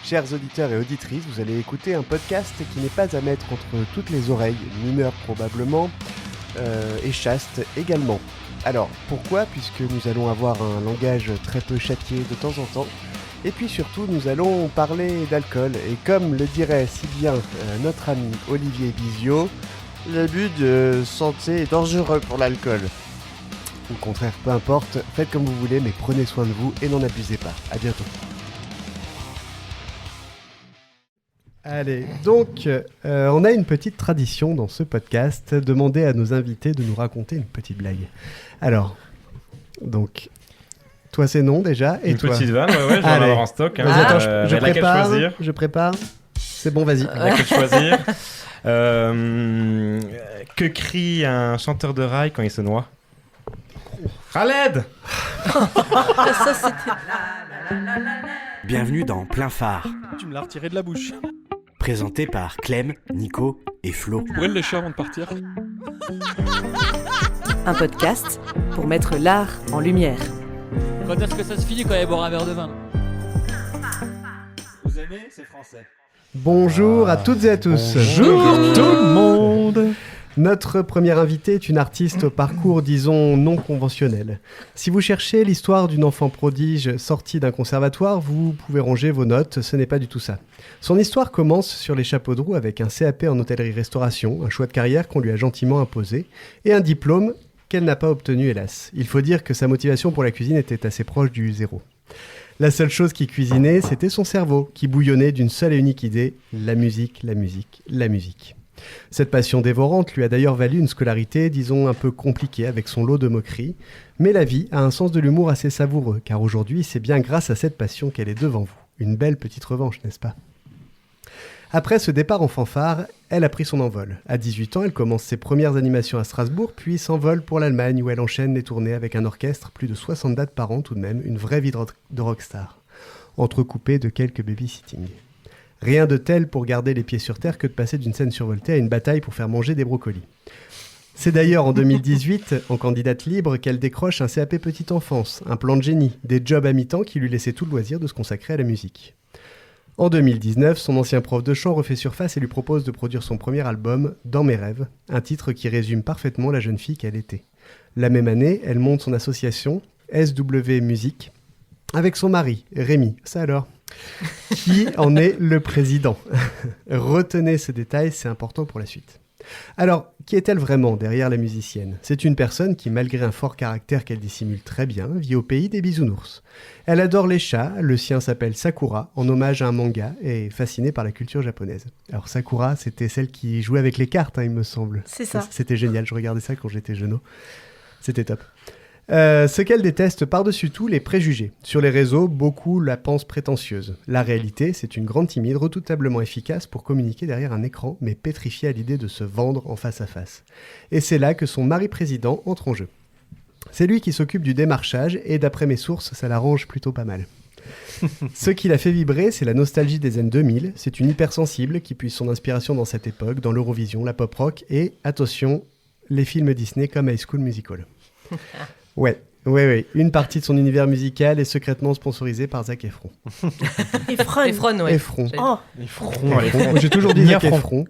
Chers auditeurs et auditrices, vous allez écouter un podcast qui n'est pas à mettre entre toutes les oreilles, mineur probablement, et chaste également. Alors, pourquoi ? Puisque nous allons avoir un langage très peu châtié de temps en temps, et puis surtout, nous allons parler d'alcool, et comme le dirait si bien notre ami Olivier Bizio, l'abus de santé est dangereux pour l'alcool. Au contraire, peu importe, faites comme vous voulez, mais prenez soin de vous et n'en abusez pas. À bientôt. Allez, donc, on a une petite tradition dans ce podcast, demander à nos invités de nous raconter une petite blague. Alors, donc, toi c'est non déjà, et une toi ? Petite vanne, ouais, je vais en avoir en stock. Vas-y, attends, je prépare. C'est bon, vas-y. Laquelle choisir Que crie un chanteur de rail quand il se noie ? Khaled. Ça, c'était... Bienvenue dans Plein Phare, Tu me l'as retiré de la bouche. présenté par Clem, Nico et Flo. Tu pourrais le lécher avant de partir. Un podcast pour mettre l'art en lumière. Quand est-ce que ça se finit quand il boire un verre de vin ? Vous aimez, c'est français. Bonjour à toutes et à tous. Bonjour tout le monde. Notre première invitée est une artiste au parcours, disons, non conventionnel. Si vous cherchez l'histoire d'une enfant prodige sortie d'un conservatoire, vous pouvez ranger vos notes, ce n'est pas du tout ça. Son histoire commence sur les chapeaux de roue avec un CAP en hôtellerie-restauration, un choix de carrière qu'on lui a gentiment imposé, et un diplôme qu'elle n'a pas obtenu, hélas. Il faut dire que sa motivation pour la cuisine était assez proche du zéro. La seule chose qui cuisinait, c'était son cerveau, qui bouillonnait d'une seule et unique idée, la musique, la musique, la musique. Cette passion dévorante lui a d'ailleurs valu une scolarité, disons, un peu compliquée avec son lot de moqueries. Mais la vie a un sens de l'humour assez savoureux, car aujourd'hui, c'est bien grâce à cette passion qu'elle est devant vous. Une belle petite revanche, n'est-ce pas ? Après ce départ en fanfare, elle a pris son envol. À 18 ans, elle commence ses premières animations à Strasbourg, puis s'envole pour l'Allemagne, où elle enchaîne les tournées avec un orchestre, plus de 60 dates par an tout de même, une vraie vie de rockstar, entrecoupée de quelques babysitting. Rien de tel pour garder les pieds sur terre que de passer d'une scène survoltée à une bataille pour faire manger des brocolis. C'est d'ailleurs en 2018, en candidate libre, qu'elle décroche un CAP Petite Enfance, un plan de génie, des jobs à mi-temps qui lui laissaient tout le loisir de se consacrer à la musique. En 2019, son ancien prof de chant refait surface et lui propose de produire son premier album, Dans mes rêves, un titre qui résume parfaitement la jeune fille qu'elle était. La même année, elle monte son association, SW Musique, avec son mari, Rémi, ça alors, qui en est le président. Retenez ce détail, c'est important pour la suite. Alors, qui est-elle vraiment derrière la musicienne ? C'est une personne qui, malgré un fort caractère qu'elle dissimule très bien, vit au pays des bisounours. Elle adore les chats, le sien s'appelle Sakura, en hommage à un manga, et est fascinée par la culture japonaise. Alors Sakura, c'était celle qui jouait avec les cartes, il me semble. C'est ça. C'était génial, je regardais ça quand j'étais jeuneau. C'était top. Ce qu'elle déteste par-dessus tout, les préjugés. Sur les réseaux, beaucoup la pensent prétentieuse. La réalité, c'est une grande timide redoutablement efficace pour communiquer derrière un écran, mais pétrifiée à l'idée de se vendre en face à face. Et c'est là que son mari président entre en jeu. C'est lui qui s'occupe du démarchage, et d'après mes sources, ça l'arrange plutôt pas mal. Ce qui l'a fait vibrer, c'est la nostalgie des années 2000. C'est une hypersensible qui puise son inspiration dans cette époque, dans l'Eurovision, la pop rock et, attention, les films Disney comme High School Musical. Ouais. Une partie de son univers musical est secrètement sponsorisée par Zac Efron. Efron, ouais. Efron. Oh. J'ai toujours dit Zac Efron.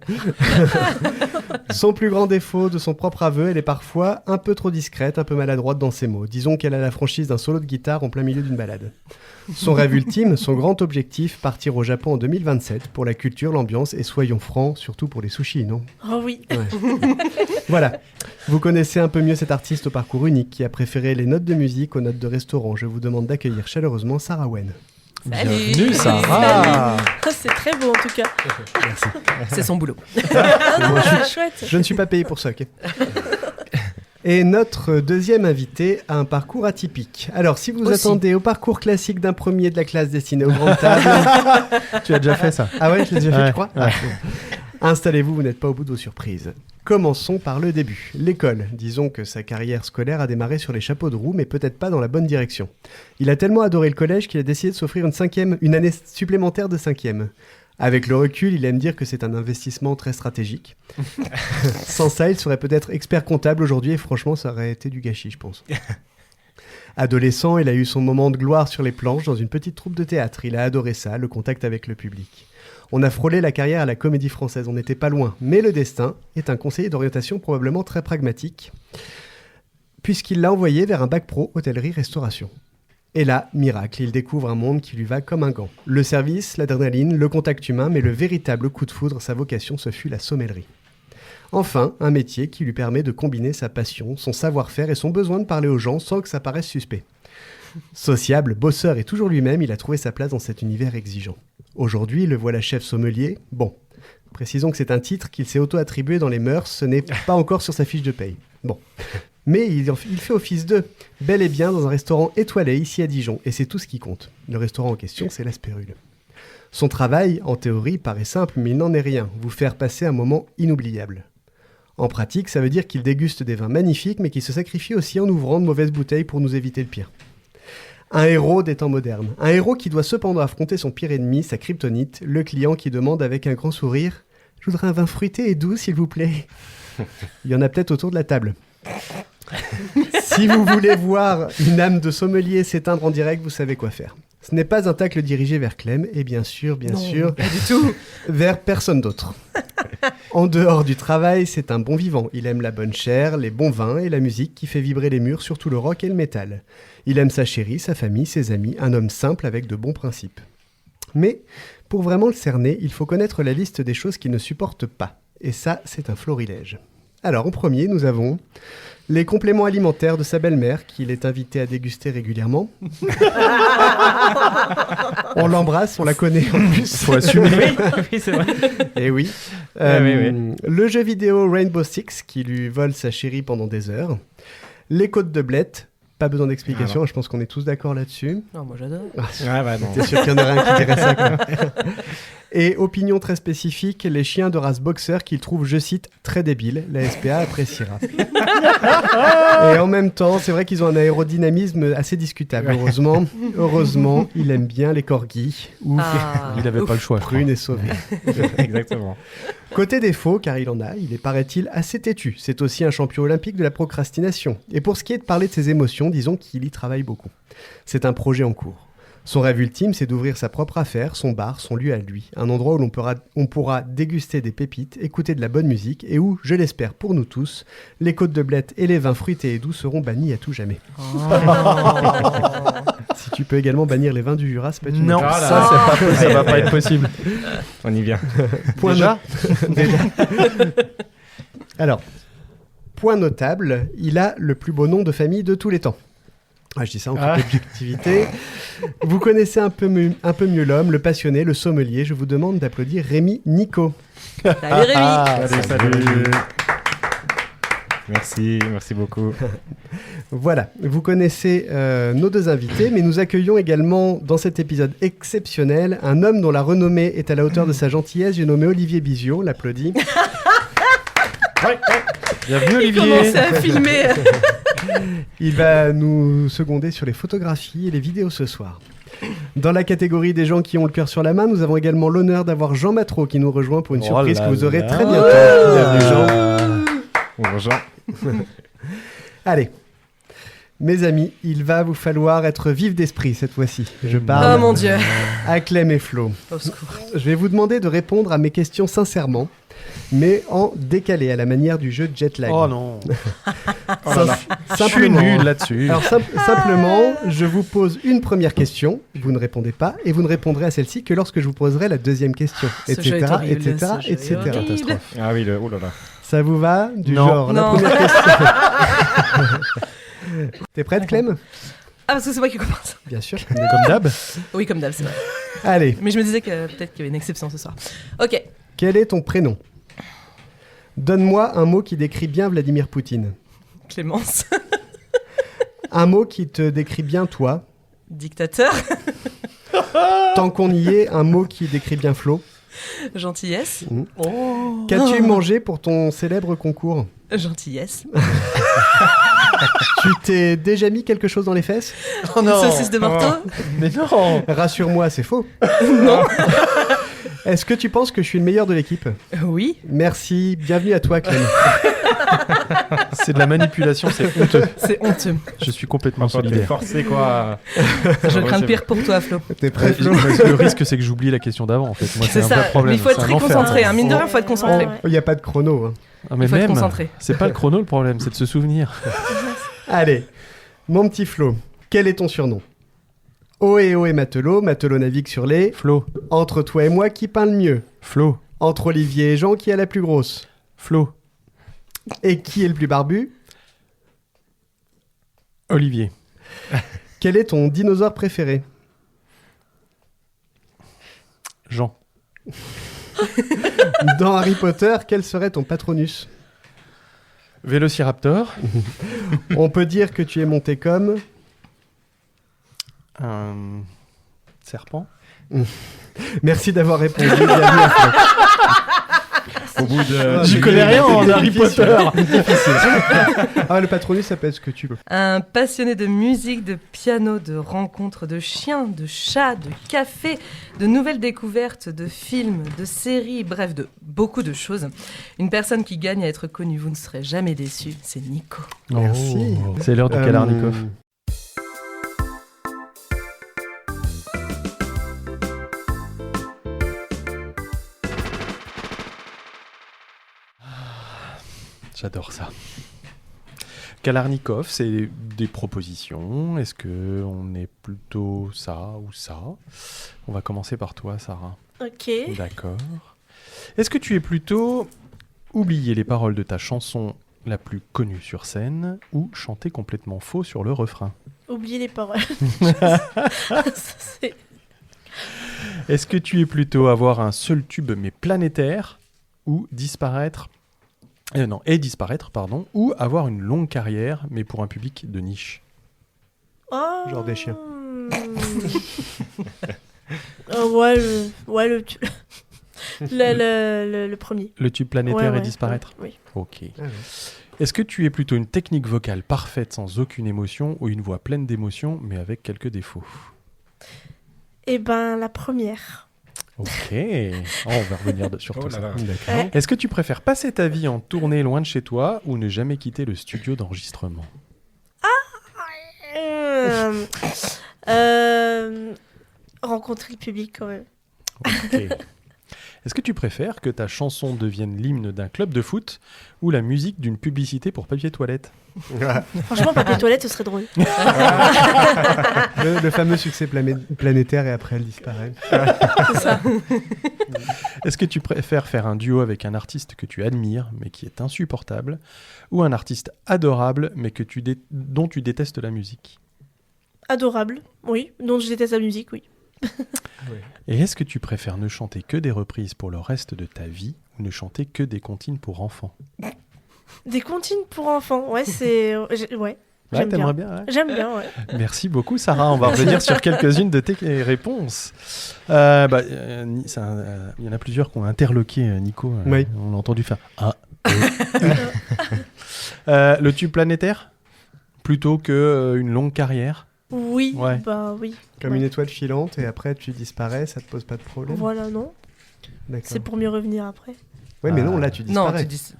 Son plus grand défaut, de son propre aveu, elle est parfois un peu trop discrète, un peu maladroite dans ses mots. Disons qu'elle a la franchise d'un solo de guitare en plein milieu d'une balade. Son rêve ultime, son grand objectif, partir au Japon en 2027 pour la culture, l'ambiance et soyons francs, surtout pour les sushis, non ? Oh oui. Ouais. Voilà. Vous connaissez un peu mieux cet artiste au parcours unique qui a préféré les notes de musique aux notes de restaurant. Je vous demande d'accueillir chaleureusement Sarah Wen. Salut. Bienvenue, Sarah. C'est très beau en tout cas. Merci. C'est son boulot. Moi, Chouette. je ne suis pas payé pour ça, ok ? Et notre deuxième invité a un parcours atypique. Alors, si vous Aussi. attendez au parcours classique d'un premier de la classe destiné aux grandes tables... Tu as déjà fait ça. Ah ouais, je l'ai déjà fait, Ouais, tu crois ? ouais. Installez-vous, vous n'êtes pas au bout de vos surprises. Commençons par le début. L'école. Disons que sa carrière scolaire a démarré sur les chapeaux de roue, mais peut-être pas dans la bonne direction. Il a tellement adoré le collège qu'il a décidé de s'offrir une année supplémentaire de 5e. Avec le recul, il aime dire que c'est un investissement très stratégique. Sans ça, il serait peut-être expert comptable aujourd'hui et franchement, ça aurait été du gâchis, je pense. Adolescent, il a eu son moment de gloire sur les planches dans une petite troupe de théâtre. Il a adoré ça, le contact avec le public. On a frôlé la carrière à la Comédie Française, on n'était pas loin. Mais le destin est un conseiller d'orientation probablement très pragmatique, puisqu'il l'a envoyé vers un bac pro hôtellerie-restauration. Et là, miracle, il découvre un monde qui lui va comme un gant. Le service, l'adrénaline, le contact humain, mais le véritable coup de foudre, sa vocation, ce fut la sommellerie. Enfin, un métier qui lui permet de combiner sa passion, son savoir-faire et son besoin de parler aux gens sans que ça paraisse suspect. Sociable, bosseur et toujours lui-même, il a trouvé sa place dans cet univers exigeant. Aujourd'hui, le voilà chef sommelier. Bon, précisons que c'est un titre qu'il s'est auto-attribué dans les mœurs, ce n'est pas encore sur sa fiche de paye. Bon. Mais il fait office de bel et bien dans un restaurant étoilé ici à Dijon, et c'est tout ce qui compte. Le restaurant en question, c'est La Spérule. Son travail, en théorie, paraît simple, mais il n'en est rien, vous faire passer un moment inoubliable. En pratique, ça veut dire qu'il déguste des vins magnifiques, mais qu'il se sacrifie aussi en ouvrant de mauvaises bouteilles pour nous éviter le pire. Un héros des temps modernes. Un héros qui doit cependant affronter son pire ennemi, sa kryptonite, le client qui demande avec un grand sourire « Je voudrais un vin fruité et doux, s'il vous plaît. » Il y en a peut-être autour de la table. Si vous voulez voir une âme de sommelier s'éteindre en direct, vous savez quoi faire. Ce n'est pas un tacle dirigé vers Clem, et bien sûr, pas du tout. vers personne d'autre. En dehors du travail, c'est un bon vivant. Il aime la bonne chair, les bons vins et la musique qui fait vibrer les murs, surtout le rock et le métal. Il aime sa chérie, sa famille, ses amis, un homme simple avec de bons principes. Mais, pour vraiment le cerner, il faut connaître la liste des choses qu'il ne supporte pas. Et ça, c'est un florilège. Alors, en premier, nous avons les compléments alimentaires de sa belle-mère, qu'il est invité à déguster régulièrement. On l'embrasse, on la connaît en plus. Faut assumer. Oui, c'est vrai. Et oui. Oui. Le jeu vidéo Rainbow Six, qui lui vole sa chérie pendant des heures. Les côtes de blettes. Pas besoin d'explication, je pense qu'on est tous d'accord là-dessus. Non, moi j'adore. Non. T'es sûr qu'il y en aurait un qui dirait ça, quoi. Et opinion très spécifique, les chiens de race boxer qu'il trouve, je cite, très débiles. La SPA appréciera. Et en même temps, c'est vrai qu'ils ont un aérodynamisme assez discutable. Heureusement, il aime bien les corgis. Ouf. Il n'avait pas le choix. Prune est sauvé. Exactement. Côté défaut, car il en a, il est, paraît-il, assez têtu. C'est aussi un champion olympique de la procrastination. Et pour ce qui est de parler de ses émotions, disons qu'il y travaille beaucoup. C'est un projet en cours. Son rêve ultime, c'est d'ouvrir sa propre affaire, son bar, son lieu à lui. Un endroit où on pourra déguster des pépites, écouter de la bonne musique et où, je l'espère pour nous tous, les côtes de blettes et les vins fruités et doux seront bannis à tout jamais. Oh. Si tu peux également bannir les vins du Jura, c'est pas une Non, ça va pas être possible. On y vient. Point Déjà Alors, point notable, il a le plus beau nom de famille de tous les temps. Je dis ça en toute objectivité. Vous connaissez un peu mieux l'homme, le passionné, le sommelier. Je vous demande d'applaudir Rémi Nico. Salut Rémi. Salut. Merci beaucoup. Voilà, vous connaissez nos deux invités, mais nous accueillons également dans cet épisode exceptionnel un homme dont la renommée est à la hauteur de sa gentillesse. J'ai nommé Olivier Bizio, l'applaudit. Bienvenue Olivier. Il commençait à filmer. Il va nous seconder sur les photographies et les vidéos ce soir. Dans la catégorie des gens qui ont le cœur sur la main, nous avons également l'honneur d'avoir Jean Matreau qui nous rejoint pour une surprise que vous aurez très bientôt. Bienvenue Jean. Bonjour Jean. Allez, mes amis, il va vous falloir être vif d'esprit cette fois-ci. Je parle Oh mon Dieu. à Clem et Flo. Au secours. Je vais vous demander de répondre à mes questions sincèrement, mais en décalé, à la manière du jeu Jetlag. Oh non. Je suis Simplement. nul là-dessus. Alors simplement, je vous pose une première question, vous ne répondez pas, et vous ne répondrez à celle-ci que lorsque je vous poserai la deuxième question, Ce jeu est etc., horrible, etc., ce jeu est etc. horrible. Catastrophe. Ah oui, oh là là. Ça vous va du Non. genre la Non. première question. T'es prête, Clem? Ah, parce que c'est moi qui commence. Bien sûr. Comme d'hab. Oui, comme d'hab, c'est vrai. Allez, Mais je me disais que peut-être qu'il y avait une exception ce soir. Ok. quel est ton prénom? Donne-moi un mot qui décrit bien Vladimir Poutine. Clémence. Un mot qui te décrit bien toi. Dictateur. Tant qu'on y est, un mot qui décrit bien Flo. Gentillesse. Oh. Qu'as-tu mangé pour ton célèbre concours? Gentillesse. Tu t'es déjà mis quelque chose dans les fesses? Oh Une saucisse de morteau. Mais non. Rassure-moi, c'est faux. Non. Est-ce que tu penses que je suis le meilleur de l'équipe? Oui. Merci, bienvenue à toi Clem. C'est de la manipulation, c'est honteux. C'est honteux. Je suis complètement Quand t'es solidaire. forcé, quoi. Je crains le pire pour toi, Flo. T'es prêt, Flo? Le risque, c'est que j'oublie la question d'avant, en fait. Moi, C'est c'est un ça. vrai problème. Mais il faut être C'est un très enfer. concentré. Hein. Mine de rien, il faut être concentré. Il n'y a pas de chrono. Hein. Ah, mais Il faut être même, concentré. c'est pas le chrono le problème, c'est de se souvenir. Allez, mon petit Flo, quel est ton surnom? Ohé, ohé, matelot, matelot navigue sur les... Flo, Entre toi et moi, qui peint le mieux? Flo, Entre Olivier et Jean, qui a la plus grosse? Flo, Et qui est le plus barbu? Olivier, Quel est ton dinosaure préféré? Jean, Dans Harry Potter, quel serait ton patronus? Vélociraptor, On peut dire que tu es monté comme... un serpent. Merci d'avoir répondu. Bienvenue à Flo. Au bout de. J'y connais rien en Harry Potter. Ah, le patronus, ça peut être ce que tu veux. Un passionné de musique, de piano, de rencontres, de chiens, de chats, de café, de nouvelles découvertes, de films, de séries, bref, de beaucoup de choses. Une personne qui gagne à être connue, vous ne serez jamais déçu, c'est Nico. Merci. Oh, c'est l'heure du Kalarnikov. J'adore ça. Kalarnikov, c'est des propositions. Est-ce que on est plutôt ça ou ça? On va commencer par toi, Sarah. Ok. D'accord. Est-ce que tu es plutôt oublier les paroles de ta chanson la plus connue sur scène ou chanter complètement faux sur le refrain? Oubliez les paroles. C'est- Est-ce que tu es plutôt avoir un seul tube mais planétaire ou disparaître ou avoir une longue carrière mais pour un public de niche? Oh. Genre des chiens. Ouais, le premier. Le tube planétaire Ouais, et disparaître? Oui. Ok. Ah ouais. Est-ce que tu es plutôt une technique vocale parfaite sans aucune émotion ou une voix pleine d'émotion mais avec quelques défauts? Eh ben, la première. Ok. Oh, on va revenir sur Oh tout là ça. là. D'accord. Ouais. Est-ce que tu préfères passer ta vie en tournée loin de chez toi ou ne jamais quitter le studio d'enregistrement? Rencontrer le public quand même. Ok. Est-ce que tu préfères que ta chanson devienne l'hymne d'un club de foot ou la musique d'une publicité pour papier toilette? Franchement, papier toilette, ce serait drôle. Le fameux succès planétaire et après elle disparaît. C'est ça. Est-ce que tu préfères faire un duo avec un artiste que tu admires mais qui est insupportable ou un artiste adorable mais dont tu détestes la musique? Adorable, oui. Donc je déteste la musique, oui. Et est-ce que tu préfères ne chanter que des reprises pour le reste de ta vie ou ne chanter que des comptines pour enfants? Des comptines pour enfants, ouais, c'est... Ouais, Ouais, j'aime t'aimerais bien. bien, ouais. J'aime bien, ouais. Merci beaucoup, Sarah. On va revenir sur quelques-unes de tes réponses. Il y en a plusieurs qui ont interloqué Nico. Oui. On a entendu faire le tube planétaire plutôt que une longue carrière. Oui, Ouais. bah oui. Comme Ouais. une étoile filante et après tu disparais, ça te pose pas de problème? Voilà, non. D'accord. C'est pour mieux revenir après. Oui, mais non, là tu Non, disparais. tu dis.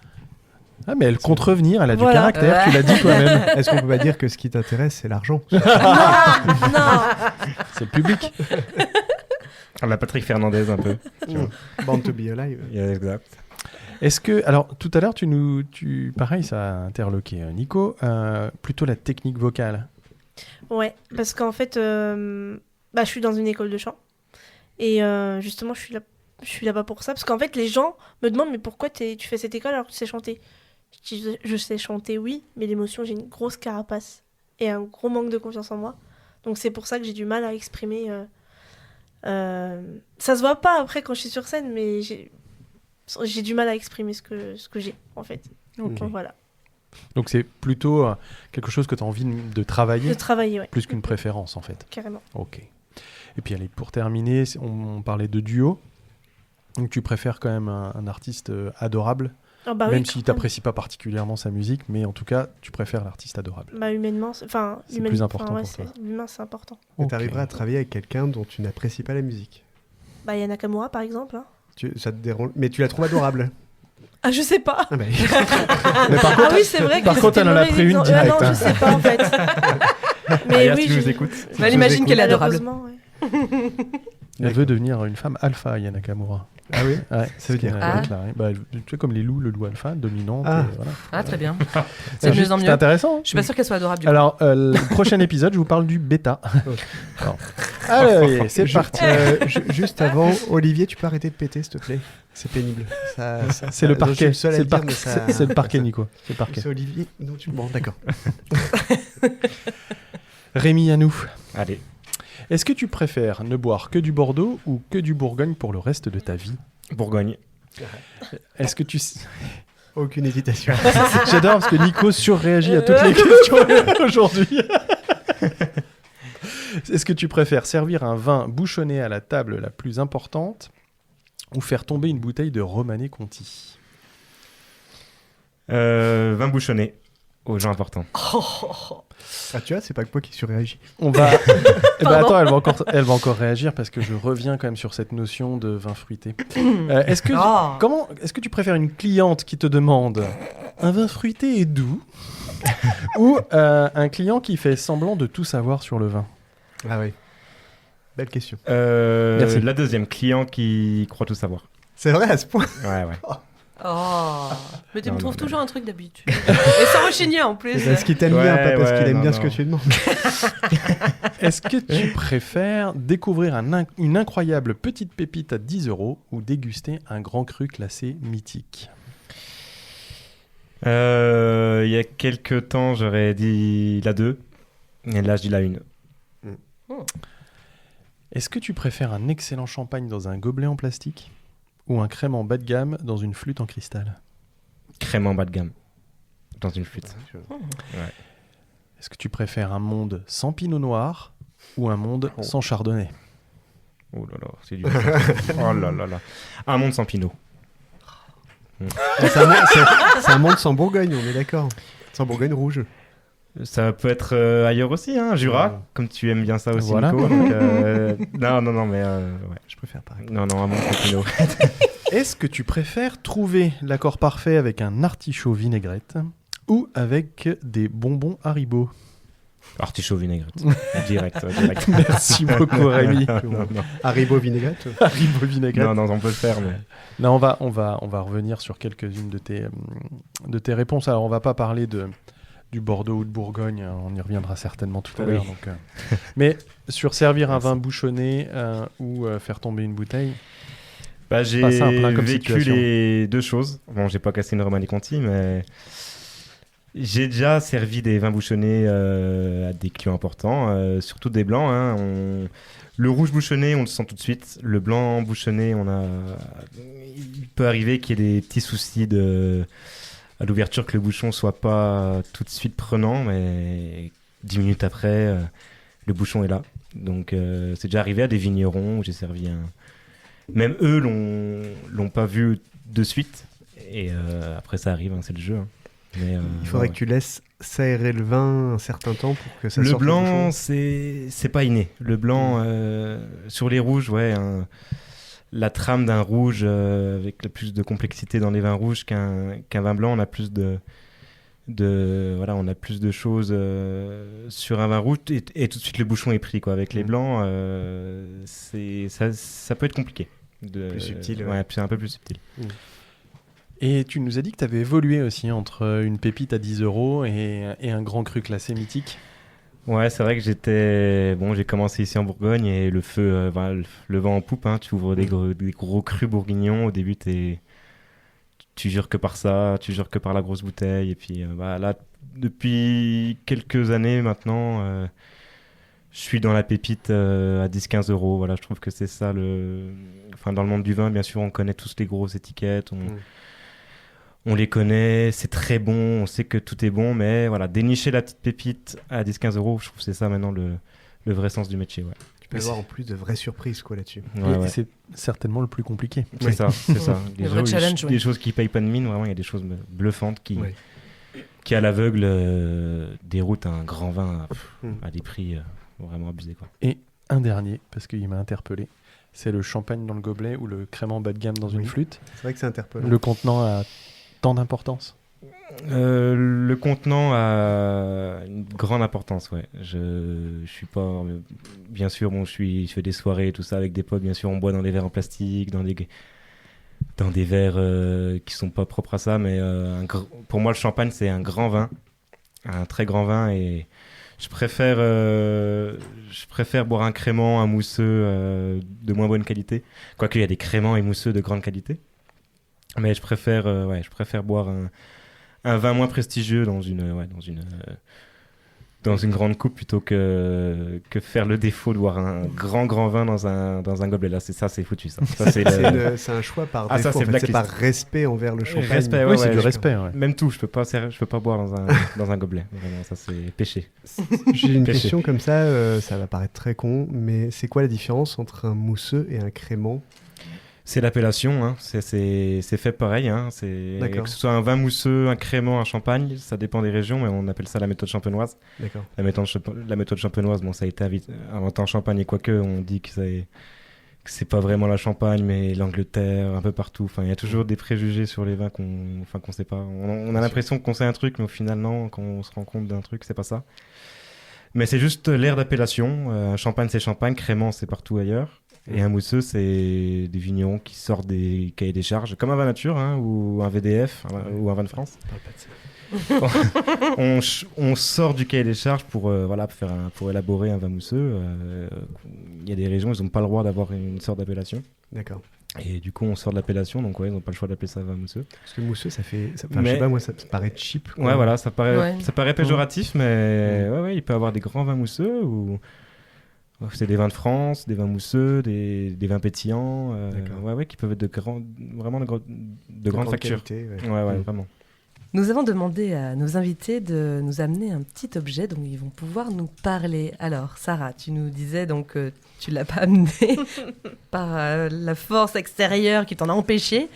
Ah, mais elle compte revenir, elle a Voilà. du caractère, tu l'as dit toi-même. Est-ce qu'on peut pas dire que ce qui t'intéresse, c'est l'argent? Non. C'est le public. Ah, la Patrick Fernandez, un peu. Born to be alive. Yeah, exact. Est-ce que, alors tout à l'heure, pareil, ça a interloqué Nico, plutôt la technique vocale. Ouais, parce qu'en fait, je suis dans une école de chant. Et justement, je suis là-bas pour ça. Parce qu'en fait, les gens me demandent, mais pourquoi tu fais cette école alors que tu sais chanter? Je dis, je sais chanter, oui, mais l'émotion, j'ai une grosse carapace. Et un gros manque de confiance en moi. Donc c'est pour ça que j'ai du mal à exprimer. Ça se voit pas après quand je suis sur scène, mais j'ai du mal à exprimer ce que j'ai, en fait. Ok. Donc voilà. Donc c'est plutôt quelque chose que tu as envie de travailler De travailler, ouais. plus qu'une préférence en fait. Carrément. Ok. Et puis allez, pour terminer, on parlait de duo. Donc tu préfères quand même un artiste adorable, Ah bah même oui, si tu quand même. n'apprécies pas particulièrement sa musique, mais en tout cas, tu préfères l'artiste adorable. Bah humainement, C'est plus important pour toi. L'humain, c'est important. Et Ok. t'arriverais à travailler avec quelqu'un dont tu n'apprécies pas la musique. Bah, il y a Nakamura, par exemple. Hein. Ça te dérange... Mais tu la trouves adorable. Ah, je sais pas. Ah bah, Mais par Ah contre, oui, c'est vrai que par contre, c'était elle en a mauvais pris une exemple. directe, Ah non, hein. je sais pas en fait. Mais Aya, oui, si tu nous je- écoutes. Bah, elle imagine qu'elle est adorable. malheureusement, ouais. elle veut devenir une femme alpha, Aya Nakamura. Ah oui. Ouais, Ça veut ce qu'elle dire a quoi déclaré. Bah, tu sais, comme les loups, le loup alpha, dominante. Ah. Et voilà. Ah, très bien. C'est de mieux en C'est mieux. intéressant. hein. Je suis pas sûre qu'elle soit adorable du coup. Alors, le prochain épisode, je vous parle du bêta. Alors, allez, c'est parti. Juste avant, Olivier, tu peux arrêter de péter, s'il te plaît. C'est pénible. C'est le je suis parquet. seul à C'est le le dire, parquet, mais ça- c'est le parquet, Nico. C'est le parquet. C'est Olivier. Non, bon, d'accord. Rémi, à nous. Allez. Est-ce que tu préfères ne boire que du Bordeaux ou que du Bourgogne pour le reste de ta vie? Bourgogne. Est-ce que tu... Aucune hésitation. J'adore parce que Nico surréagit à toutes les questions aujourd'hui. Est-ce que tu préfères servir un vin bouchonné à la table la plus importante ou faire tomber une bouteille de Romanée Conti? Vin bouchonné aux gens importants. Ah, tu vois, c'est pas que moi qui surréagis. On va... Eh ben, attends, elle va encore réagir parce que je reviens quand même sur cette notion de vin fruité. Est-ce que... Oh. Est-ce que tu préfères une cliente qui te demande un vin fruité et doux ou un client qui fait semblant de tout savoir sur le vin? Ah oui. Belle question. Merci. La deuxième, client qui croit tout savoir. C'est vrai à ce point. Ouais. Oh. Mais tu me Non, trouves non, toujours un truc d'habitude. Et sans rechigner en plus. C'est parce qu'il t'aime Ouais, bien, pas parce ouais, qu'il aime non, bien ce que non. tu demandes. Est-ce que tu préfères découvrir une incroyable petite pépite à 10 € ou déguster un grand cru classé mythique? Il y a quelques temps, j'aurais dit la 2. Et là, je dis la 1. Est-ce que tu préfères un excellent champagne dans un gobelet en plastique ou un crément bas de gamme dans une flûte en cristal? Crème en bas de gamme. Dans une flûte. Est-ce que tu préfères un monde sans pinot noir ou un monde sans chardonnay? Oh là là, c'est dur. Oh là là là. Un monde sans pinot. C'est un monde sans Bourgogne, on est d'accord. Sans Bourgogne rouge. Ça peut être ailleurs aussi, hein, Jura, comme tu aimes bien ça aussi, Voilà. Nico. Donc, non, mais ouais. Je préfère pareil. Non, un monde sans pinot. Est-ce que tu préfères trouver l'accord parfait avec un artichaut vinaigrette ou avec des bonbons Haribo? Artichaut vinaigrette. Direct. Merci beaucoup, Rémi. non. Haribo vinaigrette. Haribo vinaigrette. Non, on peut le faire, mais... Non, on va revenir sur quelques-unes de tes réponses. Alors, on va pas parler du Bordeaux ou de Bourgogne, on y reviendra certainement tout à Oui. l'heure. Donc, mais sur servir un vin bouchonné ou faire tomber une bouteille, Bah, j'ai pas simple, hein, comme vécu situation. les deux choses. Bon, j'ai pas cassé une Romanée Conti, mais j'ai déjà servi des vins bouchonnés à des clients importants, surtout des blancs. Hein. Le rouge bouchonné, on le sent tout de suite. Le blanc bouchonné, il peut arriver qu'il y ait des petits soucis à l'ouverture, que le bouchon soit pas tout de suite prenant, mais 10 minutes après, le bouchon est là. Donc, c'est déjà arrivé à des vignerons où j'ai servi un... Même eux l'ont pas vu de suite. Et après, ça arrive, hein, c'est le jeu. Hein. Mais, Il faudrait ouais. que tu laisses s'aérer le vin un certain temps pour que ça Le sorte blanc, bouchon. c'est pas inné. Le blanc, sur les rouges, ouais, la trame d'un rouge avec le plus de complexité dans les vins rouges qu'un vin blanc, on a plus on a plus de choses sur un vin rouge et tout de suite le bouchon est pris, quoi. Avec les blancs, ça peut être compliqué. Plus subtil, ouais. Ouais, c'est un peu plus subtil. Et tu nous as dit que tu avais évolué aussi entre une pépite à 10 € et un grand cru classé mythique. Ouais, c'est vrai que j'ai commencé ici en Bourgogne et le feu, le vent en poupe, hein, tu ouvres des gros crus bourguignons. Au début, tu jures que par ça, tu jures que par la grosse bouteille. Et puis là, depuis quelques années maintenant, je suis dans la pépite à 10-15 €. Voilà, je trouve que c'est ça dans le monde du vin, bien sûr, on connaît tous les grosses étiquettes. On les connaît, c'est très bon, on sait que tout est bon, mais voilà, dénicher la petite pépite à 10-15 €, je trouve que c'est ça maintenant le vrai sens du métier. Ouais. Tu peux avoir en plus de vraies surprises quoi là-dessus. Ouais. Et c'est certainement le plus compliqué. C'est ça. Le vrai challenge, ouais. Des choses qui payent pas de mine, vraiment, il y a des choses bluffantes Ouais. qui à l'aveugle déroutent un grand vin à des prix vraiment abusés, quoi. Et un dernier, parce qu'il m'a interpellé. C'est le champagne dans le gobelet ou le crément bas de gamme dans une Oui. flûte. C'est vrai que c'est interpellant. Le contenant a tant d'importance. Le contenant a une grande importance, ouais. Je suis pas... Bien sûr, bon, je fais des soirées et tout ça avec des potes. Bien sûr, on boit dans des verres en plastique, dans des verres qui sont pas propres à ça. Mais pour moi, le champagne, c'est un grand vin. Un très grand vin. Et je préfère boire un crément, un mousseux de moins bonne qualité. Quoique, il y a des créments et mousseux de grande qualité. Mais je préfère boire un vin moins prestigieux dans une grande coupe plutôt que faire le défaut de boire un grand vin dans un gobelet. Là, c'est foutu, ça. Ça, C'est un choix par Ah, ça, défaut. c'est En fait, c'est blacklist. par respect envers le champagne. Respect, Oui, c'est du je- respect. Ouais. Même tout, je peux pas boire dans un gobelet. Vraiment, ça, c'est péché. J'ai une Péché. question comme ça, ça va paraître très con, mais c'est quoi la différence entre un mousseux et un crément? C'est l'appellation, hein. C'est fait pareil, hein. D'accord. Que ce soit un vin mousseux, un crément, un champagne, ça dépend des régions, mais on appelle ça la méthode champenoise. D'accord. La méthode champenoise, bon, ça a été inventé en Champagne, et quoique on dit que c'est pas vraiment la Champagne, mais l'Angleterre, un peu partout. Enfin, il y a toujours des préjugés sur les vins qu'on sait pas. On a l'impression qu'on sait un truc, mais au final, non, quand on se rend compte d'un truc, c'est pas ça. Mais c'est juste l'aire d'appellation. Champagne, c'est Champagne, crément, c'est partout ailleurs. Et un mousseux, c'est des vignerons qui sortent des cahiers des charges, comme un vin nature, hein, ou un VDF, ou un vin de France. Parle pas de ça. On sort du cahier des charges pour élaborer un vin mousseux. Il y a des régions, ils n'ont pas le droit d'avoir une sorte d'appellation. D'accord. Et du coup, on sort de l'appellation, donc ouais, ils n'ont pas le choix d'appeler ça vin mousseux. Parce que mousseux, ça fait. Enfin, je Mais- sais pas, moi, ça paraît cheap. quoi. Ouais, voilà, ça paraît Ouais. péjoratif, mais ouais, il peut y avoir des grands vins mousseux ou c'est des vins de France, des vins mousseux, des vins pétillants, D'accord. qui peuvent être vraiment de De grande grande facture. qualité, ouais. Ouais, Mm. vraiment. Nous avons demandé à nos invités de nous amener un petit objet dont ils vont pouvoir nous parler. Alors, Sarah, tu nous disais donc que tu l'as pas amené par la force extérieure qui t'en a empêché.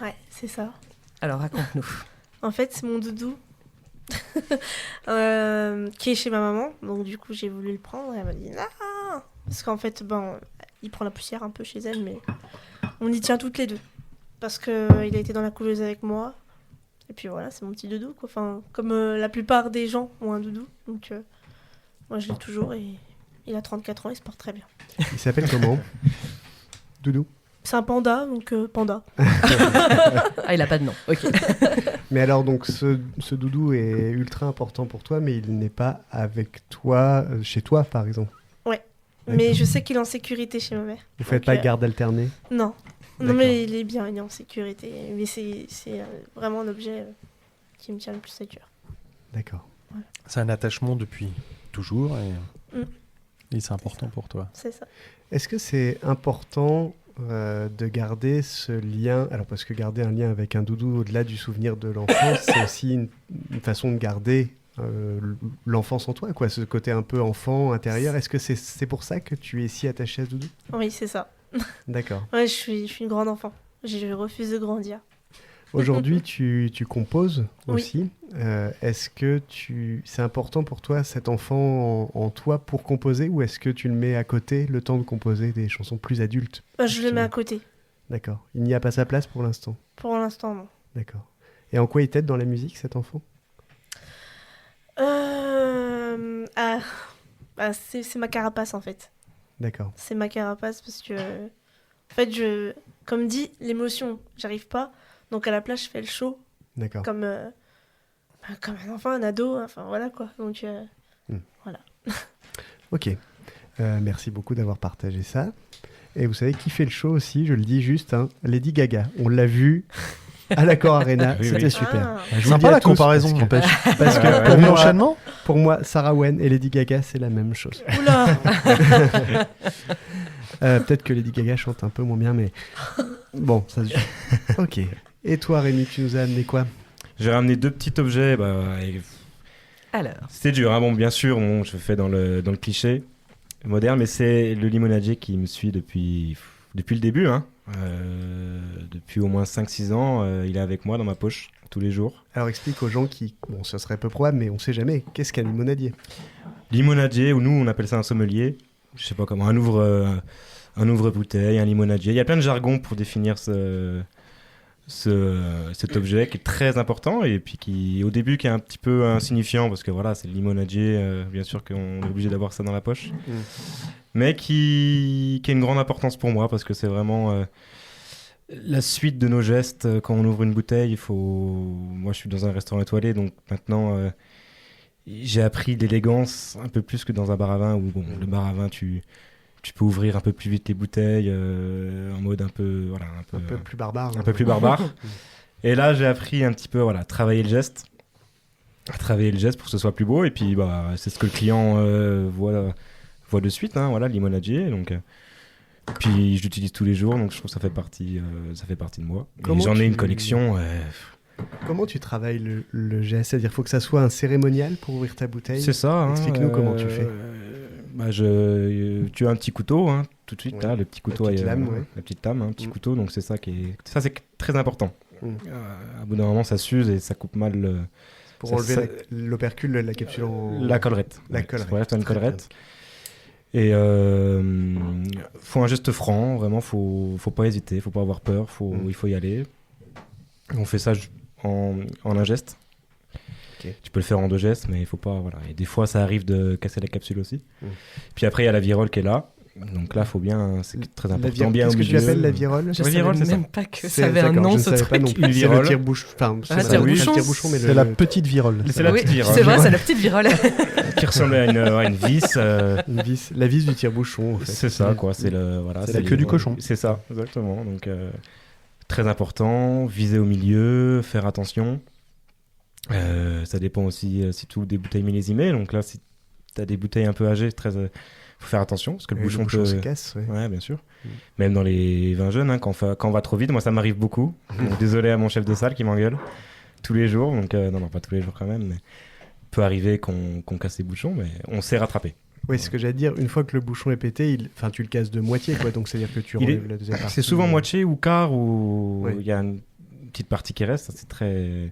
Ouais, c'est ça. Alors, raconte-nous. En fait, c'est mon doudou qui est chez ma maman. Donc, du coup, j'ai voulu le prendre. Et elle m'a dit non. Parce qu'en fait, il prend la poussière un peu chez elle, mais on y tient toutes les deux. Parce qu'il a été dans la couveuse avec moi. Et puis voilà, c'est mon petit doudou, quoi. Enfin, comme la plupart des gens ont un doudou. Donc, moi, je l'ai toujours et il a 34 ans, il se porte très bien. Il s'appelle comment? Doudou. C'est un panda, donc panda. Ah, il a pas de nom. Ok. Mais alors, donc, ce doudou est ultra important pour toi, mais il n'est pas avec toi, chez toi, par exemple. Mais je sais qu'il est en sécurité chez ma mère. Vous faites Donc, pas garde alternée? Non. Non, D'accord. mais il est bien, il est en sécurité. Mais c'est vraiment un objet qui me tient le plus à cœur. D'accord. C'est un attachement depuis toujours Mm. et c'est important pour toi. C'est ça. Est-ce que c'est important de garder ce lien? Alors, parce que garder un lien avec un doudou au-delà du souvenir de l'enfance, c'est aussi une façon de garder l'enfance en toi, quoi, ce côté un peu enfant intérieur. Est-ce que c'est pour ça que tu es si attaché à ce doudou? Oui, c'est ça. D'accord. Ouais, je suis une grande enfant. Je refuse de grandir. Aujourd'hui, tu composes Oui. aussi. Est-ce que c'est important pour toi, cet enfant en toi, pour composer, ou est-ce que tu le mets à côté le temps de composer des chansons plus adultes? Je le mets à côté. D'accord. Il n'y a pas sa place pour l'instant. Pour l'instant, non. D'accord. Et en quoi il t'aide dans la musique, cet enfant? C'est ma carapace, en fait. D'accord. C'est ma carapace parce que, en fait, comme dit, l'émotion, j'arrive pas. Donc à la place, je fais le show D'accord. comme un enfant, un ado. Enfin voilà quoi. Donc Ok. Merci beaucoup d'avoir partagé ça. Et vous savez qui fait le show aussi, je le dis juste, hein, Lady Gaga. On l'a vu à l'Accor Arena, Oui, c'était oui. super. Ah. Je vous le dis Sympa à la tous, comparaison, parce n'empêche. que- Parce que Ouais, pour, Pour moi, l'enchaînement, pour moi, Sarah Wen et Lady Gaga, c'est la même chose. Oula. Peut-être que Lady Gaga chante un peu moins bien, mais bon, ça se... Ok. Et toi, Rémi, tu nous as amené quoi? J'ai ramené 2 petits objets. Alors, C'était dur, hein. Bon, bien sûr, je fais dans le cliché moderne, mais c'est le limonadier qui me suit depuis le début, hein. Depuis au moins 5-6 ans, il est avec moi dans ma poche tous les jours. Alors explique aux gens qui... Bon, ce serait peu probable, mais on sait jamais. Qu'est-ce qu'un limonadier? Limonadier, ou nous on appelle ça un sommelier, je sais pas comment, un ouvre-bouteille, un limonadier. Il y a plein de jargon pour définir cet objet qui est très important et puis qui, au début, qui est un petit peu insignifiant parce que voilà, c'est le limonadier, bien sûr qu'on est obligé d'avoir ça dans la poche, mais qui a une grande importance pour moi parce que c'est vraiment la suite de nos gestes. Quand on ouvre une bouteille, moi je suis dans un restaurant étoilé, donc maintenant j'ai appris l'élégance un peu plus que dans un bar à vin où bon, le bar à vin tu peux ouvrir un peu plus vite les bouteilles en mode un peu plus barbare. un peu plus barbare. Et là j'ai appris un petit peu à travailler le geste pour que ce soit plus beau, et puis c'est ce que le client voit de suite, hein, voilà, limonadier, donc puis je l'utilise tous les jours, donc je trouve que ça fait partie de moi. Et j'en ai une collection. Comment tu travailles le geste? C'est-à-dire, faut que ça soit un cérémonial pour ouvrir ta bouteille? C'est ça. Explique-nous comment tu fais. Tu as un petit couteau, hein, tout de suite, Ouais. là, le petit couteau, La petite lame, ouais. la petite lame, un petit couteau, donc c'est ça c'est très important. À bout d'un moment, ça s'use et ça coupe mal. Pour ça- enlever ça- l'opercule, la capsule en... La collerette. La Ouais, collerette. pour rester une Très collerette. Et faut un geste franc, vraiment, faut pas hésiter, faut pas avoir peur, il faut y aller. On fait ça en un geste. Ok. Tu peux le faire en 2 gestes, mais il faut pas. Voilà. Et des fois, ça arrive de casser la capsule aussi. Puis après, il y a la virole qui est là. Donc là, faut bien, c'est très important. Bien Qu'est-ce au que tu milieu. appelles la virole? Je Ouais, virole, savais c'est ça. même pas que C'est- ça avait un d'accord, nom, je ce savais pas non truc. plus. C'est le virole. tire-bouchon. Enfin, Ah, c'est pas tire-bouchon. le tire-bouchon, mais C'est la petite virole. C'est la Oui, petite virole. c'est vrai, c'est la petite virole. Qui ressemble à une vis. une vis, la vis du tire-bouchon, en fait. C'est ça, quoi. C'est la queue du cochon. C'est ça, exactement. Donc, très important. Viser au milieu, faire attention. Ça dépend aussi si tu ouvres des bouteilles millésimées. Donc là, si tu as des bouteilles un peu âgées, faut faire attention parce que le bouchon peut se casse. Ouais. Ouais, bien sûr. Même dans les vins jeunes, hein, quand on va trop vite, moi ça m'arrive beaucoup. Donc, désolé à mon chef de salle qui m'engueule tous les jours. Donc non, pas tous les jours quand même, mais peut arriver qu'on casse les bouchons, mais on s'est rattrapé. Oui, c'est ce que j'allais dire. Une fois que le bouchon est pété, tu le casses de moitié, quoi. Donc c'est-à-dire que tu Il est- relèves la deuxième partie. C'est souvent moitié ou quart ou Ouais. il y a une petite partie qui reste. Ça, c'est très.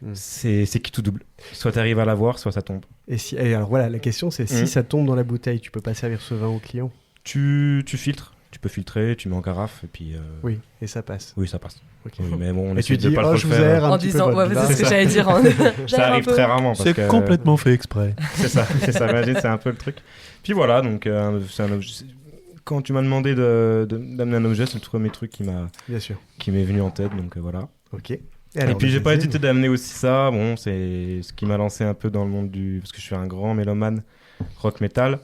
Mm. C'est qui tout double. Soit tu arrives à l'avoir, soit ça tombe. Et alors voilà, la question c'est si ça tombe dans la bouteille, tu peux pas servir ce vin au client? Tu filtres. Tu peux filtrer, tu mets en carafe et puis. Oui, et ça passe. Oui, ça passe. Ok. Oui, mais bon, on Et essaie tu de dis, pas oh, trop je le vous faire. aère un En petit peu disant, votre ouais, vin. c'est ce que ça. j'allais dire. Ça arrive très rarement. Parce C'est que, complètement fait exprès. C'est ça, imagine, c'est un peu le truc. Puis voilà, donc c'est un objet. Quand tu m'as demandé d'amener un objet, c'est le premier truc Bien sûr. qui m'est venu en tête, donc voilà. Ok. Et alors, puis le j'ai pas deuxième. hésité d'amener aussi ça. Bon, c'est ce qui m'a lancé un peu dans le monde parce que je suis un grand mélomane rock metal.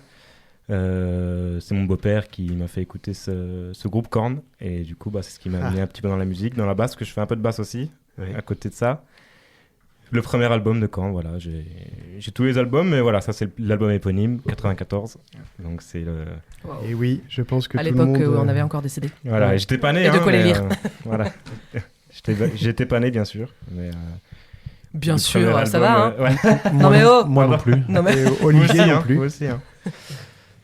C'est mon beau-père qui m'a fait écouter ce groupe Korn, et du coup c'est ce qui m'a amené un petit peu dans la musique, dans la basse, parce que je fais un peu de basse aussi. Ouais. À côté de ça, le premier album de Korn, voilà, j'ai tous les albums, mais voilà, ça c'est l'album éponyme 94, donc c'est le Et oui, je pense que À tout le l'époque monde... où on avait encore décédé. voilà. Ouais. Et j'étais pas né, Et de quoi les mais, lire. voilà. J'étais pas né, bien sûr, mais Bien le sûr, premier ça album, va, hein. ouais. Non mais oh Moi non plus. Non mais... Et Moi Olivier aussi, non hein, plus. moi aussi, hein.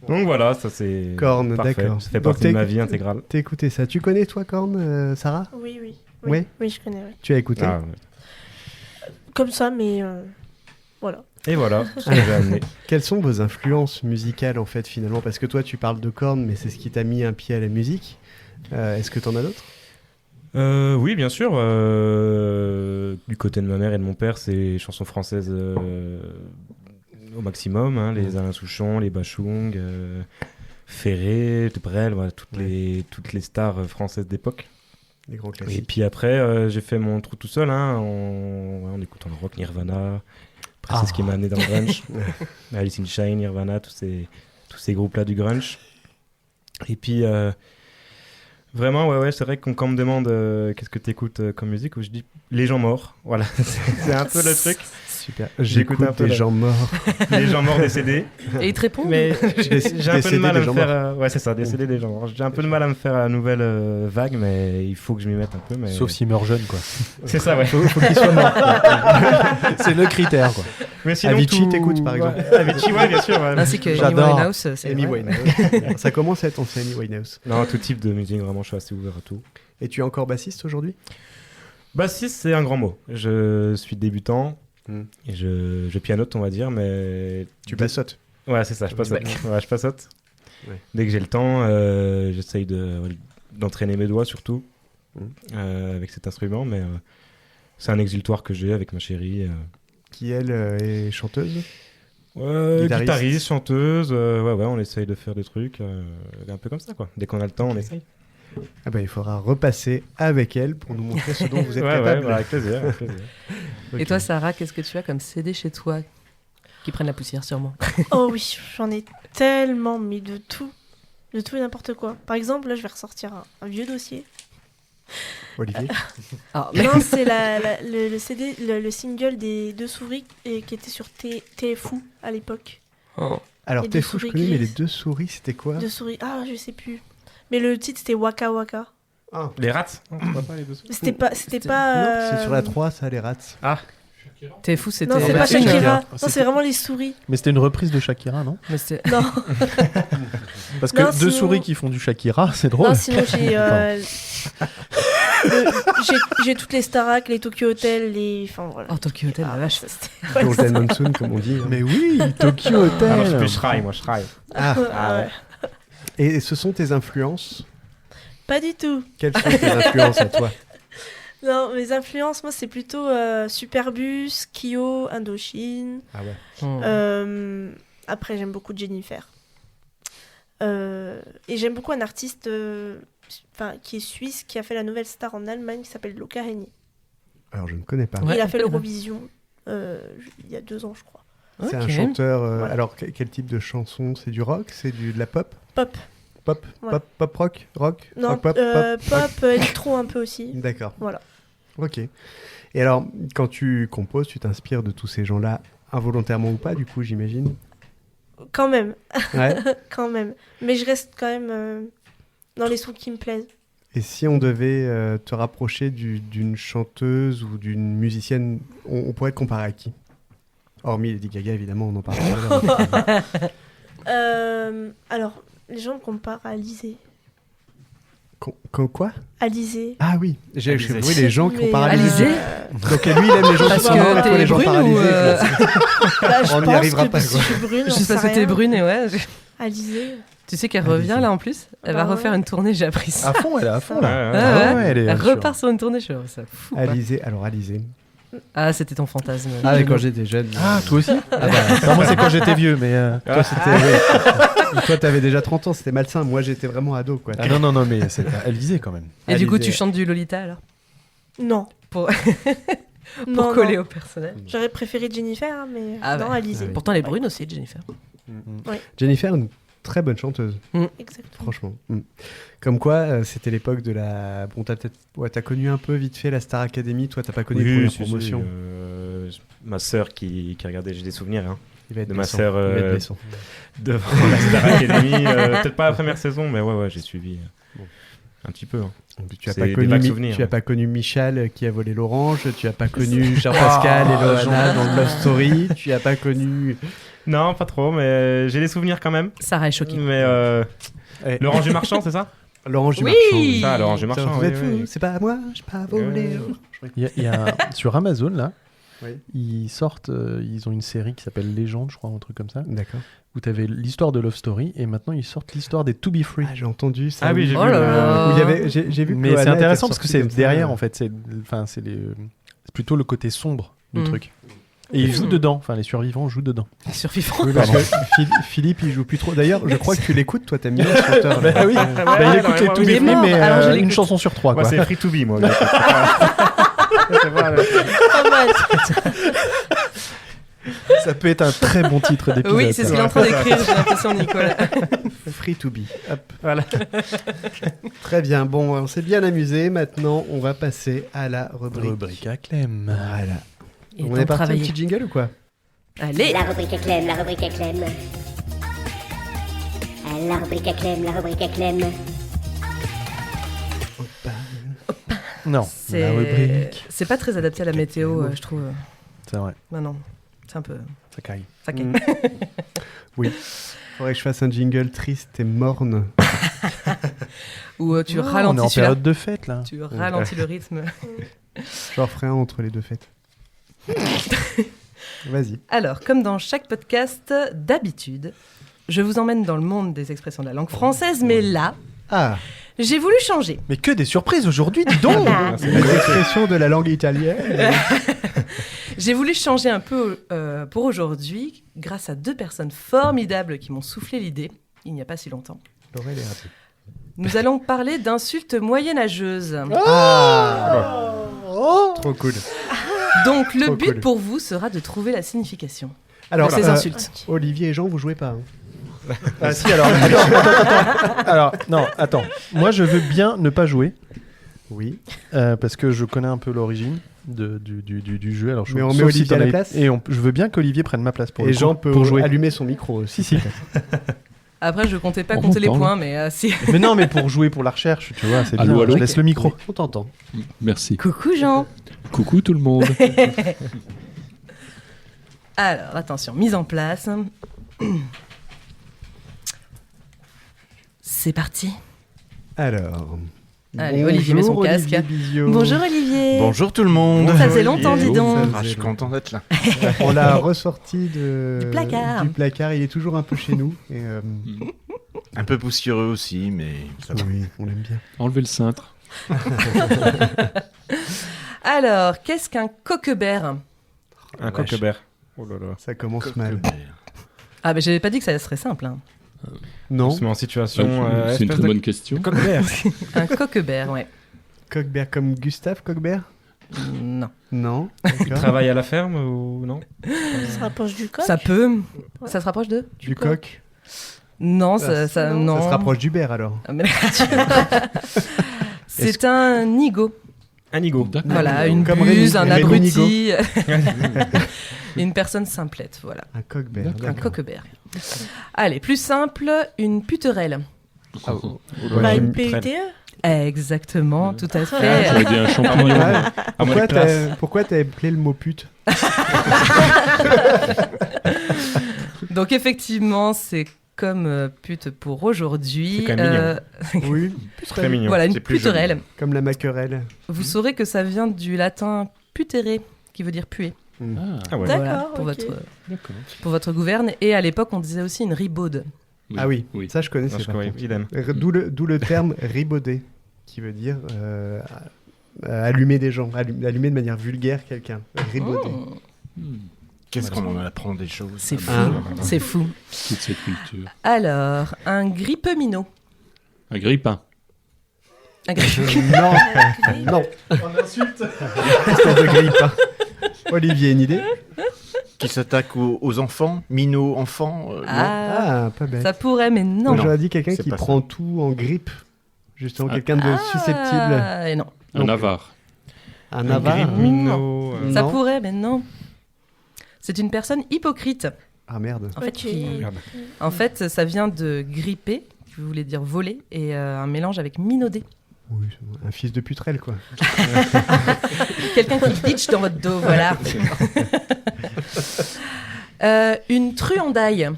Donc voilà, ça c'est Korn, parfait. d'accord. Ça fait Donc partie de ma vie intégrale. T'as écouté ça. Tu connais toi Korn, Sarah? Oui, oui. Ouais. Oui, je connais. Ouais. Tu as écouté? Ah, ouais. Comme ça, mais voilà. Et voilà, ce que j'ai amené. Quelles sont vos influences musicales en fait finalement? Parce que toi tu parles de Korn, mais c'est ce qui t'a mis un pied à la musique. Est-ce que t'en as d'autres? Oui, bien sûr. Du côté de ma mère et de mon père, c'est chansons françaises au maximum, hein, les Alain Souchon, les Bachung, Ferré, Brel, voilà, toutes les stars françaises d'époque. Les grands Et classiques. puis après, j'ai fait mon trou tout seul, hein, en écoutant le rock, Nirvana. Après, c'est ce qui m'a amené dans le grunge. Alice in Chains, Nirvana, tous ces groupes-là du grunge. Et puis, vraiment, ouais, c'est vrai que quand on me demande qu'est-ce que tu écoutes comme musique, je dis les gens morts. Voilà, c'est un peu le truc. Super. J'écoute J'écoute un peu des la- gens morts. Les gens morts décédés. Et il te répond Mais j'ai un peu de mal à des me gens faire. Ouais, c'est ça, décédés des gens morts. J'ai un peu de mal à me faire la nouvelle vague, mais il faut que je m'y mette un peu. Mais... Sauf s'il meurt jeune, quoi. C'est ça, ouais. Faut qu'il soit mort. C'est le critère, quoi. Mais sinon, Avicii, t'écoutes, par exemple. Ouais, Avicii, ouais, bien sûr. Ouais. Ainsi que Amy J'adore. Winehouse. c'est Amy vrai. Winehouse. Ça commence à être ancien Amy Winehouse. Non, tout type de musique, vraiment, je suis assez ouvert à tout. Et tu es encore bassiste aujourd'hui? Bassiste, c'est un grand mot. Je suis débutant Hmm. et je pianote, on va dire, mais. Tu bassotes. Ouais, c'est ça, je passote. Ouais, je passote. Ouais. Dès que j'ai le temps, j'essaye d'entraîner mes doigts surtout avec cet instrument, mais c'est un exutoire que j'ai avec ma chérie. Qui, elle, est chanteuse. Guitariste, chanteuse, ouais, on essaye de faire des trucs un peu comme ça, quoi. Dès qu'on a le temps, on essaye. Ah bah, il faudra repasser avec elle pour nous montrer ce dont vous êtes Ouais, capable. avec plaisir. Ok. Et toi, Sarah, qu'est-ce que tu as comme CD chez toi qui prennent la poussière sûrement? Oh oui, j'en ai tellement mis de tout et n'importe quoi. Par exemple, là, je vais ressortir un vieux dossier. Olivier. Ah, Non, c'est le CD, le single des Deux Souris et qui était sur TFU à l'époque. Alors, Les t'es deux fou, je souris connais, mais les grises. 2 souris, c'était quoi? Deux souris, je sais plus. Mais le titre c'était Waka Waka. Ah. Les rats non, tu vois pas les deux sous C'était pas. Non, c'est sur la 3, ça, les rats. T'es fou, c'était. Non, c'est bah, pas si, Shakira. Shakira. Non, c'est vraiment les souris. Mais c'était une reprise de Shakira, non? Mais c'est- Non, Parce que Non, deux sinon- souris qui font du Shakira, c'est drôle. non sinon j'ai toutes les Starac, les Tokyo Hotel, les. Enfin voilà. Oh, Tokyo Hotel, la vache. Ouais, Golden Monsoon, comme on dit. hein. Mais oui, Tokyo Hotel. Alors, je suis plus Shrai, moi, Shrai. Ah, ouais. et ce sont tes influences? Pas du tout. Quelles sont tes influences à toi? Non, mes influences, moi, c'est plutôt Superbus, Kyo, Indochine. Ah ouais. Après, j'aime beaucoup Jennifer. Et j'aime beaucoup un artiste qui est suisse, qui a fait la nouvelle star en Allemagne, qui s'appelle Luca Heni. Alors, je ne connais pas. Ouais, il a fait ok. l'Eurovision il y a 2 ans, je crois. C'est un Ok. chanteur. Voilà. Alors, quel type de chanson? C'est du rock? C'est de la pop? Pop. Pop? Ouais. Pop rock? Rock? Non, Rock, pop? pop, électro un peu aussi. D'accord. Voilà. Ok. Et alors, quand tu composes, tu t'inspires de tous ces gens-là, involontairement ou pas, du coup, j'imagine? Quand même, Ouais. quand même. Mais je reste quand même dans les sons qui me plaisent. Et si on devait te rapprocher d'une chanteuse ou d'une musicienne, on pourrait te comparer à qui? Hormis Lady Gaga, évidemment, on en parle pas. Alors, les gens me comparent à Alizé. Quoi? Alizé. Ah oui, j'ai Alizé. oui, les gens qui Mais, comparent à Alizé Donc lui, il aime les gens Parce qui que comparent à toi, t'es les gens brune paralysés. ou, Bah, je On n'y pense arrivera que pas, si quoi. je suis brune, Je j'en sais sais pas si t'es rien. brune et ouais. Alizé. Tu sais qu'elle Alizé. revient là en plus. Elle va Bah ouais. refaire une tournée, j'ai appris ça. À fond, elle est à fond là. Ouais, Ah ouais. elle est Elle sur- repart sur une tournée, je suis ça fou. quoi. Alizé, alors Alizé. Ah, c'était ton fantasme. Ah, mais quand j'étais jeune. Ah, toi aussi Non, moi c'est quand j'étais vieux, mais. Toi, c'était. ouais. Toi, t'avais déjà 30 ans, c'était malsain. Moi, j'étais vraiment ado, quoi. Ah, non, mais elle visait quand même. Et du coup, Alizé. tu chantes du Lolita alors Non. Pour, Non, pour coller non. au personnage. J'aurais préféré Jennifer, hein, mais Ah non, ouais. Alizé. Ah oui. Pourtant, elle est brune aussi, Jennifer. Jennifer, une très bonne chanteuse, Exactement. franchement. Comme quoi, c'était l'époque de la. Bon, t'as peut-être. Ouais, t'as connu un peu vite fait la Star Academy. Toi, t'as pas connu les premières promotions. Ma sœur qui regardait, j'ai des souvenirs Il va être de ma blessant. sœur Il va être blessant. devant la Star Academy. Peut-être pas la première saison, mais ouais, j'ai suivi un petit peu. Hein. Et puis, tu as C'est pas des connu vagues souvenirs, tu as hein. pas connu Michal qui a volé l'orange, tu as pas connu Jean-Pascal et Loana dans Love Story, tu as pas connu Non, pas trop, mais j'ai des souvenirs quand même. Sarah est choquée. Mais Eh, l'orange du marchand, c'est ça? l'orange du Oui. marchand. Ça, l'orange du Ça, marchand. vous oui, êtes fous, oui. c'est pas à moi, j'ai pas volé. Il y a sur Amazon là, Oui. ils sortent, ils ont une série qui s'appelle Légende, je crois, un truc comme ça, D'accord. où tu avais l'histoire de Love Story et maintenant ils sortent l'histoire des To Be Free. Ah, j'ai entendu ça. Ah oui, j'ai Oh vu. là là. Où il y avait, j'ai vu que Mais Loana c'est était intéressant parce que ressortie c'est comme ça. derrière en fait, c'est plutôt le côté sombre du Mm. truc. Et ils jouent dedans, enfin les survivants jouent dedans. Survivant. Oui, parce que Philippe, il joue plus trop. D'ailleurs, je crois que tu l'écoutes, toi, t'aimes bien le chanteur. Bah oui, il écoute les To Be Il est Free, mort, mais alors je une l'écoute. chanson sur 3 Moi, quoi. c'est Free to Be, moi. C'est pas, Pas mal. Ça peut être un très bon titre d'épisode. Oui, c'est ce qu'il est en train d'écrire, j'ai l'impression, Nicolas. Free to be. Hop. Voilà. Très bien. Bon, on s'est bien amusé. Maintenant, on va passer à la rubrique. Rubrique à Clem. Voilà. Il est On temps est de parti un travailler. petit jingle ou quoi? Allez. La rubrique à Clem, la rubrique à Clem. La rubrique à Clem, la rubrique à Clem. Non, la rubrique. C'est pas très adapté à la météo, je trouve. C'est vrai, Non, non. C'est un peu. ça caille. Ça Mm. Oui. Faudrait que je fasse un jingle triste et morne. Ou tu Non, on est ralentis en celui-là. période de fête là. Tu ralentis le rythme. J'en ferai un entre les deux fêtes. Vas-y. Alors, comme dans chaque podcast, d'habitude, je vous emmène dans le monde des expressions de la langue française, mais là, Ah, j'ai voulu changer. Mais que des surprises aujourd'hui, dis donc. les expressions de la langue italienne. J'ai voulu changer un peu pour aujourd'hui, grâce à 2 personnes formidables qui m'ont soufflé l'idée, il n'y a pas si longtemps. Laurel est raté. Nous allons parler d'insultes moyenâgeuses. Trop cool. Donc, le Trop but cool. pour vous sera de trouver la signification Alors, de ces insultes. Olivier et Jean, vous jouez pas. Hein. Ah si, alors, attends. Alors, non, attends. Moi, je veux bien ne pas jouer, Oui. parce que je connais un peu l'origine du jeu. Alors, Mais on sauf met Olivier t'en à la as- place. Et je veux bien qu'Olivier prenne ma place pour le Et coup, Jean peut pour jouer. allumer son micro aussi. Si. Après, je comptais pas On compter les m'entend, points, mais si. Mais non, mais pour jouer pour la recherche, tu vois, c'est Allô, bien. allô Je laisse le micro. On t'entend. Merci. Coucou Jean. Coucou tout le monde. Alors, attention, mise en place. C'est parti. Alors. Allez, Olivier met son bonjour, casque. Olivier Bizio. Bonjour Olivier. Bonjour tout le monde. Ça faisait Olivier. longtemps, dis donc. Ah, je suis content d'être là. On l'a ressorti Du placard. du placard. Il est toujours un peu chez nous. Et, Un peu poussiéreux aussi, mais ça va. oui, on l'aime bien. Enlevez le cintre. Alors, qu'est-ce qu'un coquebert? Un coquebert. Oh là là. Ça commence mal. Ah, mais j'avais pas dit que ça serait simple. Hein. Non. On se met en situation. C'est une espèce très de bonne question. coquebert. Un coquebert, ouais. Coquebert comme Gustave Coquebert Non. Non. Il D'accord. travaille à la ferme ou non? Ça se rapproche du coq. Ça peut. Ouais. Ça se rapproche de? Du coq. Non, ça, non. non. Ça se rapproche d'Hubert alors. Ah, mais- C'est un nigo. Un nigo. D'accord. Voilà, une Comme buse, Rémi- un Rémi abruti. Une personne simplette, voilà. Un coquebert. Un d'accord. coquebert. Allez, plus simple, une puterelle. Ah, oh. Bah, J'aime une très- PUTE. Exactement, tout à Ah, fait. j'aurais dit un champignon. Ouais. À moins de classe. Pourquoi t'as appelé le mot pute Donc effectivement, c'est comme pute pour aujourd'hui. C'est quand même mignon. Oui. Très mignon. Voilà, une C'est plus puterelle. Comme la maquerelle. Vous saurez que ça vient du latin putere, qui veut dire puer. Ah, Ah ouais. D'accord, Voilà, pour, ok. d'accord. pour votre gouverne. Et à l'époque, on disait aussi une ribaude. Ah oui. Oui. Ça je connaissais Non, je pas. crois, idem. D'où le terme ribauder, qui veut dire allumer des gens, allumer de manière vulgaire quelqu'un. Ribauder. Oh, Qu'est-ce qu'on en apprend des choses. c'est fou, Ah. c'est fou. Toute cette culture. Alors, un grippe-minot. Un grippin. Un grippe. Non, non. On insulte. Espèce de grippe. Hein. Olivier, une idée Qui s'attaque aux enfants, minots, enfants. Non. Ah, Ah, pas bête. ça pourrait, mais non. Moi, j'aurais dit quelqu'un c'est qui pas prend tout en grippe. Justement, Ah. quelqu'un de susceptible. Ah, et non. Un Donc, avare. Un Un avare. grippe minot. Ça Non. pourrait, mais non. C'est une personne hypocrite. Ah merde. En fait, Ok. qui- Merde. en fait, ça vient de gripper, qui voulait dire voler, et un mélange avec minauder. Oui, c'est un fils de putrelle, quoi. Quelqu'un qui bitch dans votre dos, voilà. Une truandaille.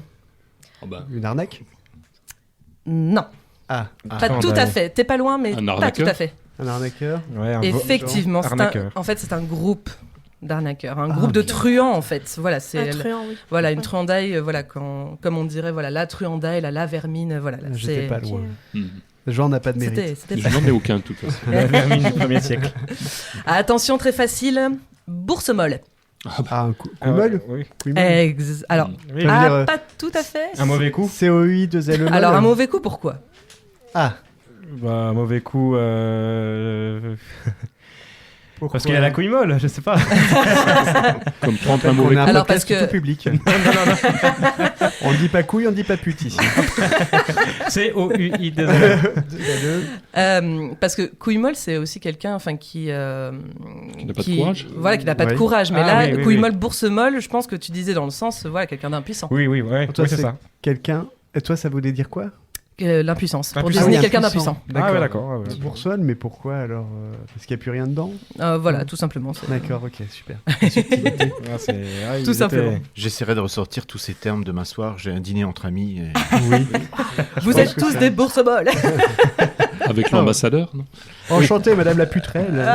Oh bah, Une arnaque Non, Ah, pas truandaille. tout à fait. T'es pas loin, mais Un pas arnaqueur tout à fait. un arnaqueur. Ouais, Effectivement, c'est arnaqueur. en fait, c'est un groupe d'arnaqueurs, un Ah, groupe de ok. truands, en fait. Voilà, Un c'est truand, oui. voilà une Ouais. truandaille, voilà, comme on dirait, voilà, la truandaille, la vermine, voilà. là, J'étais c'est- pas loin. hmm. Jean n'a pas de mérite. C'était Je n'en ai aucun de toute façon. La vermine du 1er siècle. Attention, très facile. Bourse molle. Ah, un Ah ouais, couimol oui. Alors, Oui. Ça veut ah, dire, pas tout à fait. Un mauvais coup. COI de Zelle. Alors, un mauvais coup, pourquoi? Ah, Bah, un mauvais coup. pourquoi Parce qu'il a la couille molle, je sais pas. Comme prendre un On mauvais a un coup. Alors, podcast parce que- tout public. On dit pas couille, on dit pas pute ici. C-O-U-I, Parce que couille molle, c'est aussi quelqu'un, enfin, qui n'a pas de courage. Voilà, qui n'a pas de Ouais. courage. Mais Ah, là, oui, oui, couille oui. molle, bourse molle, je pense que tu disais dans le sens, voilà, quelqu'un d'impuissant. Oui, oui, ouais. Toi, Oui, c'est c'est- ça. Quelqu'un. Et toi, ça voulait dire quoi L'impuissance. Pour Impuissant. désigner Ah oui, quelqu'un impuissant. d'impuissant. Ah ouais, d'accord. ouais, ouais. Boursole, mais pourquoi alors Parce qu'il n'y a plus rien dedans Voilà, tout simplement. c'est- D'accord, ok, super. Ah, il Tout était- simplement. J'essaierai de ressortir tous ces termes demain soir. J'ai un dîner entre amis. Et... Oui. Vous pense êtes que tous ça- des bourse molles. Avec l'ambassadeur, non Enchanté, madame la putrelle.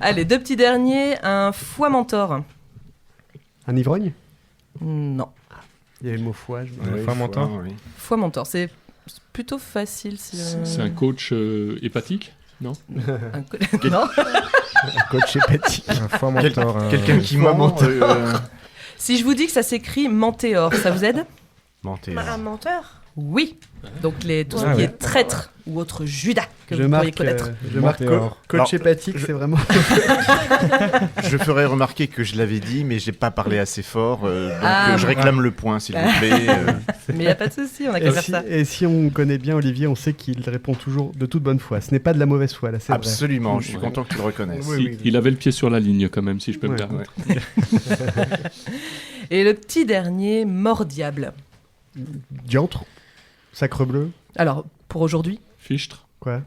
Allez, 2 petits derniers. Un foie mentor. Un ivrogne Non. Il y avait le mot foi. Foi mentor. Oui. Foi mentor, c'est plutôt facile. C'est un coach hépatique, non? Non. Un coach hépatique. Un foi mentor. Quelqu'un qui ment. Si je vous dis que ça s'écrit Mentéor, ça vous aide? Un menteur. Oui. Donc tout ce Ah qui ouais. est traître ou autre Judas que Je vous pourriez marque, connaître. Mentéor. coach Alors, hépatique, c'est vraiment... Je ferai remarquer que je l'avais dit, mais j'ai pas parlé assez fort. Donc je bon. réclame le point, s'il vous plaît. Mais il n'y a pas de souci, on a qu'à faire ça. Et si on connaît bien Olivier, on sait qu'il répond toujours de toute bonne foi. Ce n'est pas de la mauvaise foi, là, c'est vrai. Absolument, je suis Ouais. content que tu le reconnaisses. Oui. Il avait le pied sur la ligne quand même, si je peux me Ouais. permettre. Et le petit dernier, Mordiable. Diantre, sacre bleu, Alors, pour aujourd'hui, Fichtre. quoi?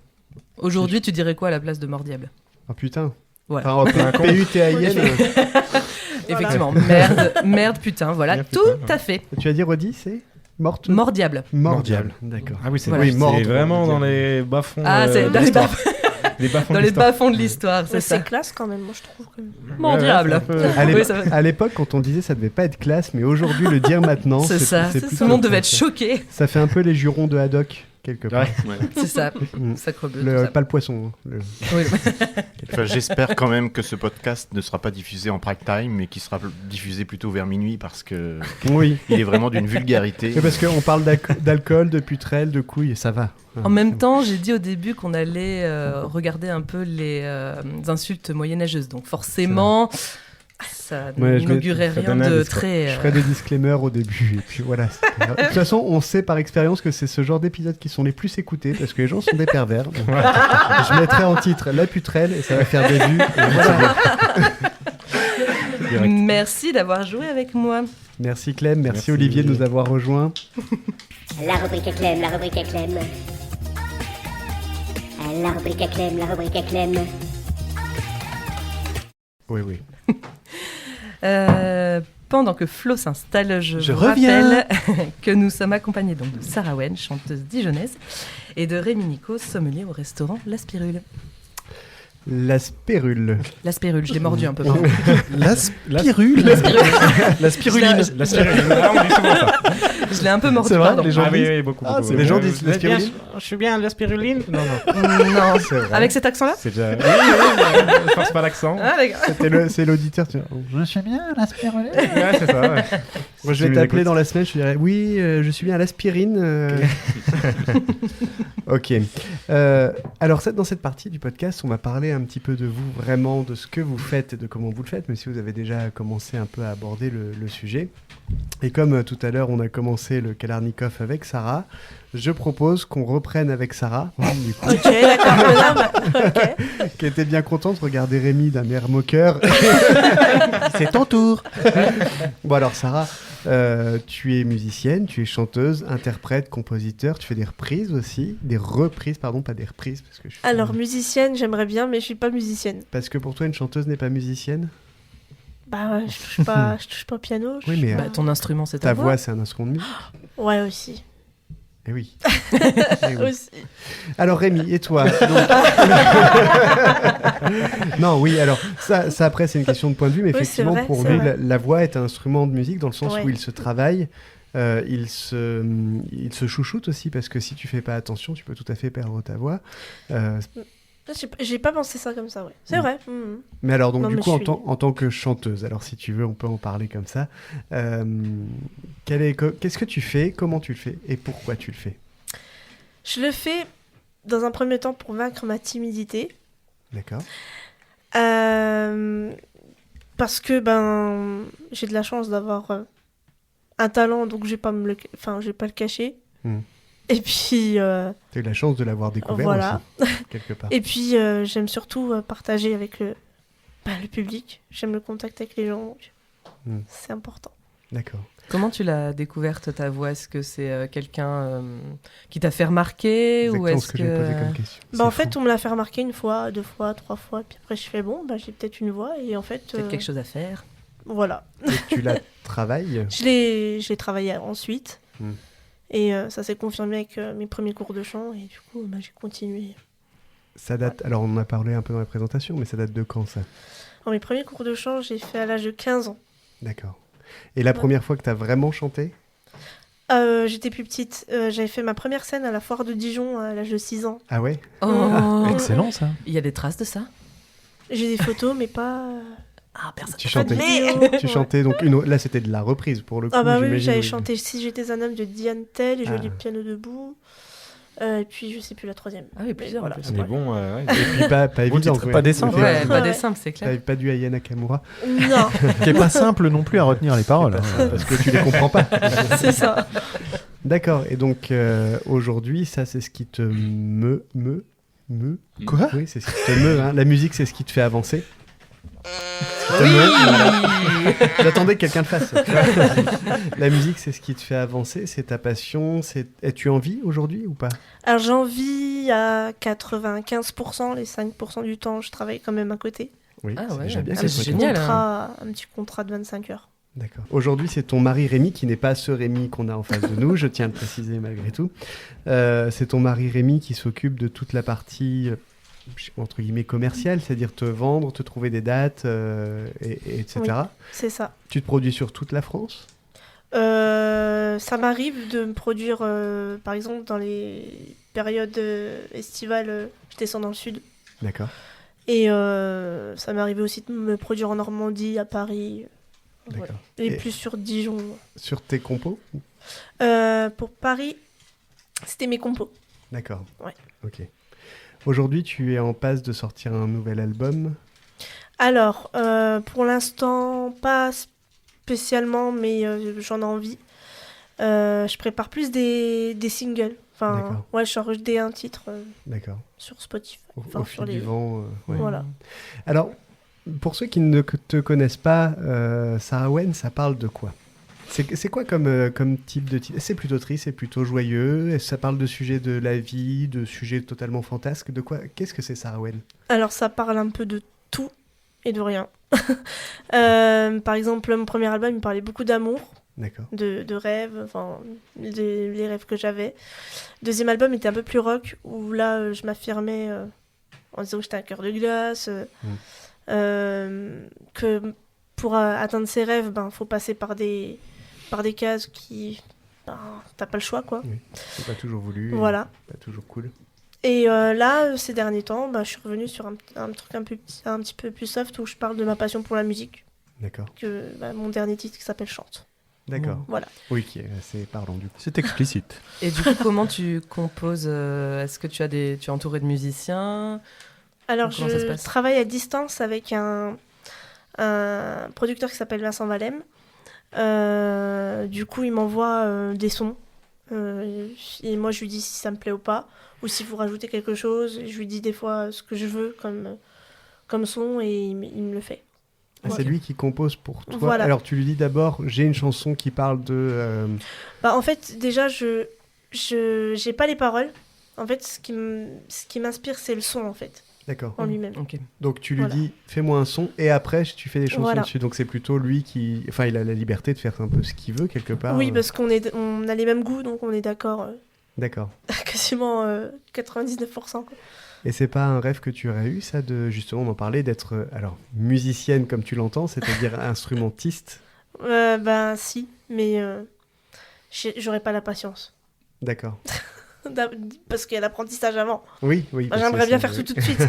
aujourd'hui, tu dirais quoi à la place de Mordiable? Ah putain. Voilà. Enfin, P-U-T-A-I-N. Effectivement, merde, putain, voilà, Merde, tout putain, ouais. à fait. Tu as dit redit, c'est morte. Mordiable. Mordiable. D'accord. Ah oui, c'est Voilà. Oui, mordre, vraiment on va dans dire. les bas-fonds. Ah, c'est dans les l'histoire. bas- Les bas-fonds dans de les l'histoire. bas-fonds de l'histoire, c'est Ouais, ça. c'est classe quand même, moi je trouve. Mordiable. À l'époque, quand on disait ça devait pas être classe, mais aujourd'hui, le dire maintenant, C'est ça. plutôt Tout le monde devait être classe. choqué. Ça fait un peu les jurons de Haddock, quelque part. Ouais. C'est ça. Mm. Sacre bleu. tout ça. Pas le poisson. hein, Oui. Enfin, j'espère quand même que ce podcast ne sera pas diffusé en prime time, mais qu'il sera diffusé plutôt vers minuit parce que Oui. il est vraiment d'une vulgarité. Mais parce qu'on parle d'alcool, de putrelles, de couilles, et ça va. En même temps, j'ai dit au début qu'on allait regarder un peu les insultes moyenâgeuses. Donc forcément, ça Ouais, n'inaugurait ça rien donne un de discours. très... Je ferai des disclaimers au début, et puis voilà. De toute façon, on sait par expérience que c'est ce genre d'épisodes qui sont les plus écoutés, parce que les gens sont des pervers. Donc, je mettrai en titre la putrelle, et ça va faire des vues. Et voilà. Direct. Merci d'avoir joué avec moi. Merci Clem, merci Merci. Olivier de nous avoir rejoints. La rubrique à Clem, la rubrique à Clem. La rubrique à Clem, la rubrique à Clem. Oui, oui. Pendant que Flo s'installe, je vous reviens. rappelle que nous sommes accompagnés donc de Sarah Wen, chanteuse dijonnaise, et de Rémi Nico, sommelier au restaurant La Spirule. La spérule. La Spirule, je l'ai mordu un peu. pardon. La spirule. La spiruline. La spiruline. Ah, on dit souvent ça. Je l'ai un peu mordu, C'est vrai, pardon. les gens Ah oui, disent. oui, beaucoup. Ah, beaucoup. c'est les gens disent la spiruline. Je suis bien la spiruline. Non, non. Non, C'est vrai. avec cet accent-là C'est déjà. Oui, oui, je force pas l'accent. Ah, d'accord. C'est l'auditeur. tu vois. Je suis bien la spirule. Ouais, c'est ça. Ouais. Moi, je Tu vais nous t'appeler écoutes. dans la semaine, je te dirai oui, je suis bien à l'aspirine. Ok. Alors, dans cette partie du podcast, on va parler un petit peu de vous, vraiment, de ce que vous faites et de comment vous le faites, même si vous avez déjà commencé un peu à aborder le sujet. Et comme tout à l'heure, on a commencé le Kalarnikov avec Sarah, je propose qu'on reprenne avec Sarah, du coup, Ok, d'accord, madame. Ok. qui était bien contente de regarder Rémi d'un air moqueur. C'est ton tour. Bon alors Sarah, tu es musicienne, tu es chanteuse, interprète, compositeur, tu fais des reprises aussi, des reprises pardon, pas des reprises parce que je suis Alors, musicienne, j'aimerais bien, mais je suis pas musicienne. parce que pour toi une chanteuse n'est pas musicienne. Bah, je touche pas au piano. je Oui, touche mais, pas- Bah, ton instrument, c'est Ta voix c'est un instrument de musique. Ouais, aussi. Eh oui. Eh oui. Aussi. Alors Rémi, et toi Non, oui, alors ça après c'est une question de point de vue, mais Oui, effectivement c'est vrai, pour c'est lui vrai. la voix est un instrument de musique dans le sens Ouais. où il se travaille, il se chouchoute aussi parce que si tu fais pas attention, tu peux tout à fait perdre ta voix. J'ai pas pensé ça comme ça, ouais. C'est Mm. vrai. Mais alors donc Non, du mais coup je en suis- tant que chanteuse, alors si tu veux on peut en parler comme ça. Qu'est-ce que tu fais, comment tu le fais et pourquoi tu le fais? Je le fais dans un premier temps pour vaincre ma timidité. D'accord. Parce que j'ai de la chance d'avoir un talent, donc je vais pas le cacher. Mm. Et puis Tu as eu la chance de l'avoir découvert voilà. aussi, quelque part. Et puis j'aime surtout partager avec le public. J'aime le contact avec les gens. Donc, Mm. c'est important. D'accord. Comment tu l'as découverte, ta voix? Est-ce que c'est quelqu'un qui t'a fait remarquer Exactement ou est-ce ce que j'ai posé comme question. En C'est fait, fou. on me l'a fait remarquer une fois, 2 fois, 3 fois. Puis après, je fais j'ai peut-être une voix. Et en fait, peut-être quelque chose à faire? voilà. Et tu la travailles. Je l'ai travaillé ensuite. Mm. Et ça s'est confirmé avec mes premiers cours de chant. Et du coup, j'ai continué. Ça date, alors on en a parlé un peu dans la présentation, mais ça date de quand ça? Alors, mes premiers cours de chant, j'ai fait à l'âge de 15 ans. D'accord. Et la première fois que tu as vraiment chanté? J'étais plus petite. J'avais fait ma première scène à la foire de Dijon à l'âge de 6 ans. Ah ouais? Oh. Excellent ça. Il y a des traces de ça? J'ai des photos, mais pas... Ah, personne. Tu pas de chantais, vidéo. tu Ouais. chantais donc là c'était de la reprise pour le coup. Ah bah oui, j'imagine, j'avais oui. chanté Si j'étais un homme de Diane Tell et joué Ah. du piano debout. Et puis je sais plus la troisième. Ah oui, plusieurs. Voilà. en plus. Mais bon, ouais. Et puis pas évident. titre, ouais. pas des simples. Ouais, pas des Ouais. simples, c'est clair. T'avais pas du Aya Nakamura Non, Qui est pas simple non plus à retenir les paroles. hein. parce que tu les comprends pas. c'est ça. D'accord. Et donc aujourd'hui, ça c'est ce qui te Quoi? Oui, c'est ce qui te meut. Hein. La musique, c'est ce qui te fait avancer. Oui. J'attendais que quelqu'un le fasse. La musique, c'est ce qui te fait avancer, c'est ta passion. Es-tu en vie aujourd'hui ou pas? Alors j'en vis à 95%, les 5% du temps, je travaille quand même à côté. Oui, Ah c'est ouais. déjà bien. Ah, c'est c'est chouette. génial. Un petit contrat de 25 heures. D'accord. Aujourd'hui, c'est ton mari Rémi qui n'est pas ce Rémi qu'on a en face de nous, je tiens à le préciser malgré tout. C'est ton mari Rémi qui s'occupe de toute la partie entre guillemets commerciale, c'est-à-dire te vendre, te trouver des dates, etc. Oui. C'est ça. Tu te produis sur toute la France? Ça m'arrive de me produire, par exemple, dans les périodes estivales, je descends dans le sud. D'accord. Et ça m'est arrivé aussi de me produire en Normandie, à Paris. D'accord. Voilà. Et Et- plus sur Dijon. Sur tes compos? Pour Paris, c'était mes compos. D'accord. Ouais. Ok. Aujourd'hui, tu es en passe de sortir un nouvel album. Alors, pour l'instant, pas spécialement, mais j'en ai envie. Je prépare plus des singles. Enfin, D'accord. ouais, je sors dès un titre D'accord. sur Spotify. Au Enfin, fil sur du les... vent. Ouais. Voilà. Alors, pour ceux qui ne te connaissent pas, Sarah Wen, ça parle de quoi? C'est quoi comme type de titre? C'est plutôt triste, c'est plutôt joyeux? Est-ce que ça parle de sujets de la vie, de sujets totalement fantasques? De quoi? Qu'est-ce que c'est Sarah Wen? Alors, ça parle un peu de tout et de rien. Par exemple, mon premier album, il parlait beaucoup d'amour, D'accord. de rêves, enfin, les rêves que j'avais. Deuxième album était un peu plus rock, où là, je m'affirmais en disant que j'étais un cœur de glace, que pour atteindre ses rêves, ben, faut passer par des cases qui... Ben, t'as pas le choix, quoi. Oui. C'est pas toujours voulu. Voilà. Pas toujours cool. Et là, ces derniers temps, bah, je suis revenue sur un truc un petit peu plus soft où je parle de ma passion pour la musique. D'accord. Mon dernier titre qui s'appelle Chante. D'accord. Voilà. Oui, qui est assez parlant du coup. C'est explicite. Et du coup, comment tu composes? Est-ce que tu es entouré de musiciens? Alors, Comment ça se je passe? travaille à distance avec un producteur qui s'appelle Vincent Valem. Du coup, il m'envoie des sons. Et moi, je lui dis si ça me plaît ou pas. Ou s'il faut rajouter quelque chose. Je lui dis des fois ce que je veux comme son et il me le fait. Ah, c'est lui qui compose pour toi. Voilà. Alors tu lui dis d'abord, j'ai une chanson qui parle de... Bah, en fait, déjà, je j'ai pas les paroles. En fait, ce qui m'inspire, c'est le son, en fait, D'accord. en lui-même. Ok. Donc tu lui Voilà. dis, fais-moi un son, et après tu fais des chansons Voilà. dessus. Donc c'est plutôt lui qui... Enfin, il a la liberté de faire un peu ce qu'il veut, quelque part. Oui, parce qu'on a les mêmes goûts, donc on est d'accord D'accord. quasiment 99%. Quoi. Et c'est pas un rêve que tu aurais eu, ça, de justement d'en parler, d'être alors musicienne comme tu l'entends, c'est-à-dire instrumentiste? Ben si, mais j'aurais pas la patience. D'accord. Parce qu'il y a l'apprentissage avant. Oui. Moi, parce j'aimerais que bien c'est- faire tout de suite.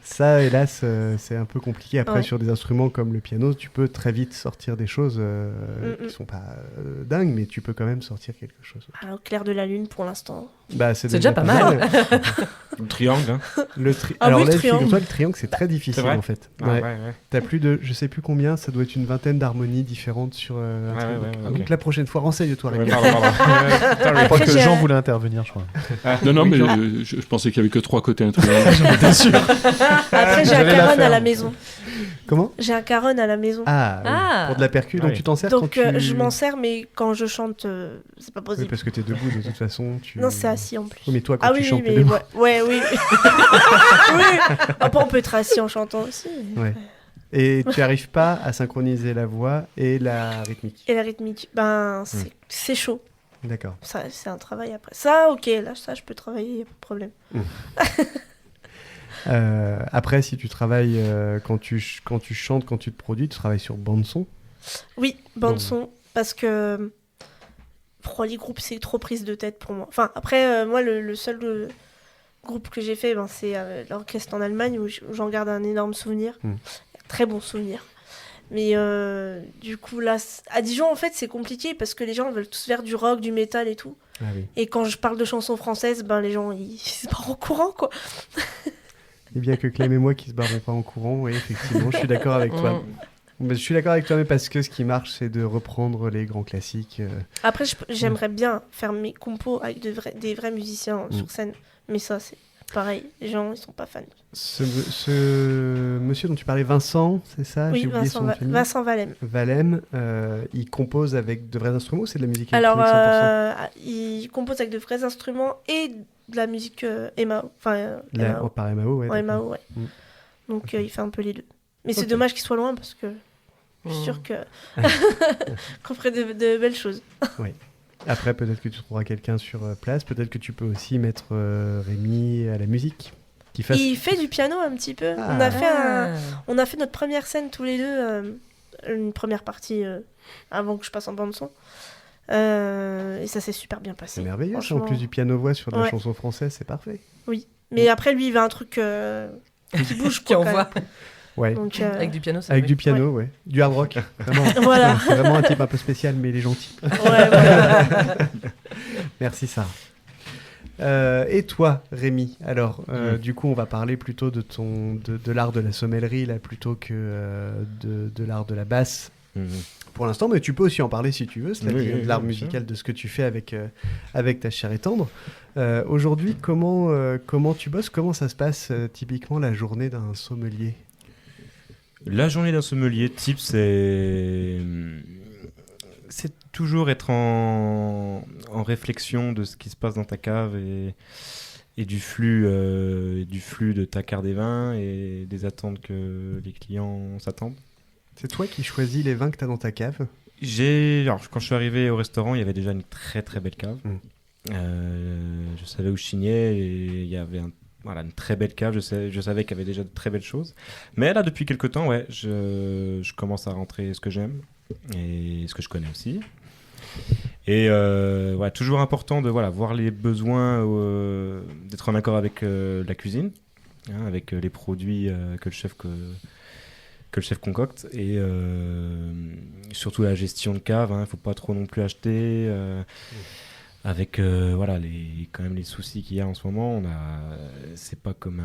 Ça, hélas, c'est un peu compliqué. Après, Ouais. sur des instruments comme le piano, tu peux très vite sortir des choses qui sont pas dingues, mais tu peux quand même sortir quelque chose. Ah, au clair de la lune pour l'instant. Bah, C'est déjà pas mal. Le triangle, hein. Ah Alors oui, là, le triangle. figure-toi, le triangle, c'est très difficile C'est vrai en fait. Ah, Ouais. ouais. T'as plus de, je sais plus combien, ça doit être une vingtaine d'harmonies différentes sur un Ouais, truc. ouais, Donc, ouais, ok. donc la prochaine fois, renseigne-toi. Ouais, Rémi. pardon. Je crois Après, que j'ai Jean un- voulait intervenir, je crois. Non, Oui, mais Jean. je pensais qu'il n'y avait que 3 côtés un triangle. Bien sûr. Après, j'ai un J'allais la caron à faire, la donc. maison. Comment? J'ai un caron à la maison. Ah, oui, Ah. pour de la percu, donc Oui. tu t'en sers quand Donc tu... je m'en sers, mais quand je chante, c'est pas Oui, possible. parce que t'es debout de toute façon. Tu... Non, c'est assis en plus. Oui, mais toi, quand Ah tu oui, chantes, oui, t'es mais debout. ouais, oui. Oui. Après, on peut être assis en chantant aussi. Ouais. Et tu arrives pas à synchroniser la voix et la rythmique. Et la rythmique, ben, c'est chaud. D'accord. Ça, c'est un travail après. Ça, ok, là, ça, je peux travailler, y a pas de problème. Après, si tu travailles quand tu chantes, quand tu te produis, tu travailles sur bande son. Oui, bande Donc- son, parce que les groupes, c'est trop prise de tête pour moi. Enfin, après, moi, le seul groupe que j'ai fait, c'est l'orchestre en Allemagne, où j'en garde un énorme souvenir. Très bon souvenir. Mais du coup, là, à Dijon, en fait, c'est compliqué parce que les gens veulent tous faire du rock, du métal et tout. Ah oui. Et quand je parle de chansons françaises, les gens, ils se barrent en courant, quoi. Et bien que Clem et moi qui se barrons pas en courant, oui, effectivement, je suis d'accord avec toi. Mais je suis d'accord avec toi, mais parce que ce qui marche, c'est de reprendre les grands classiques. Après, j'aimerais bien faire mes compos avec des vrais musiciens sur scène. Mais ça, c'est pareil. Les gens, ils sont pas fans. Ce monsieur dont tu parlais, Vincent, c'est ça? Oui, J'ai oublié son nom de famille. Vincent Valem. Valem, il compose avec de vrais instruments ou c'est de la musique Alors, électronique 100%? il compose avec de vrais instruments et de la musique MAO. Enfin, par MAO, ouais. En MAO, ouais. Donc, il fait un peu les deux. Mais c'est dommage qu'il soit loin parce que je suis sûre qu'on ferait de belles choses. Oui. Après, peut-être que tu trouveras quelqu'un sur place. Peut-être que tu peux aussi mettre Rémi à la musique. Il fait du piano un petit peu. On a fait notre première scène tous les deux, une première partie avant que je passe en bande-son. Et ça s'est super bien passé. C'est merveilleux, en plus du piano-voix sur de la chanson française, c'est parfait. Oui, mais après lui, il veut un truc qui bouge, qui envoie. Ouais. Donc, avec du piano, avec du piano, ouais. Du hard rock, vraiment. Voilà. C'est vraiment un type un peu spécial, mais il est gentil. Ouais, voilà. Merci Sarah. Et toi, Rémi, alors, du coup, on va parler plutôt de l'art de la sommellerie, là, plutôt que de l'art de la basse, pour l'instant, mais tu peux aussi en parler si tu veux, c'est-à-dire de l'art musical, de ce que tu fais avec ta chère et tendre. Aujourd'hui, comment tu bosses? Comment ça se passe, typiquement, la journée d'un sommelier? La journée d'un sommelier type, c'est toujours être en réflexion de ce qui se passe dans ta cave et du flux de ta carte des vins et des attentes que les clients s'attendent. C'est toi qui choisis les vins que tu as dans ta cave? Alors, quand je suis arrivé au restaurant, il y avait déjà une très très belle cave. Je savais où je chignais et il y avait une très belle cave. Je savais qu'il y avait déjà de très belles choses. Mais là, depuis quelques temps, je commence à rentrer ce que j'aime et ce que je connais aussi. Et toujours important de voir les besoins, d'être en accord avec la cuisine, avec les produits que le chef concocte, et surtout la gestion de cave. Il ne faut pas trop non plus acheter. Avec quand même les soucis qu'il y a en ce moment, c'est pas comme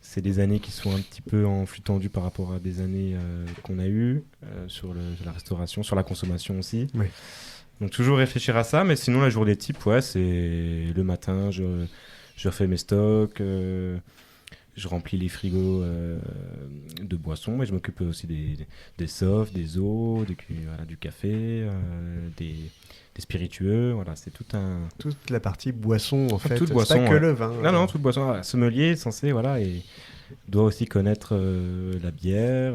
c'est des années qui sont un petit peu en flux tendu par rapport à des années qu'on a eues sur la restauration, sur la consommation aussi. Oui. Donc toujours réfléchir à ça, mais sinon la journée type, c'est le matin, je refais mes stocks, je remplis les frigos de boissons, mais je m'occupe aussi des softs, des eaux, du café, des spiritueux, c'est toute la partie boisson en fait, toute boisson, pas que le vin. Non, toute boisson. Sommelier est censé, et doit aussi connaître la bière,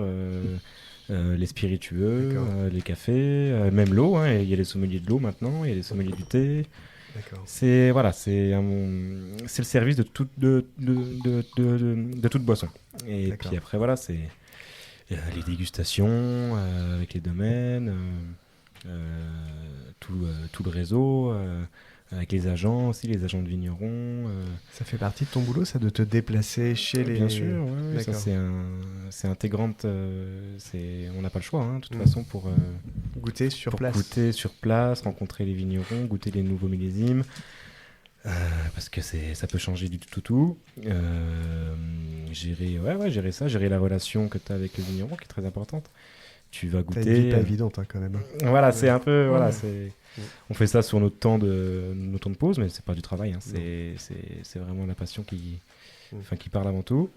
les spiritueux, les cafés, même l'eau. Il y a les sommeliers de l'eau maintenant, il y a les sommeliers du thé. D'accord. C'est le service de toute boisson. Et puis après c'est les dégustations avec les domaines. Tout le réseau, avec les agents aussi, les agents de vignerons. Ça fait partie de ton boulot, ça, de te déplacer chez les... Bien sûr, oui, ça c'est intégrante. On n'a pas le choix, de toute façon, pour goûter sur place, rencontrer les vignerons, goûter les nouveaux millésimes. Parce que ça peut changer du tout. Gérer ça, gérer la relation que tu as avec le vigneron, qui est très importante. Tu vas goûter. C'est une vie pas évidente quand même. Voilà, c'est un peu. On fait ça sur notre temps de pause, mais c'est pas du travail. C'est vraiment la passion qui parle avant tout.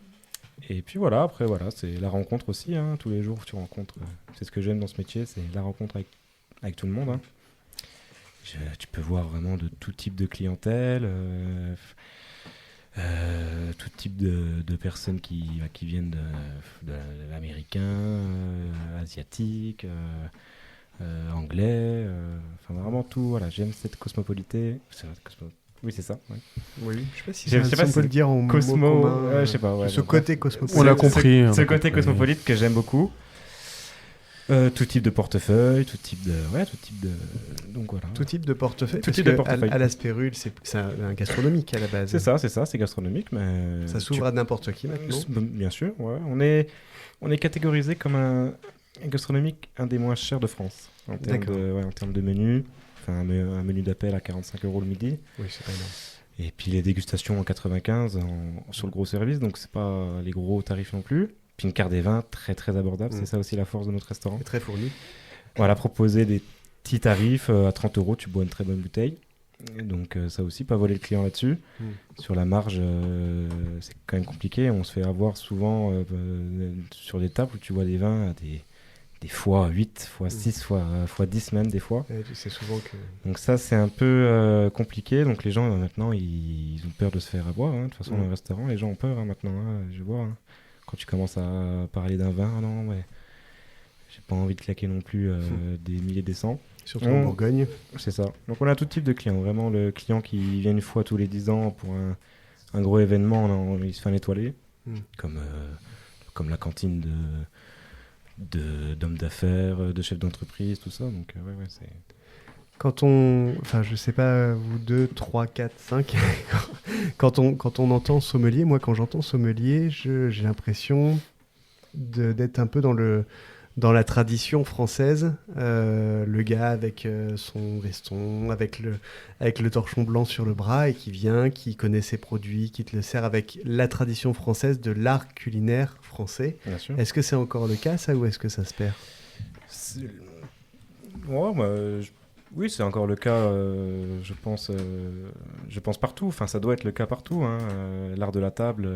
Et puis après c'est la rencontre aussi. Tous les jours tu rencontres. C'est ce que j'aime dans ce métier, c'est la rencontre avec tout le monde. Tu peux voir vraiment de tout type de clientèle. Tout type de personnes qui viennent de l'américain, asiatique, anglais, vraiment tout. J'aime cette cosmopolité. Oui, c'est ça. Ouais. Oui, je sais pas si on peut le dire en cosmo. mot commun, je sais pas. ce côté cosmopolite. On l'a compris. Ce côté cosmopolite que j'aime beaucoup. Tout type de portefeuille, tout type de... Donc voilà. Tout type de portefeuille. Tout Parce type de que portefeuille. à l'Aspérule, c'est un gastronomique à la base. C'est ça, c'est gastronomique, mais... Ça s'ouvre à n'importe qui maintenant. Bien sûr, ouais. On est catégorisé comme un gastronomique un des moins chers de France, en termes de menu. Enfin, un menu d'appel à 45 € le midi. Oui, c'est pas énorme. Et puis les dégustations en 95 sur le gros service, donc c'est pas les gros tarifs non plus. Puis une carte des vins très très abordable, c'est ça aussi la force de notre restaurant. Et très fourni. Voilà, proposer des petits tarifs à 30 €, tu bois une très bonne bouteille. Et donc ça aussi, pas voler le client là-dessus. Sur la marge, c'est quand même compliqué. On se fait avoir souvent sur des tables où tu vois des vins à des fois 8, fois 6, fois 10 même des fois. Ouais, tu sais souvent que... Donc ça, c'est un peu compliqué. Donc les gens, maintenant, ils ont peur de se faire avoir. De toute façon, dans le restaurant, les gens ont peur maintenant. Je vois. Quand tu commences à parler d'un vin, non, ouais. J'ai pas envie de claquer non plus des milliers, des cents. Surtout en Bourgogne. C'est ça. Donc on a tout type de clients. Vraiment, le client qui vient une fois tous les 10 ans pour un gros événement, il se fait un étoilé. Comme la cantine d'hommes d'affaires, de chefs d'entreprise, tout ça. Donc c'est... Quand on... Enfin, je sais pas, vous 2, 3, 4, 5... quand on entend sommelier, moi quand j'entends sommelier, j'ai l'impression d'être un peu dans la tradition française, le gars avec son veston, avec le torchon blanc sur le bras et qui vient, qui connaît ses produits, qui te le sert avec la tradition française de l'art culinaire français. Bien sûr. Est-ce que c'est encore le cas, ça, ou est-ce que ça se perd ? Oui, c'est encore le cas, je pense partout. Enfin, ça doit être le cas partout. L'art de la table,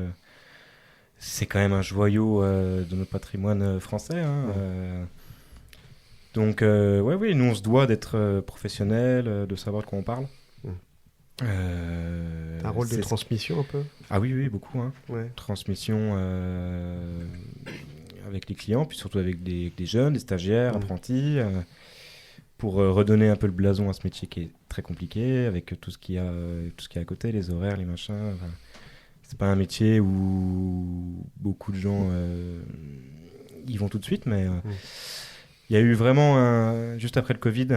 c'est quand même un joyau de notre patrimoine français. Donc, oui, nous, on se doit d'être professionnels, de savoir de quoi on parle. Un rôle de transmission un peu ? Ah oui, beaucoup. Ouais. Transmission avec les clients, puis surtout avec des jeunes, des stagiaires, apprentis, pour redonner un peu le blason à ce métier qui est très compliqué, avec tout ce qu'il y a à côté, les horaires, les machins. Enfin, c'est pas un métier où beaucoup de gens y vont tout de suite, mais il y a eu vraiment, juste après le Covid,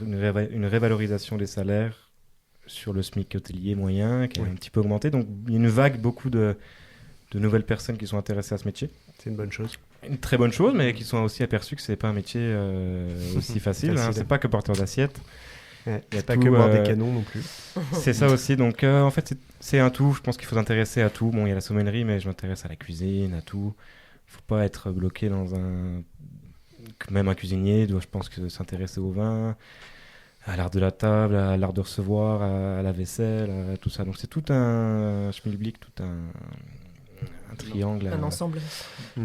une révalorisation des salaires sur le SMIC hôtelier moyen, qui a un petit peu augmenté. Donc il y a une vague, beaucoup de nouvelles personnes qui sont intéressées à ce métier. C'est une bonne chose. Une très bonne chose, mais qui sont aussi aperçus que c'est pas un métier aussi facile. C'est pas que porteur d'assiette. C'est pas que boire des canons non plus. C'est ça aussi. Donc en fait, c'est un tout. Je pense qu'il faut s'intéresser à tout. Bon, il y a la sommellerie, mais je m'intéresse à la cuisine, à tout. Il faut pas être bloqué dans un... Même un cuisinier doit, je pense, s'intéresser au vin, à l'art de la table, à l'art de recevoir, à la vaisselle, à tout ça. Donc c'est tout un schmilblick, tout un triangle. Un ensemble.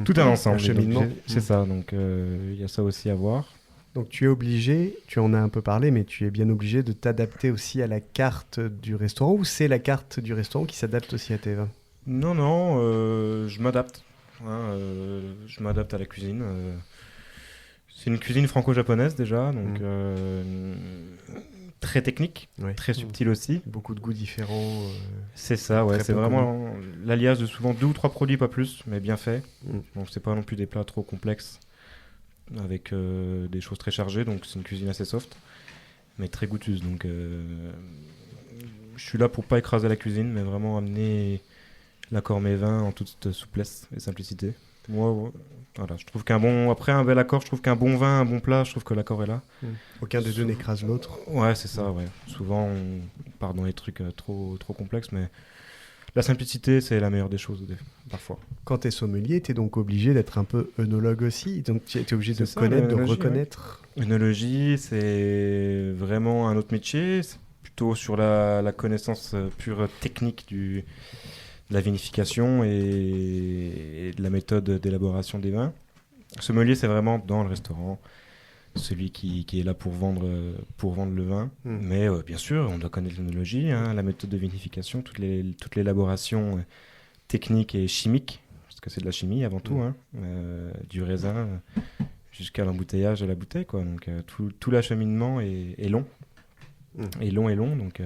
Tout un ensemble. Un cheminement. C'est ça. Donc il y a ça aussi à voir. Donc tu es obligé, tu en as un peu parlé, mais tu es bien obligé de t'adapter aussi à la carte du restaurant, ou c'est la carte du restaurant qui s'adapte aussi à tes vins ? Non, je m'adapte. Je m'adapte à la cuisine. C'est une cuisine franco-japonaise déjà, donc très technique, très subtile aussi. Beaucoup de goûts différents. C'est ça, ouais. C'est vraiment l'alliage de souvent 2 ou 3 produits, pas plus, mais bien fait. Donc c'est pas non plus des plats trop complexes avec des choses très chargées, donc c'est une cuisine assez soft, mais très goûteuse. Donc je suis là pour pas écraser la cuisine, mais vraiment amener l'accord mets vins en toute souplesse et simplicité. Moi, voilà, je trouve après un bel accord, je trouve qu'un bon vin, un bon plat, je trouve que l'accord est là. Aucun des deux n'écrase l'autre. Ouais, c'est ça, ouais. Souvent, on part dans les trucs trop complexes, mais la simplicité, c'est la meilleure des choses, parfois. Quand tu es sommelier, tu es donc obligé d'être un peu œnologue aussi, donc tu es obligé de connaître, de reconnaître. Ouais. Œnologie, c'est vraiment un autre métier, c'est plutôt sur la connaissance pure technique de la vinification et de la méthode d'élaboration des vins. Sommelier, c'est vraiment dans le restaurant, celui qui est là pour vendre le vin. Mais bien sûr, on doit connaître l'œnologie, la méthode de vinification, toute l'élaboration technique et chimique, parce que c'est de la chimie avant tout, du raisin jusqu'à l'embouteillage de la bouteille, quoi. Donc tout l'acheminement est long. Et long, donc...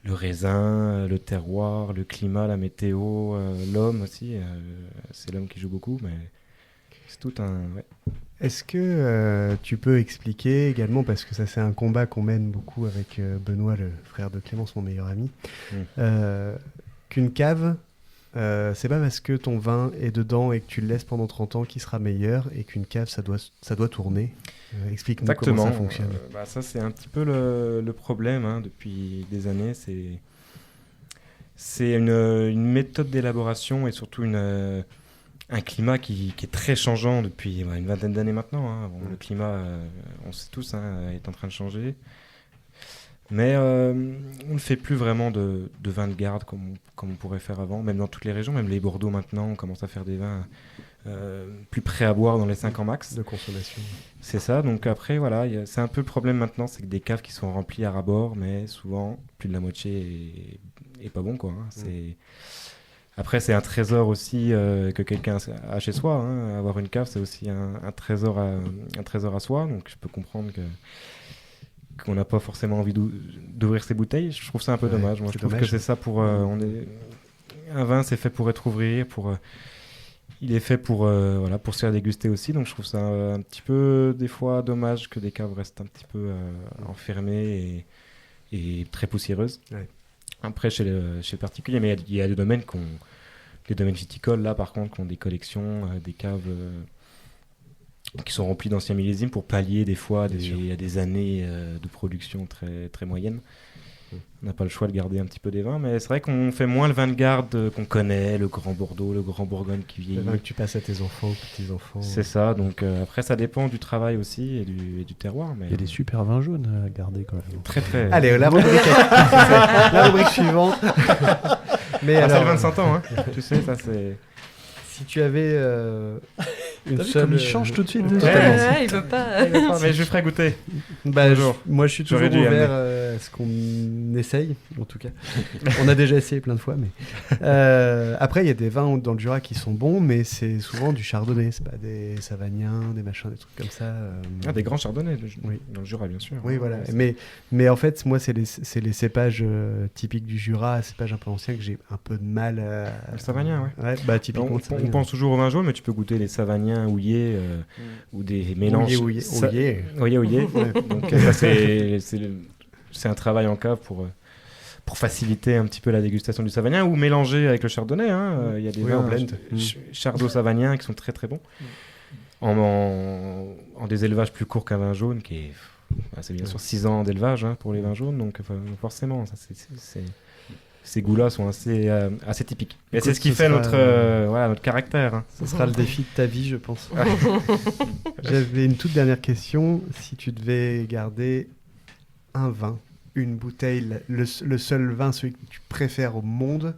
le raisin, le terroir, le climat, la météo, l'homme aussi. C'est l'homme qui joue beaucoup, mais C'est tout un... Ouais. Est-ce que tu peux expliquer également, parce que ça c'est un combat qu'on mène beaucoup avec Benoît, le frère de Clémence, mon meilleur ami, qu'une cave, c'est pas parce que ton vin est dedans et que tu le laisses pendant 30 ans qu'il sera meilleur, et qu'une cave ça doit tourner. Explique-nous comment ça fonctionne. Ça c'est un petit peu le problème depuis des années. C'est une méthode d'élaboration et surtout un climat qui est très changeant depuis une vingtaine d'années maintenant. Bon, le climat, on sait tous, est en train de changer. Mais on ne fait plus vraiment de vin de garde comme on pourrait faire avant, même dans toutes les régions, même les Bordeaux maintenant, on commence à faire des vins plus prêts à boire dans les 5 ans max. De consommation. C'est ça, donc après, voilà, c'est un peu le problème maintenant, c'est que des caves qui sont remplies à ras-bord, mais souvent, plus de la moitié est pas bon, quoi. Après, c'est un trésor aussi que quelqu'un a chez soi. Avoir une cave, c'est aussi un trésor à soi. Donc, je peux comprendre qu'on n'a pas forcément envie d'ouvrir ses bouteilles. Je trouve ça un peu dommage. Moi, je trouve que c'est ça pour... Un vin, c'est fait pour être ouvert. Il est fait pour se faire déguster aussi. Donc, je trouve ça un petit peu, des fois, dommage que des caves restent un petit peu enfermées et très poussiéreuses. Ouais. Après, chez le particulier, mais il y a des domaines les domaines viticoles, là, par contre, qui ont des collections, des caves qui sont remplies d'anciens millésimes pour pallier, des fois, des années de production très, très moyennes. On n'a pas le choix de garder un petit peu des vins, mais c'est vrai qu'on fait moins le vin de garde qu'on connaît, le Grand Bordeaux, le Grand Bourgogne qui vieillit. Le vin que tu passes à tes enfants, petits-enfants. C'est ça, donc après ça dépend du travail aussi et du terroir. Mais... Il y a des super vins jaunes à garder quand même. Très très... Allez, la rubrique suivante. Mais alors... C'est le vin de 100 ans, tu sais, ça c'est... Si tu avais une seule... il change tout de suite. Ouais, il veut pas. Mais je lui ferai goûter. Moi, je suis toujours ouvert à ce qu'on essaye, en tout cas. On a déjà essayé plein de fois, mais... Après, il y a des vins dans le Jura qui sont bons, mais c'est souvent du chardonnay. C'est pas des savagniens, des machins, des trucs comme ça. Des grands chardonnays dans le Jura, bien sûr. Oui, voilà. Mais en fait, moi, c'est les cépages typiques du Jura, cépages un peu anciens, que j'ai un peu de mal à... Le savagnin, ouais. Typiquement, on pense toujours au vin jaune, mais tu peux goûter les savagniens houillés ou des mélanges. Houillés. Donc ça, c'est un travail en cave pour faciliter un petit peu la dégustation du savagnin ou mélanger avec le chardonnay. Il y a des vins blend. Chardot-savagnin qui sont très très bons. En des élevages plus courts qu'un vin jaune, c'est bien sûr 6 ans d'élevage pour les vins jaunes, donc forcément, ça ces goûts-là sont assez typiques. Et c'est ce qui fait notre caractère. Ce sera le défi de ta vie, je pense. J'avais une toute dernière question. Si tu devais garder un vin, une bouteille, le seul vin, celui que tu préfères au monde,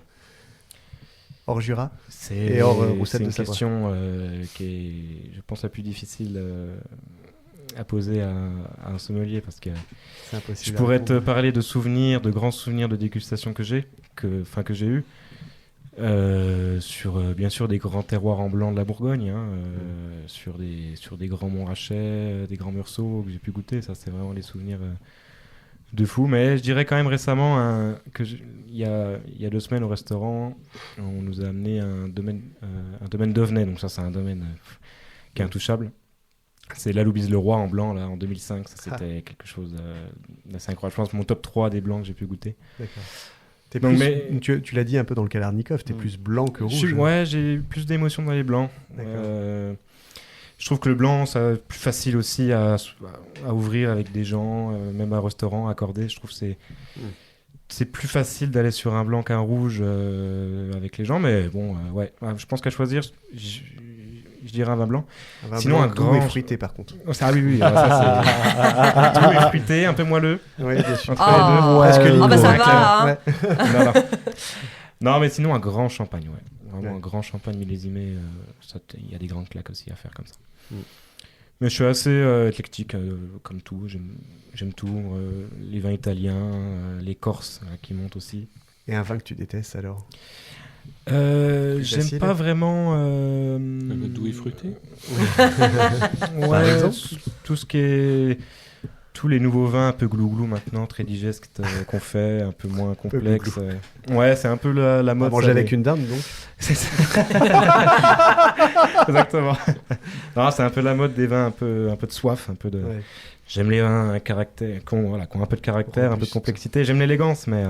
hors Jura et hors Roussette de Savoie. C'est une question qui est, je pense, la plus difficile à poser à un sommelier, parce que je pourrais te parler de souvenirs, de grands souvenirs de dégustation que j'ai eu sur bien sûr des grands terroirs en blanc de la Bourgogne, sur des grands Montrachet, des grands Meursault que j'ai pu goûter. Ça, c'est vraiment les souvenirs de fou. Mais je dirais quand même récemment il y a 2 semaines au restaurant, on nous a amené un domaine d'Auvenay. Donc ça, c'est un domaine qui est intouchable. C'est l'Aloubise-le-Roi en blanc, là, en 2005. Ça, c'était quelque chose d'assez incroyable. Je pense mon top 3 des blancs que j'ai pu goûter. D'accord. Tu l'as dit un peu dans le Kalarnikov, t'es plus blanc que rouge. J'ai eu plus d'émotions dans les blancs. Je trouve que le blanc, c'est plus facile aussi à ouvrir avec des gens, même à un restaurant, accordé. Je trouve que c'est plus facile d'aller sur un blanc qu'un rouge avec les gens. Mais bon, je pense qu'à choisir... Je dirais un vin blanc. Sinon, un grand et fruité, par contre. Ça, oui. Ça, c'est doux et fruité, un peu moelleux. Oui, bien sûr. Ça va. Non, mais sinon, un grand champagne, Vraiment un grand champagne millésimé. Il y a des grandes claques aussi à faire comme ça. Mais je suis assez éclectique, comme tout. J'aime tout. Les vins italiens, les corses qui montent aussi. Et un vin que tu détestes, alors? J'aime pas vraiment doux et fruité. Par exemple, tout ce qui tous les nouveaux vins un peu glouglou maintenant, très digestes qu'on fait, un peu moins complexes. Ouais, c'est un peu la mode. Manger avec une dinde, donc. C'est ça. Exactement. Non, c'est un peu la mode des vins un peu de soif, un peu de. Ouais. J'aime les vins à caractère, qui ont un peu de caractère, un peu de complexité. J'aime l'élégance, mais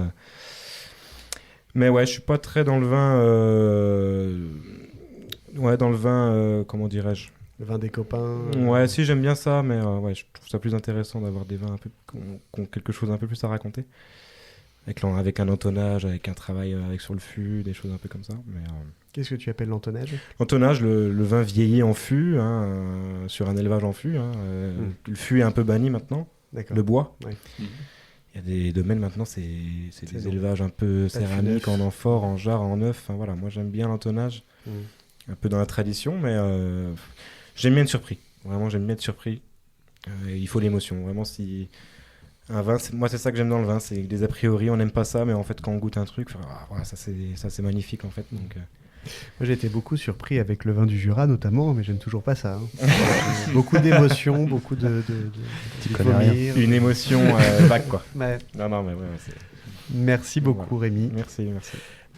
ouais, je suis pas très dans le vin. Ouais, dans le vin, comment dirais-je? Le vin des copains. Ouais, si, j'aime bien ça, mais ouais, je trouve ça plus intéressant d'avoir des vins un peu qui ont quelque chose un peu plus à raconter. Avec un entonnage, avec un travail sur le fût, des choses un peu comme ça. Mais, Qu'est-ce que tu appelles l'entonnage? l'entonnage, le vin vieilli en fût, sur un élevage en fût. Le fût est un peu banni maintenant, D'accord. le bois. Ouais. Il y a des domaines maintenant, c'est des bon. élevages un peu Pas de fût céramique, neuf. en amphore, en jarre, en œuf. Enfin, voilà, moi j'aime bien l'entonnage, un peu dans la tradition, mais j'aime bien être surpris. Vraiment, j'aime bien être surpris. Il faut l'émotion. Vraiment, si un vin, moi c'est ça que j'aime dans le vin, c'est que des a priori on n'aime pas ça, mais en fait quand on goûte un truc, voilà, ça c'est magnifique en fait. Donc, Moi j'ai été beaucoup surpris avec le vin du Jura notamment, mais j'aime toujours pas ça. Beaucoup d'émotions, beaucoup de connais rien. vomir. une émotion vague quoi. Ouais. Non, mais ouais, c'est... Merci beaucoup Rémi. Merci.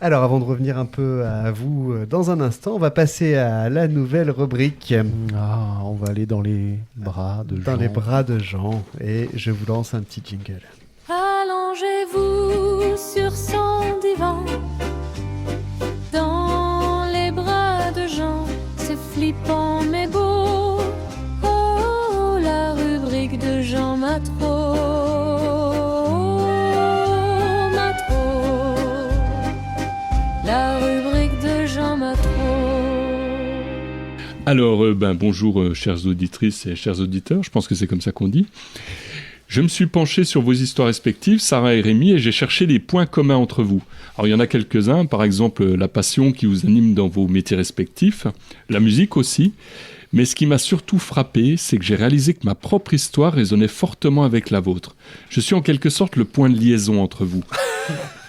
Alors avant de revenir un peu à vous dans un instant, on va passer à la nouvelle rubrique. On va aller dans les bras de Jean. Dans les bras de Jean. Et je vous lance un petit jingle. Allongez-vous sur son divan, dans les bras de Jean, c'est flippant mais beau. Oh, la rubrique de Jean Matro. La rubrique de Jean Matro. Alors, bonjour chères auditrices et chers auditeurs, je pense que c'est comme ça qu'on dit. Je me suis penché sur vos histoires respectives, Sarah et Rémi, et j'ai cherché les points communs entre vous. Alors il y en a quelques-uns, par exemple la passion qui vous anime dans vos métiers respectifs, la musique aussi, mais ce qui m'a surtout frappé, c'est que j'ai réalisé que ma propre histoire résonnait fortement avec la vôtre. Je suis en quelque sorte le point de liaison entre vous.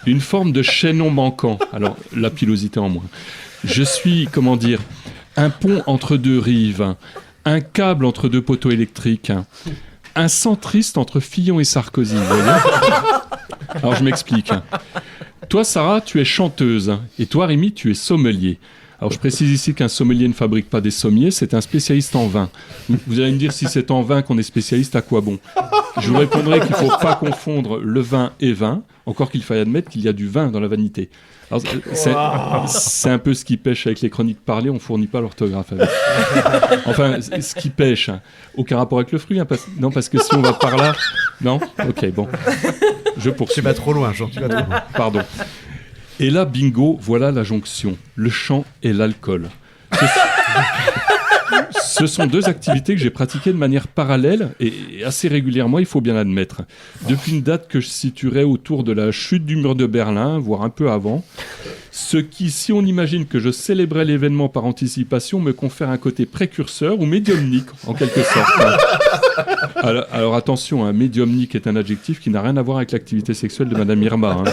Une forme de chaînon manquant, alors la pilosité en moins. Je suis, un pont entre deux rives, un câble entre deux poteaux électriques, un centriste entre Fillon et Sarkozy, vous voyez ? Alors je m'explique. Toi Sarah, tu es chanteuse, et toi Rémi, tu es sommelier. Alors je précise ici qu'un sommelier ne fabrique pas des sommiers, c'est un spécialiste en vin. Vous allez me dire, si c'est en vin qu'on est spécialiste, à quoi bon ? Je vous répondrai qu'il ne faut pas confondre le vin et vin, encore qu'il faille admettre qu'il y a du vin dans la vanité. Alors, c'est un peu ce qui pêche avec les chroniques parlées, on ne fournit pas l'orthographe avec. Enfin, ce qui pêche, aucun rapport avec le fruit, non, parce que si on va par là... Non ? Ok, bon. Je poursuis. Tu vas trop loin, Jean, tu vas trop loin. Pardon. Et là, bingo, voilà la jonction. Le chant et l'alcool. Ce sont deux activités que j'ai pratiquées de manière parallèle et assez régulièrement, il faut bien l'admettre. Depuis une date que je situerais autour de la chute du mur de Berlin, voire un peu avant. Ce qui, si on imagine que je célébrais l'événement par anticipation, me confère un côté précurseur ou médiumnique, en quelque sorte. Alors attention, médiumnique est un adjectif qui n'a rien à voir avec l'activité sexuelle de Madame Irma.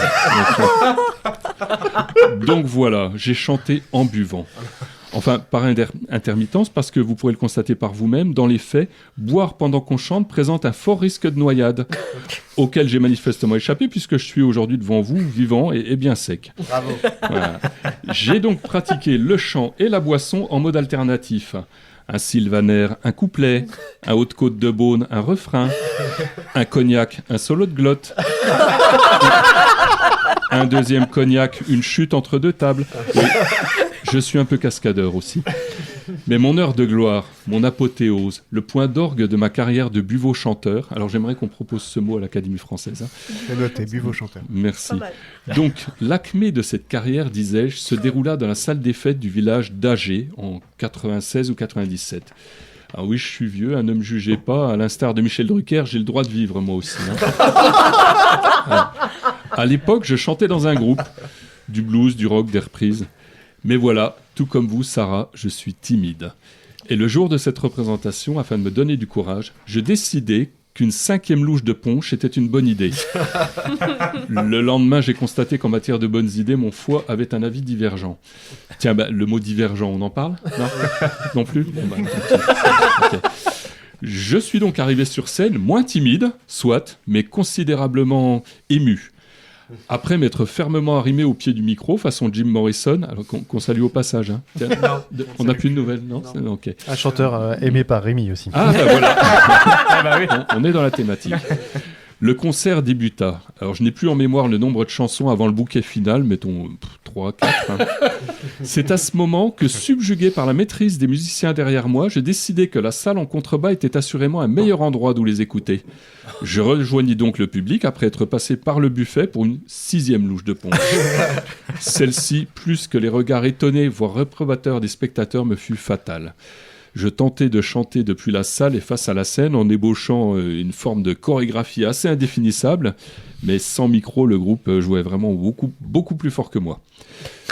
Donc voilà, j'ai chanté en buvant. Enfin, par intermittence, parce que vous pourrez le constater par vous-même, dans les faits, boire pendant qu'on chante présente un fort risque de noyade, auquel j'ai manifestement échappé, puisque je suis aujourd'hui devant vous, vivant et bien sec. Bravo. Voilà. J'ai donc pratiqué le chant et la boisson en mode alternatif. Un sylvaner, un couplet, un haute-côte de Beaune, un refrain, un cognac, un solo de glotte, un deuxième cognac, une chute entre deux tables. Oui. Je suis un peu cascadeur aussi. Mais mon heure de gloire, mon apothéose, le point d'orgue de ma carrière de buveau-chanteur. Alors j'aimerais qu'on propose ce mot à l'Académie française. C'est noté, buveau-chanteur. Merci. Donc l'acmé de cette carrière, disais-je, se déroula dans la salle des fêtes du village d'Agé en 96 ou 97. Ah oui, je suis vieux, ne me jugez pas. À l'instar de Michel Drucker, j'ai le droit de vivre moi aussi. À l'époque, je chantais dans un groupe, du blues, du rock, des reprises. Mais voilà, tout comme vous, Sarah, je suis timide. Et le jour de cette représentation, afin de me donner du courage, je décidai qu'une 5e louche de punch était une bonne idée. Le lendemain, j'ai constaté qu'en matière de bonnes idées, mon foie avait un avis divergent. Tiens, le mot divergent, on en parle ? Non plus ? Bon, okay. Je suis donc arrivé sur scène moins timide, soit, mais considérablement ému. Après m'être fermement arrimé au pied du micro, façon Jim Morrison, alors qu'on salue au passage. Hein. Tiens, on n'a plus de nouvelles, non, okay. Un chanteur aimé par Rémi aussi. Ah, bah voilà. On est dans la thématique. Le concert débuta. Alors, je n'ai plus en mémoire le nombre de chansons avant le bouquet final, mettons 3, 4. Hein. C'est à ce moment que, subjugué par la maîtrise des musiciens derrière moi, j'ai décidé que la salle en contrebas était assurément un meilleur endroit d'où les écouter. Je rejoignis donc le public après être passé par le buffet pour une 6e louche de punch. Celle-ci, plus que les regards étonnés, voire réprobateurs des spectateurs, me fut fatale. Je tentais de chanter depuis la salle et face à la scène en ébauchant une forme de chorégraphie assez indéfinissable, mais sans micro, le groupe jouait vraiment beaucoup plus fort que moi.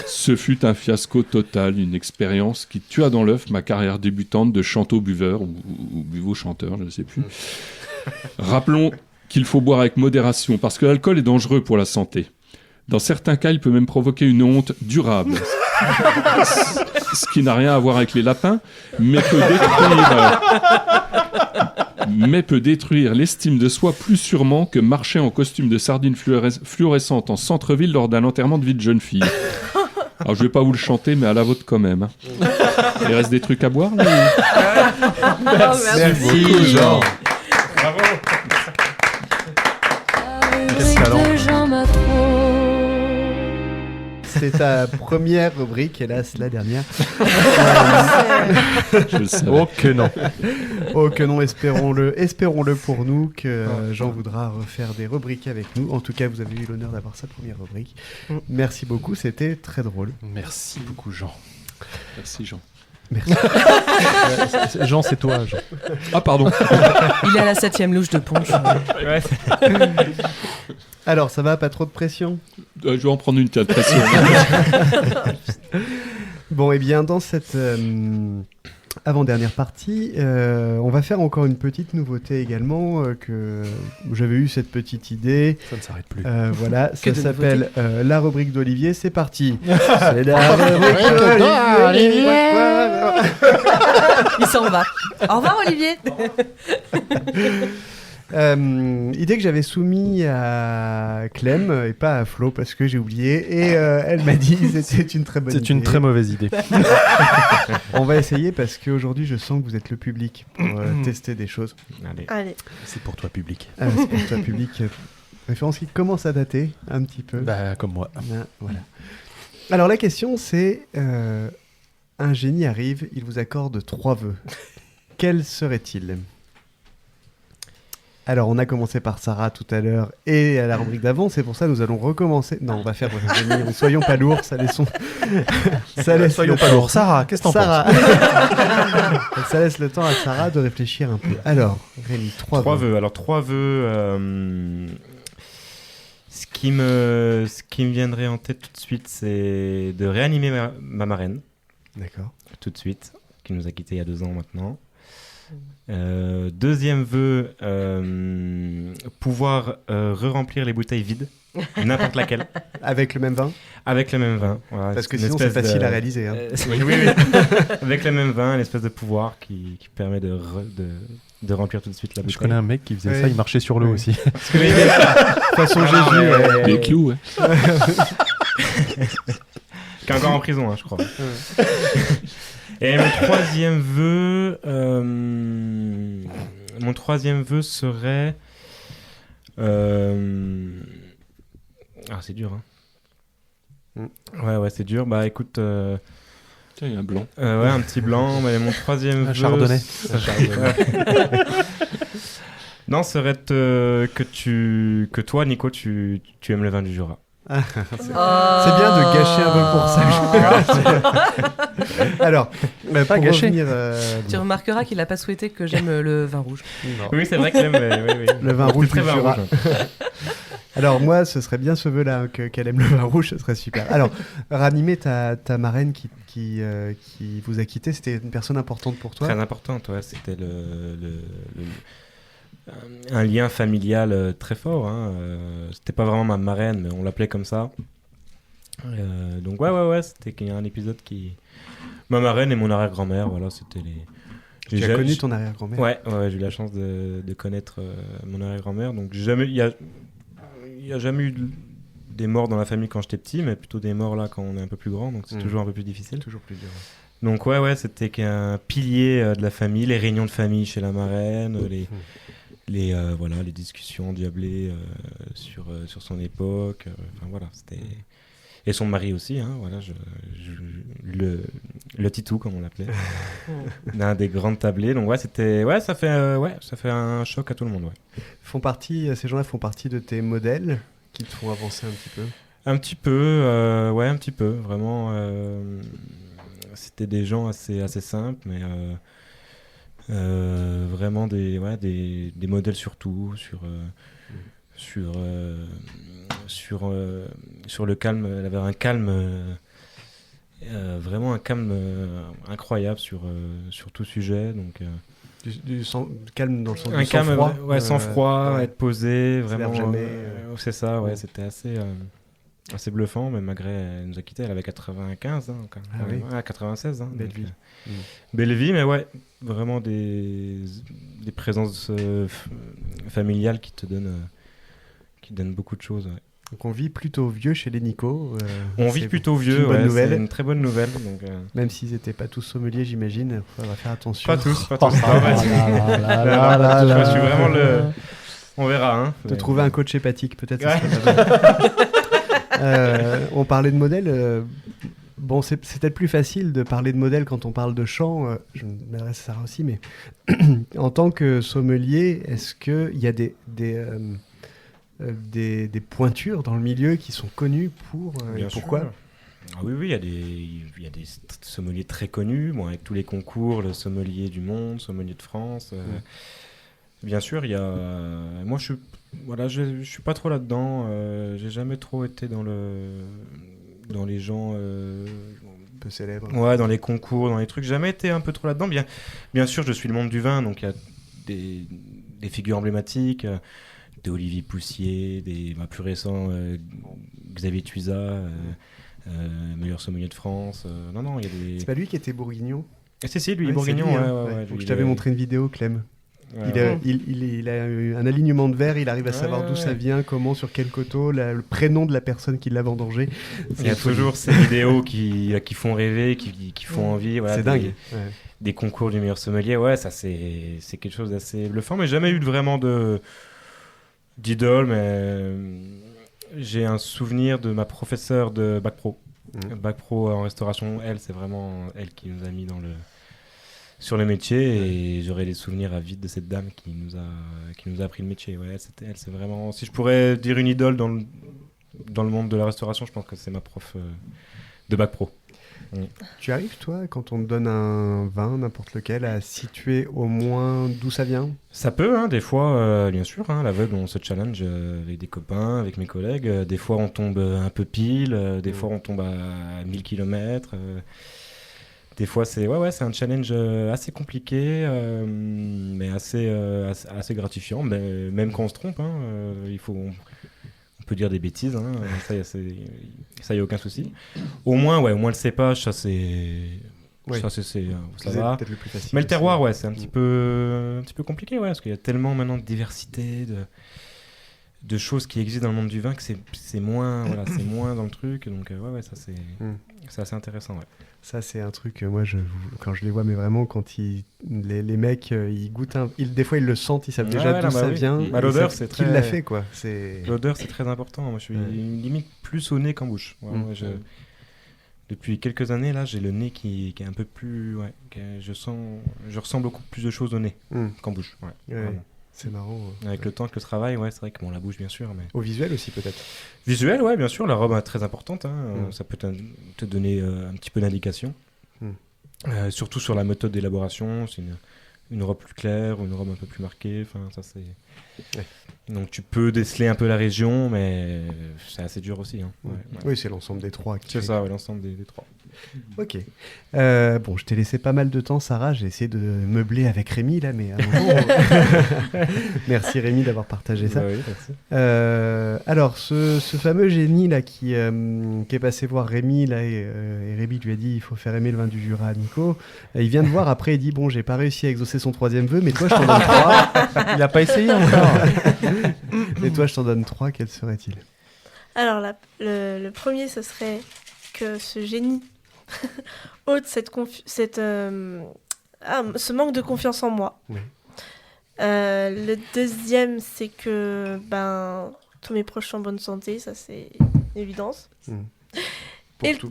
Ce fut un fiasco total, une expérience qui tua dans l'œuf ma carrière débutante de chanteau-buveur ou buveau-chanteur, je ne sais plus. Rappelons qu'il faut boire avec modération parce que l'alcool est dangereux pour la santé. Dans certains cas, il peut même provoquer une honte durable. Ce qui n'a rien à voir avec les lapins, mais peut détruire l'estime de soi plus sûrement que marcher en costume de sardine fluorescente en centre-ville lors d'un enterrement de vie de jeune fille. Alors je vais pas vous le chanter, mais à la vôtre quand même. Hein. Il reste des trucs à boire là, Merci Jean. Bravo. C'est ta première rubrique, hélas la dernière. Je le savais. Oh que non. Oh que non, espérons-le pour nous que Jean voudra refaire des rubriques avec nous. En tout cas, vous avez eu l'honneur d'avoir sa première rubrique. Merci beaucoup, c'était très drôle. Merci beaucoup Jean. Merci Jean. Merci. Jean, c'est toi, Jean. Ah, pardon. Il est à la 7e louche de punch. Ouais. Alors, ça va, pas trop de pression? Je vais en prendre une, de pression. Bon, et bien, dans cette avant-dernière partie, on va faire encore une petite nouveauté également, que j'avais eu cette petite idée. Ça ne s'arrête plus. Voilà, Que ça de s'appelle la rubrique d'Olivier, c'est parti. C'est la rubrique d'Olivier. Il s'en va. Au revoir Olivier. Idée que j'avais soumise à Clem et pas à Flo parce que j'ai oublié et elle m'a dit que c'était une très bonne idée. C'est une très mauvaise idée. On va essayer parce qu'aujourd'hui je sens que vous êtes le public pour tester des choses. Allez. C'est pour toi public. C'est pour toi public. Référence qui commence à dater un petit peu. Bah comme moi. Voilà. Alors la question c'est un génie arrive, il vous accorde 3 vœux. Quels seraient-ils ? Alors, on a commencé par Sarah tout à l'heure et à la rubrique d'avant, c'est pour ça que nous allons recommencer. Non, on va faire génie, soyons pas lourds, ça laisse Soyons pas lourds. Sarah, qu'est-ce que t'en penses ? Ça laisse le temps à Sarah de réfléchir un peu. Alors, Rémi, 3 vœux. Alors, 3 vœux. Ce qui me viendrait en tête tout de suite, c'est de réanimer ma marraine. D'accord. Tout de suite, qui nous a quittés il y a 2 ans maintenant. Deuxième vœu, pouvoir re-remplir les bouteilles vides, n'importe laquelle. Avec le même vin ? Avec le même vin. Voilà, parce que sinon c'est facile à réaliser. Hein. Oui. Avec le même vin, une espèce de pouvoir qui permet de remplir tout de suite la bouteille. Je connais un mec qui faisait ça, il marchait sur l'eau aussi. Parce que façon Jésus. Les clous, ouais. Qui est encore en prison, hein, je crois. Et mon troisième vœu serait... Ah, c'est dur, hein. Ouais, c'est dur. Bah, écoute... Tiens, il y a un blanc. Ouais, un petit blanc. Mais mon troisième vœu... Chardonnay. Non, serait que toi, Nico, tu aimes le vin du Jura. C'est bien de gâcher un peu pour ça. Alors, pas gâcher. Tu remarqueras qu'il n'a pas souhaité que j'aime le vin rouge. Non. Oui, c'est vrai qu'il aime le vin rouge très du vin Jura. rouge. Alors moi, ce serait bien ce vœu-là, qu'elle aime le vin rouge, ce serait super. Alors, ranimer ta marraine qui vous a quitté, c'était une personne importante pour toi ? Très importante, ouais. C'était un lien familial très fort. Hein. C'était pas vraiment ma marraine, mais on l'appelait comme ça. Donc ouais, c'était un épisode qui... Ma marraine et mon arrière-grand-mère, voilà, c'était Tu as connu ton arrière-grand-mère? Ouais, j'ai eu la chance de connaître mon arrière-grand-mère. Donc il n'y a jamais eu des morts dans la famille quand j'étais petit, mais plutôt des morts là quand on est un peu plus grand. Donc c'est toujours un peu plus difficile. Toujours plus dur. Donc ouais, c'était qu'un pilier de la famille, les réunions de famille chez la marraine, les discussions endiablées sur son époque. Enfin voilà, c'était... Et son mari aussi, hein, voilà, le titou comme on l'appelait, d'un des grandes tablées. Donc ça fait un choc à tout le monde. Ouais. Ces gens-là font partie de tes modèles qui te font avancer un petit peu. Un petit peu, vraiment. C'était des gens assez simples, mais vraiment des modèles sur tout, sur le calme. Elle avait un calme, vraiment un calme incroyable sur tout sujet. Donc, du calme dans le sens un du calme, sang-froid. Sans froid, être posé, vraiment. Jamais, c'est ça, c'était assez bluffant, mais malgré elle nous a quittés, elle avait 95 ans, quand même. 96 ans. Belle vie. Belle vie, mais ouais, vraiment des présences familiales qui donnent beaucoup de choses. Ouais. Donc on vit plutôt vieux chez les Nico. On vit plutôt vieux, c'est une très bonne nouvelle. Donc, même s'ils n'étaient pas tous sommeliers, j'imagine, il faudra faire attention. Pas tous. Je suis vraiment le... On verra. Hein, de trouver un coach hépatique, peut-être. On parlait de modèles. Bon, c'est peut-être plus facile de parler de modèles quand on parle de chant. Je m'adresse à Sarah aussi, mais en tant que sommelier, est-ce qu'il y a des pointures dans le milieu qui sont connues pour pourquoi? Oui, il y a des sommeliers très connus, avec tous les concours, le sommelier du monde, sommelier de France. Bien sûr, il y a. Moi, je suis pas trop là-dedans. J'ai jamais trop été dans les gens un peu célèbres. Ouais, dans les concours, dans les trucs. J'ai jamais été un peu trop là-dedans. Bien sûr, je suis le monde du vin, donc il y a des figures emblématiques. Des Olivier Poussier, des plus récents Xavier Tuisa, meilleur sommelier de France. Non, il y a des. C'est pas lui qui était bourguignon? Si, lui, bourguignon. Donc je t'avais montré une vidéo, Clem. Il a eu un alignement de verre, il arrive à savoir d'où ça vient, comment, sur quel coteau, le prénom de la personne qui l'a vendangé. Il y a toujours ces vidéos qui font rêver, qui font envie. Voilà, c'est dingue. Des concours du meilleur sommelier, ça c'est quelque chose d'assez bluffant, mais jamais eu vraiment d'idole, mais j'ai un souvenir de ma professeure de Bac Pro. Bac Pro en restauration, c'est vraiment elle qui nous a mis sur le métier, et j'aurai des souvenirs à vide de cette dame qui nous a appris le métier. C'est vraiment, si je pourrais dire une idole dans le monde de la restauration, je pense que c'est ma prof de Bac Pro. Tu arrives, toi, quand on te donne un vin, n'importe lequel, à situer au moins d'où ça vient? Ça peut, des fois, bien sûr. À l'aveugle, on se challenge avec des copains, avec mes collègues. Des fois, on tombe un peu pile. Des fois, on tombe à 1000 km. Des fois, c'est un challenge assez compliqué, mais assez gratifiant. Mais, même quand on se trompe, on peut dire des bêtises, ça y a aucun souci. Au moins le cépage, ça va. Peut-être le plus facile. Mais le terroir, c'est un petit peu compliqué, parce qu'il y a tellement maintenant de diversité, de choses qui existent dans le monde du vin que c'est moins dans le truc. Donc ça c'est assez intéressant. Ouais. Ça c'est un truc, moi quand je les vois, mais vraiment quand les mecs ils goûtent des fois ils le sentent, ils savent déjà d'où ça vient. L'odeur c'est très... Qui l'a fait quoi. L'odeur c'est très important. Moi je suis limite plus au nez qu'en bouche. Depuis quelques années là, j'ai le nez qui est un peu plus, je ressens beaucoup plus de choses au nez qu'en bouche. C'est marrant. Avec le temps, avec le travail, c'est vrai que la bouche, bien sûr. Mais... Au visuel aussi, peut-être. Visuel, bien sûr. La robe est très importante. Ça peut te donner un petit peu d'indication. Surtout sur la méthode d'élaboration. C'est une robe plus claire ou une robe un peu plus marquée. Ça, c'est... Donc, tu peux déceler un peu la région, mais c'est assez dur aussi. Oui, c'est l'ensemble des trois. C'est ça, l'ensemble des trois. Ok. Bon, je t'ai laissé pas mal de temps, Sarah. J'ai essayé de meubler avec Rémi, là, mais à un moment... Merci Rémi d'avoir partagé ça. Bah oui, merci. Alors, ce fameux génie là qui est passé voir Rémi là, et Rémi lui a dit il faut faire aimer le vin du Jura à Nico. Il vient de voir après, il dit bon, j'ai pas réussi à exaucer son 3e vœu, mais toi je t'en donne 3. Il a pas essayé encore. Et toi je t'en donne 3, quel serait-il? Alors, le premier, ce serait que ce génie ôte ce manque de confiance en moi. Oui. Le deuxième, c'est que tous mes proches sont en bonne santé, ça c'est une évidence.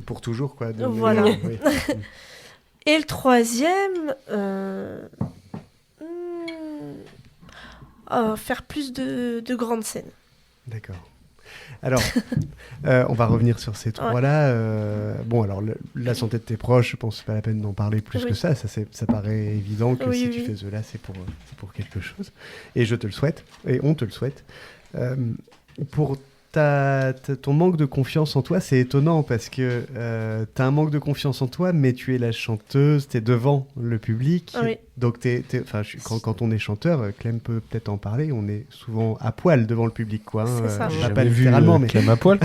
Pour toujours, quoi. Voilà. Oui. Et le troisième, faire plus de grandes scènes. D'accord. Alors, on va revenir sur ces 3-là. Bon, alors, la santé de tes proches, je pense que c'est pas la peine d'en parler plus que ça. Ça paraît évident que si tu fais cela, c'est pour quelque chose. Et je te le souhaite, et on te le souhaite. Pour ton manque de confiance en toi, c'est étonnant parce que tu as un manque de confiance en toi, mais tu es la chanteuse, tu es devant le public. Oui. Donc, quand on est chanteur, Clem peut peut-être en parler, on est souvent à poil devant le public. Quoi, hein. C'est ça. Pas littéralement, mais Clem à poil.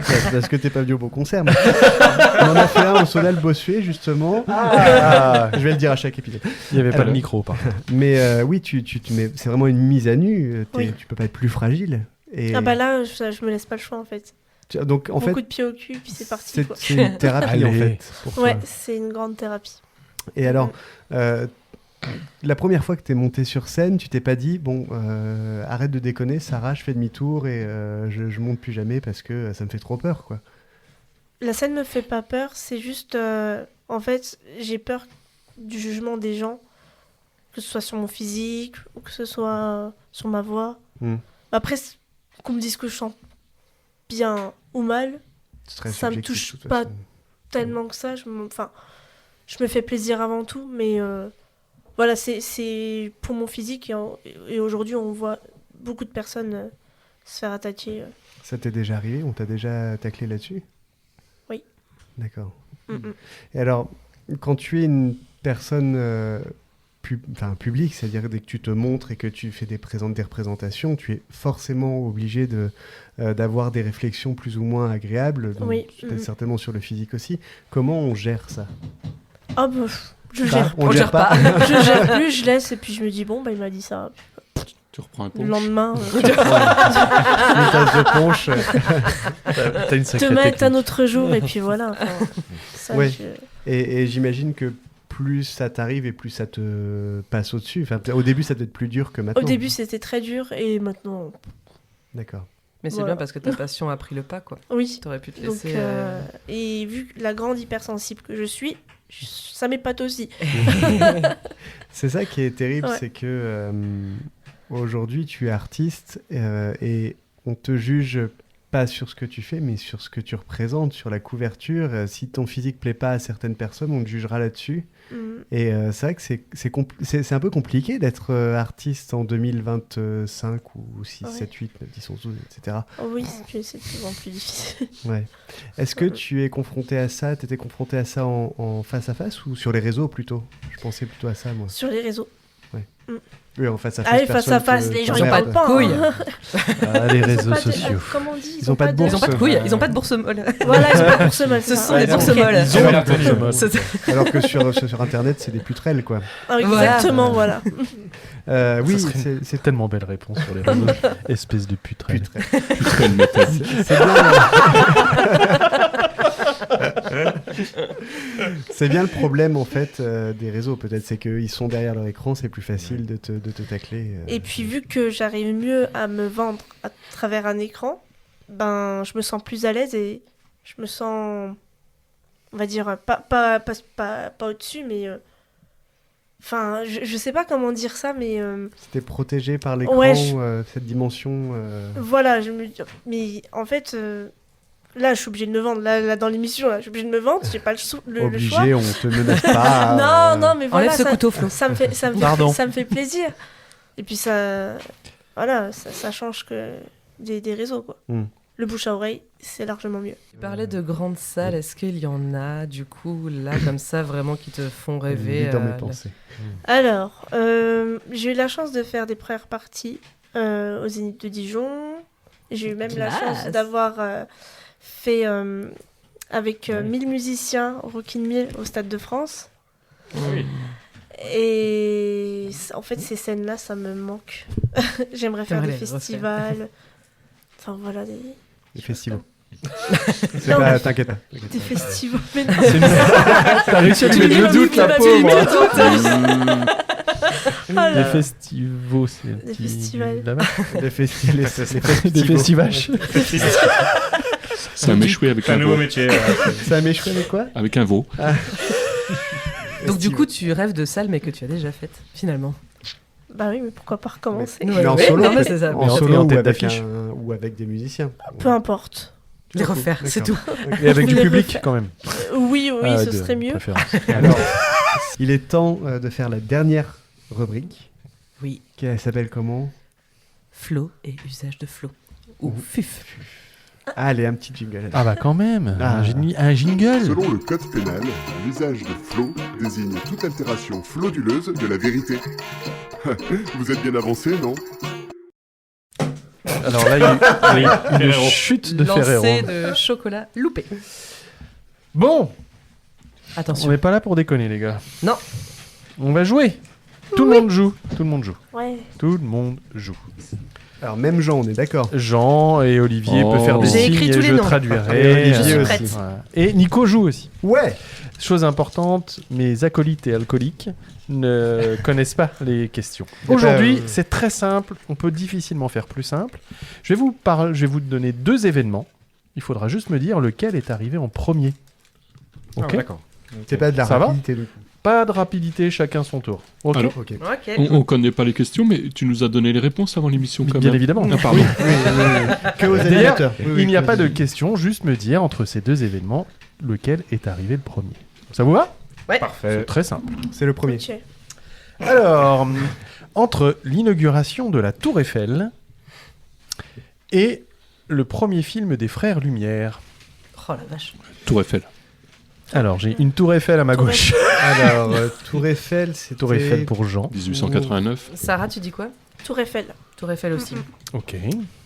C'est parce que t'es pas venu au bon concert. Mais... on en a fait un au Solal Bossuet, justement. Je vais le dire à chaque épisode. Il n'y avait pas de micro, par contre. Mais oui, c'est vraiment une mise à nu. Tu peux pas être plus fragile. Et... là, je me laisse pas le choix en fait. Donc, en Beaucoup de pieds au cul, puis c'est parti. C'est une thérapie en fait. Ouais, c'est une grande thérapie. Et alors, la première fois que tu es montée sur scène, tu t'es pas dit, bon, arrête de déconner, Sarah, je fais demi-tour et je monte plus jamais parce que ça me fait trop peur, quoi. La scène me fait pas peur, c'est juste, en fait, j'ai peur du jugement des gens, que ce soit sur mon physique ou que ce soit sur ma voix. Après, qu'on me dise que je chante bien ou mal, ça me touche pas tellement que ça. Je me fais plaisir avant tout, mais voilà, c'est pour mon physique et aujourd'hui on voit beaucoup de personnes se faire attaquer. Ça t'est déjà arrivé? On t'a déjà taclé là-dessus? Oui. D'accord. Et alors, quand tu es une personne public, c'est-à-dire dès que tu te montres et que tu fais des représentations, tu es forcément obligé d'avoir des réflexions plus ou moins agréables, donc peut-être certainement sur le physique aussi. Comment on gère ça? Je gère. On gère pas. Je gère plus, je laisse et puis je me dis il m'a dit ça. Tu reprends un punch. Le lendemain, une tasse de punch. T'as une sacrée demain est technique. un autre jour et puis voilà. Ça, ouais. Et j'imagine que plus ça t'arrive et plus ça te passe au-dessus. Enfin, au début, ça doit être plus dur que maintenant. Au début, c'était très dur et maintenant... D'accord. Mais c'est bien parce que ta passion a pris le pas, quoi. Oui. T'aurais pu te laisser... Et vu la grande hypersensible que je suis, ça m'épate aussi. C'est ça qui est terrible, c'est que aujourd'hui, tu es artiste et on te juge pas sur ce que tu fais, mais sur ce que tu représentes, sur la couverture. Si ton physique plaît pas à certaines personnes, on te jugera là-dessus. Et c'est vrai que c'est un peu compliqué d'être artiste en 2025 ou 6, 7, 8, 9, 10, 11, 12, etc. Oui, c'est souvent plus difficile. Ouais. Est-ce que tu es confronté à ça? T'étais confronté à ça en face à face ou sur les réseaux plutôt? Je pensais plutôt à ça, moi. Sur les réseaux. Ouais. Oui, en face à face. Ah oui, face à face, les gens ils parlent pas. Couilles. Les réseaux sociaux. Comment on dit? Ils ont pas de bourse. Ils ont pas de couilles, ils ont pas de bourse molle. Voilà, ils ont pas de bourse molle. Ce sont des bourses molles. Alors que sur Internet, c'est des putrelles, quoi. Ah, exactement, voilà. Oui, c'est tellement belle réponse sur les réseaux. Espèce de putrelle. Putrelle métal. C'est bien. C'est bien le problème en fait des réseaux, peut-être, c'est qu'ils sont derrière leur écran, c'est plus facile de te tacler. Et puis vu que j'arrive mieux à me vendre à travers un écran, je me sens plus à l'aise et je me sens, on va dire, pas au-dessus, mais enfin, je sais pas comment dire ça, mais c'était protégé par l'écran, cette dimension. Voilà, mais en fait. Là, je suis obligée de me vendre. Là dans l'émission, je suis obligée de me vendre. J'ai pas le choix. Obligée, on te menace pas. Non, mais voilà. Enlève ce couteau, Flo. Ça me fait plaisir. Et puis ça change que des réseaux, quoi. Le bouche à oreille, c'est largement mieux. Tu parlais de grandes salles, est-ce qu'il y en a, du coup, là, comme ça, vraiment, qui te font rêver Dans mes pensées. Alors, j'ai eu la chance de faire des premières parties au Zénith de Dijon. J'ai eu même la chance d'avoir fait avec 1000 musiciens Rockin' 1000 au Stade de France. Oui. Et en fait, ces scènes-là, ça me manque. J'aimerais faire des festivals. Enfin, voilà, des festivals. C'est pas, t'inquiète pas. Des festivals. Mais non. T'as réussi à tuer le doute, la pauvre. Voilà. Les festivals, c'est Des festivals. Des festivals. C'est un méchoui avec C'est un un nouveau veau. métier. C'est un méchoui avec quoi? Avec un veau. Donc, du coup, tu rêves de salles, mais que tu as déjà faites, finalement. Bah oui, mais pourquoi pas recommencer? Mais en solo, non, mais c'est ça. en Et solo en ou tête avec, d'affiche. ou avec des musiciens. Peu importe. Les refaire, c'est tout. Et avec du Les public, refaire. quand même. Oui, Ah, ce de serait mieux. préférence. Alors, il est temps de faire la dernière rubrique. Oui. Qui s'appelle comment? Flow et usage de flow. Ou FUF. Allez, un petit jingle. Ah bah quand même, Ah. un jingle. Selon le code pénal, l'usage de flow désigne toute altération frauduleuse de la vérité. Vous êtes bien avancé, non? Alors là, il y a une chute de Ferrero. Lancé de chocolat loupé. Bon, Attention. on n'est pas là pour déconner, les gars. Non. On va jouer. Tout le monde joue. Tout le monde joue. Ouais. Tout le monde joue. Alors, même Jean, on est d'accord. Jean et Olivier peuvent faire des J'ai signes écrit tous et les je noms. traduirai. Et Olivier Je suis aussi. prête. Voilà. Et Nico joue aussi. Ouais. Chose importante, mes acolytes et alcooliques ne connaissent pas les questions. Y a Aujourd'hui, pas, c'est très simple. On peut difficilement faire plus simple. Je vais vous donner 2 événements. Il faudra juste me dire lequel est arrivé en premier. Ok. D'accord. C'est pas de la Ça va rapidité. donc. Pas de rapidité, chacun son tour. Ok. Alors, Ok. Ok. on connaît pas les questions, mais tu nous as donné les réponses avant l'émission quand Bien même. évidemment. Ah, pardon. Que aux D'ailleurs, animateurs. Oui, oui, il n'y a que pas aux de animateurs. question, juste me dire entre ces 2 événements lequel est arrivé le premier. Ça vous va? Ouais. Parfait. C'est très simple. C'est le premier. Ok. Alors, entre l'inauguration de la Tour Eiffel et le premier film des Frères Lumière. Oh la vache. Tour Eiffel. Alors, j'ai une Tour Eiffel à ma Tour gauche. Alors, Tour Eiffel, c'est Tour Eiffel pour Jean. 1889. Sarah, tu dis quoi? Tour Eiffel. Tour Eiffel aussi. Ok.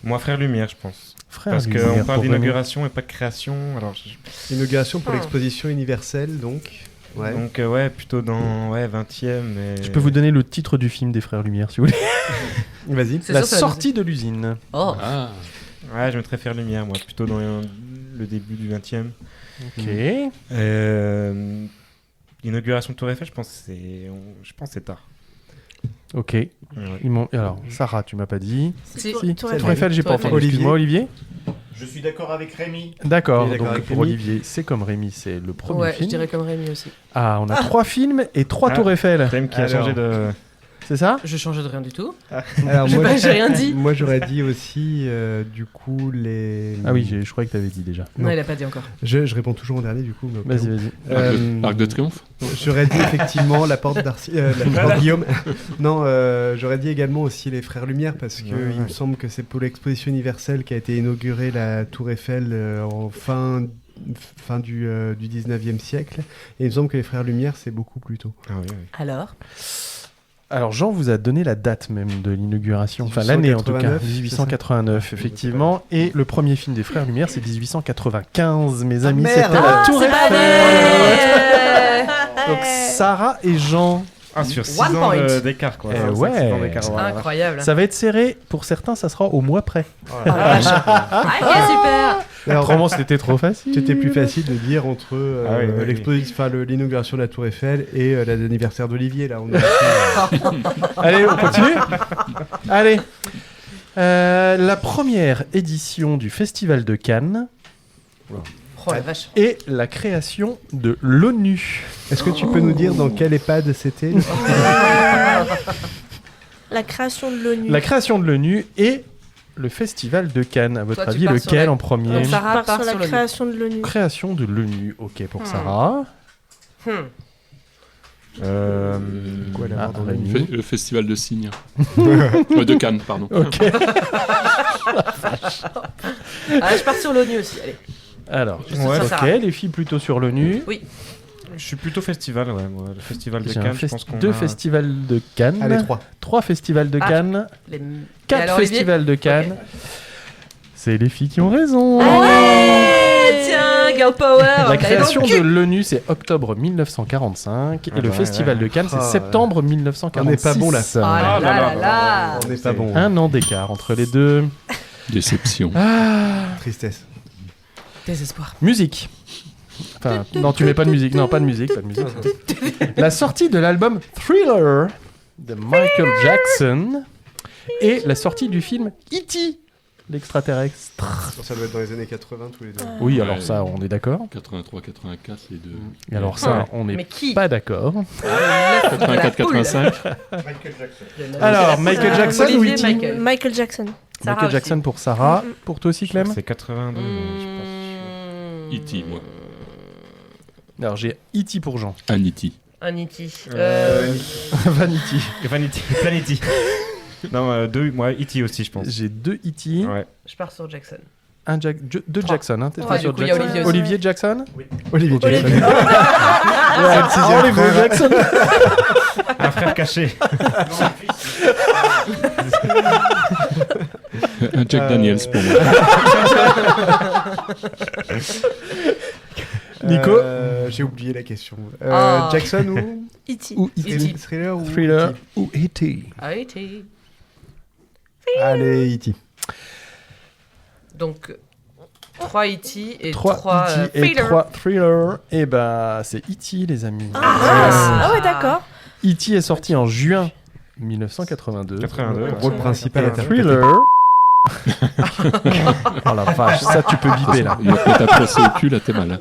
Moi, Frère Lumière, je pense. Frère Parce Lumière qu'on parle pour René. d'inauguration et pas de création. Alors, Inauguration pour Ah. l'exposition universelle, donc. Ouais. donc, ouais, plutôt dans 20e. Et... Je peux vous donner le titre du film des Frères Lumière, si vous voulez. Vas-y. C'est La sûr, ça va nous- sortie de l'usine. Oh. Ah. Ouais, je mettrais Frère Lumière, moi, plutôt dans le début du 20e. Ok. L'inauguration de Tour Eiffel, je pense que c'est tard. Ok. Ouais. Alors, Sarah, tu m'as pas dit. Si. Si. Tour Tour Eiffel. Eiffel, j'ai pas Tour entendu. Eiffel. Excuse-moi, Olivier. Je suis d'accord avec Rémi. D'accord. Il est d'accord Donc, avec pour Rémi. Olivier, c'est comme Rémi, c'est le premier Ouais, je film. dirais comme Rémi aussi. Ah, on a 3 films et 3 Ah. Tours Eiffel. Clem qui a Alors. changé de... C'est ça? Je changeais de rien du tout. Alors, moi, J'ai rien dit. Moi, j'aurais dit aussi, du coup, les. Ah oui, je croyais que t'avais dit déjà. Non, il a pas dit encore. Je réponds toujours en dernier, du coup. mais au cas Vas-y, où. vas-y. Arc de Triomphe. J'aurais dit effectivement la porte d'Arcy, la porte Guillaume. Non, j'aurais dit également aussi les Frères Lumière parce que Ouais. il me semble que c'est pour l'exposition universelle qui a été inaugurée la Tour Eiffel en fin du 19e siècle. Et il me semble que les Frères Lumière c'est beaucoup plus tôt. Ah oui, oui. Alors, Alors, Jean vous a donné la date même de l'inauguration, enfin l'année en tout cas, 1889, 1889, effectivement. Et le premier film des Frères Lumière, c'est 1895, mes Ah, amis, merde. c'était la Tour c'est pas Eiffel. vrai. Donc, Sarah et Jean, Ah, sur 6 One ans point. d'écart, quoi. Eh Cinq, ouais. 6 ans d'écart, voilà. Incroyable. ça va être serré. Pour certains, ça sera au mois près. Oh la vache. Ok, super. Alors, Autrement, c'était trop facile. c'était plus facile de dire entre Ah oui, oui, l'inauguration de la Tour Eiffel et l'anniversaire d'Olivier. Là, on a Allez, on continue. Allez. La première édition du Festival de Cannes Oh la vache. et la création de l'ONU. Est-ce que tu peux nous dire dans quel EHPAD c'était La création de l'ONU. La création de l'ONU et le Festival de Cannes. À votre Toi, tu avis, pars sur lequel la- en premier? Donc, Je Sarah pars part sur la sur l'ONU. création de l'ONU. Création de l'ONU. Ok pour Sarah. Hmm. Quoi l'avoir dans la nuit Le festival de Signes. De Cannes, pardon. Ok. Je pars sur l'ONU aussi, allez. Alors, Ouais, ok, ça va. les filles plutôt sur l'ONU. Oui. Je suis plutôt festival, ouais. Moi. Le festival de J'ai Cannes, je pense qu'on deux a... festivals de Cannes. Allez, 3. 3 festivals de Ah, Cannes. Les... 4 alors, Olivier festivals de Cannes. Ok. C'est les filles qui ont raison. Ouais, tiens, girl power. La création Allez, de dans le cul. l'ONU, c'est octobre 1945 et le ouais, festival de Cannes, c'est septembre 1946. On n'est pas bon là. Oh là là là. On n'est pas bon. Un an d'écart entre les deux. Déception. Tristesse. Désespoir. Musique. Enfin, non, tu mets pas de musique. Non, pas de musique. Pas de musique. La sortie de l'album Thriller de Michael Jackson et la sortie du film E.T. l'extraterrestre. Ça doit être dans les années 80 tous les deux. Oui, alors ça, on est d'accord. 83, 84, les deux. Et alors ça, on Mais n'est qui pas d'accord. 84, 85. Michael Jackson. Alors, Michael Jackson ou Olivier, E.T. Michael. Michael Jackson. Sarah Michael aussi. Jackson pour Sarah. Pour toi aussi, Je crois que Clem. c'est 82, mais je suis pas sûr. E.T., moi. Alors, j'ai E.T. pour Jean. Un E.T. Un E.T. Vanity. Vanity. Planety. Non, moi, E.T. aussi, je pense. J'ai 2 E.T. Ouais. Je pars sur Jackson. Deux Jackson, hein. T'es Ouais, pas du sur coup, il y a Jackson. Olivier aussi. Olivier Jackson. Olivier Jackson. Ouais, Olivier Jackson. Un frère caché. Un Jack Daniels pour moi. Nico. J'ai oublié la question. Ah. Jackson ou E.T. Ou E.T. Thriller ou Thriller E.T. ou E.T. Ah, E.T. Allez, E.T. Donc, 3 E.T. et 3 3 E.T. et Thriller. 3 Thriller. Et bah, c'est E.T. les amis. Ah ouais, d'accord. E.T. est sorti en juin 1982. 82. Rôle principal Et interprété. Thriller. Oh la vache, ça tu peux biper là. Il va peut-être procès au cul, là, t'es mal.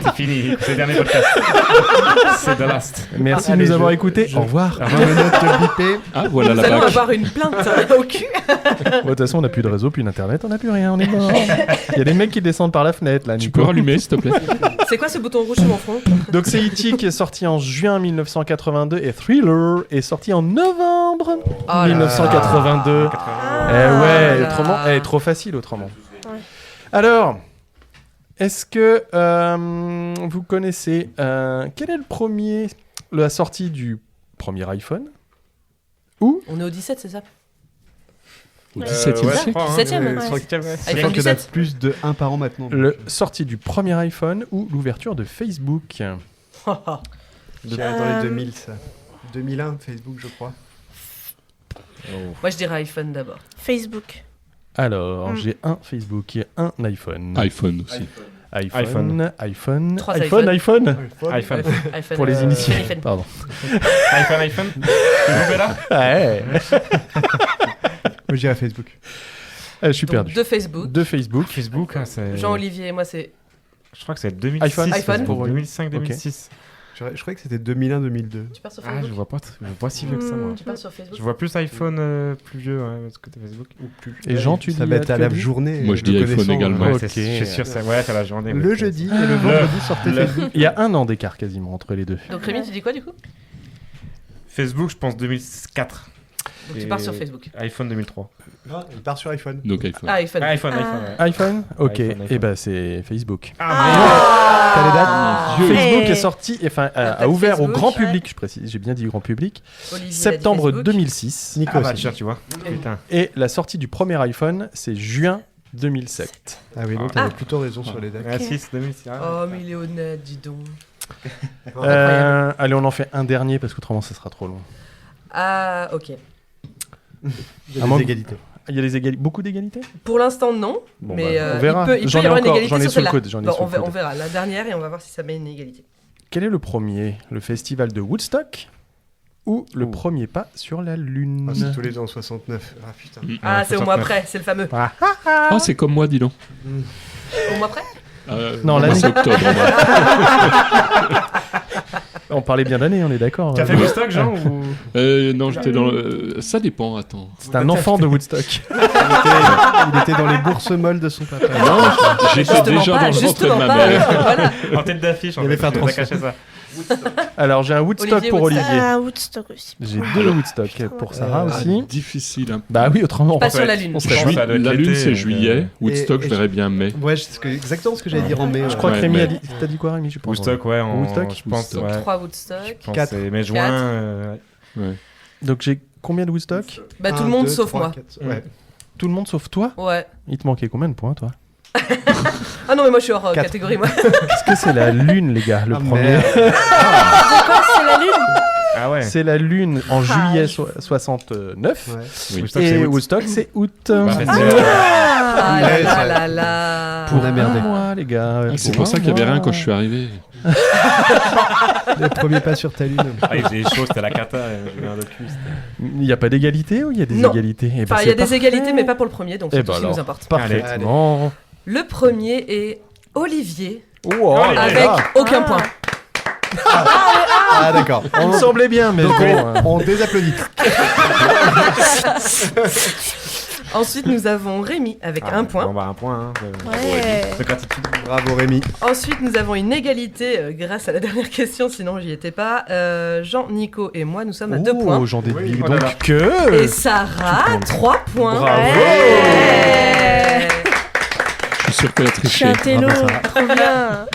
C'est fini. C'est le dernier podcast. C'est the last. Merci Allez, de nous avoir je- écoutés. Au revoir. Je me note de biper. Ah, voilà Nous la allons bague. avoir une plainte au cul. De toute façon, on n'a plus de réseau, plus d'internet, on n'a plus rien, on est mort. Il y a des mecs qui descendent par la fenêtre là. Tu Nico. peux rallumer, s'il te plaît? C'est quoi ce bouton rouge sur mon front? Donc c'est E.T. qui est sorti en juin 1982 et Thriller est sorti en novembre Oh là 1982. Ah Eh ouais, là. autrement, trop facile autrement. Ouais. Alors, est-ce que vous connaissez quel est la sortie du premier iPhone? Ou On est au 17, c'est ça? Au 17e siècle. 17e, Je crois qu'il y iPhone en a 17. plus de 1 par an maintenant. le sortie du premier iPhone ou l'ouverture de Facebook? Dans les 2000, ça. 2001, Facebook, je crois. Moi, je dirais iPhone d'abord. Facebook. Alors, j'ai un Facebook et un iPhone. iPhone aussi. iPhone. 3 iPhone. iPhone. iPhone Pour les initiés. iPhone. Pardon. iPhone. Vous là? Ouais. Moi, je dirais Facebook. Je suis Donc, perdu. de Facebook. De Facebook. Facebook, hein, c'est... Jean-Olivier et moi, c'est Je crois que c'est 2006. iPhone. iPhone. Pour 2005-2006. Je crois que c'était 2001-2002. Tu pars sur Ah, Facebook. je vois pas si vieux que ça, moi. Tu pars sur Facebook. Je vois plus iPhone plus vieux, ouais, parce que Facebook ou plus. Et Jean, tu Ça dis va être à la tu dis journée. Moi, je le dis iPhone connaissant, également. Ouais, Ok. je suis sûr, c'est la journée. Le oui. jeudi et le vendredi sortez Facebook. Il y a un an d'écart quasiment entre les deux. Donc, Rémi, tu dis quoi du coup? Facebook, je pense 2004. Donc, tu Et pars sur Facebook. iPhone 2003. Il part sur iPhone. Donc iPhone. Ah, iPhone. iPhone. Ouais. iPhone. Ok. iPhone. Et ben c'est Facebook. T'as les dates Ah. Facebook Hey. est sorti, enfin La a date ouvert Facebook, au grand ouais. public, je précise, j'ai bien dit grand public, Olivier, septembre Facebook. 2006. Nico Ah bah aussi. tiens, tu vois. Putain. Et la sortie du premier iPhone, c'est juin 2007. Ah oui, donc t'avais plutôt raison sur les dates. Ah, 6, 2006. Oh, mais il est honnête, dis donc. Allez, on en fait un dernier parce qu'autrement ça sera trop long. Ah, ok. Il y a À moins des que- égalités. Il y a beaucoup d'égalités. Pour l'instant, non. Bon, mais bah, on verra. il peut J'en y ai avoir une encore, égalité j'en ai sur sous le celle-là. coude, j'en ai Bon, sous le on coude. verra la dernière et on va voir si ça met une égalité. Quel est le premier? Le festival de Woodstock ou le premier pas sur la Lune? Ah, c'est tous les deux en 69. Ah putain. Ah, c'est au mois après, c'est le fameux. Ah, c'est comme moi, dis donc. Au mois après? Non, moi, l'année. c'est octobre. moi. On parlait bien d'année, on est d'accord. T'as fait Woodstock, Jean ou... Non, j'étais dans le... Ça dépend, attends. C'est un enfant de Woodstock. Il était dans les bourses molles de son papa. Non, j'étais Justement déjà pas, dans le ventre de justement ma pas. mère. Voilà. En tête d'affiche, Il y avait fait un on a transfert. caché ça. Alors, j'ai un Woodstock Olivier pour Woodstock. Olivier. Ah, Woodstock aussi. J'ai 2 Woodstock pour Sarah aussi. Difficile. Hein. Bah oui, autrement. Pas sur la Lune. On serait La Lune, c'est juillet. Woodstock, je verrais bien mai. Ouais, exactement ce que j'allais dire en mai. Je crois que Ouais, Rémi mais- a dit. T'as dit quoi, Rémi? Je pense. Woodstock, ouais, Woodstock je pense. Woodstock. Ouais. 3 Woodstock. Je pense 4. que c'est mai-juin. Ouais. Donc, j'ai combien de Woodstock? Bah, tout le monde sauf moi. Ouais. Tout le monde sauf toi? Ouais. Il te manquait combien de points, toi? Ah non, mais moi je suis hors 4. catégorie, moi. Est-ce que c'est la Lune, les gars, le Ah, premier? merde. C'est la Lune. Ah ouais. C'est la Lune en juillet 69. Ouais. Oui. Woodstock, c'est Et août. Woodstock, c'est août. Bah, festival. Ah là Ouais, là ça- là là. Pour On a merdé. moi, les gars. C'est pour ça qu'il y avait rien quand je suis arrivé. Le premier pas sur ta lune. Ah, il faisait chaud, c'était la cata. Je viens de plus. Il n'y a pas d'égalité ou il y a des Non. égalités? Eh ben, Enfin, il y a c'est des parfait. égalités, mais pas pour le premier, donc Eh c'est ben tout ce qui alors, nous importe. parfaitement. Le premier est Olivier, Oh, avec aucun point. Ah, d'accord. On me semblait bien, mais Donc, bon. on désapplaudit. Ensuite, nous avons Rémi avec un point. Bon, bah, un point. Hein. Ouais. De gratitude. Bravo Rémi. Ensuite, nous avons une égalité grâce à la dernière question, sinon j'y étais pas. Jean, Nico et moi, nous sommes à 2 points. Oh, j'en déduis Oui, oh là là. donc que... Et Sarah, 3 points. Bravo. Ouais. Je suis sûr qu'elle a Je suis un triché. télo. Bravo, Sarah. Trop bien.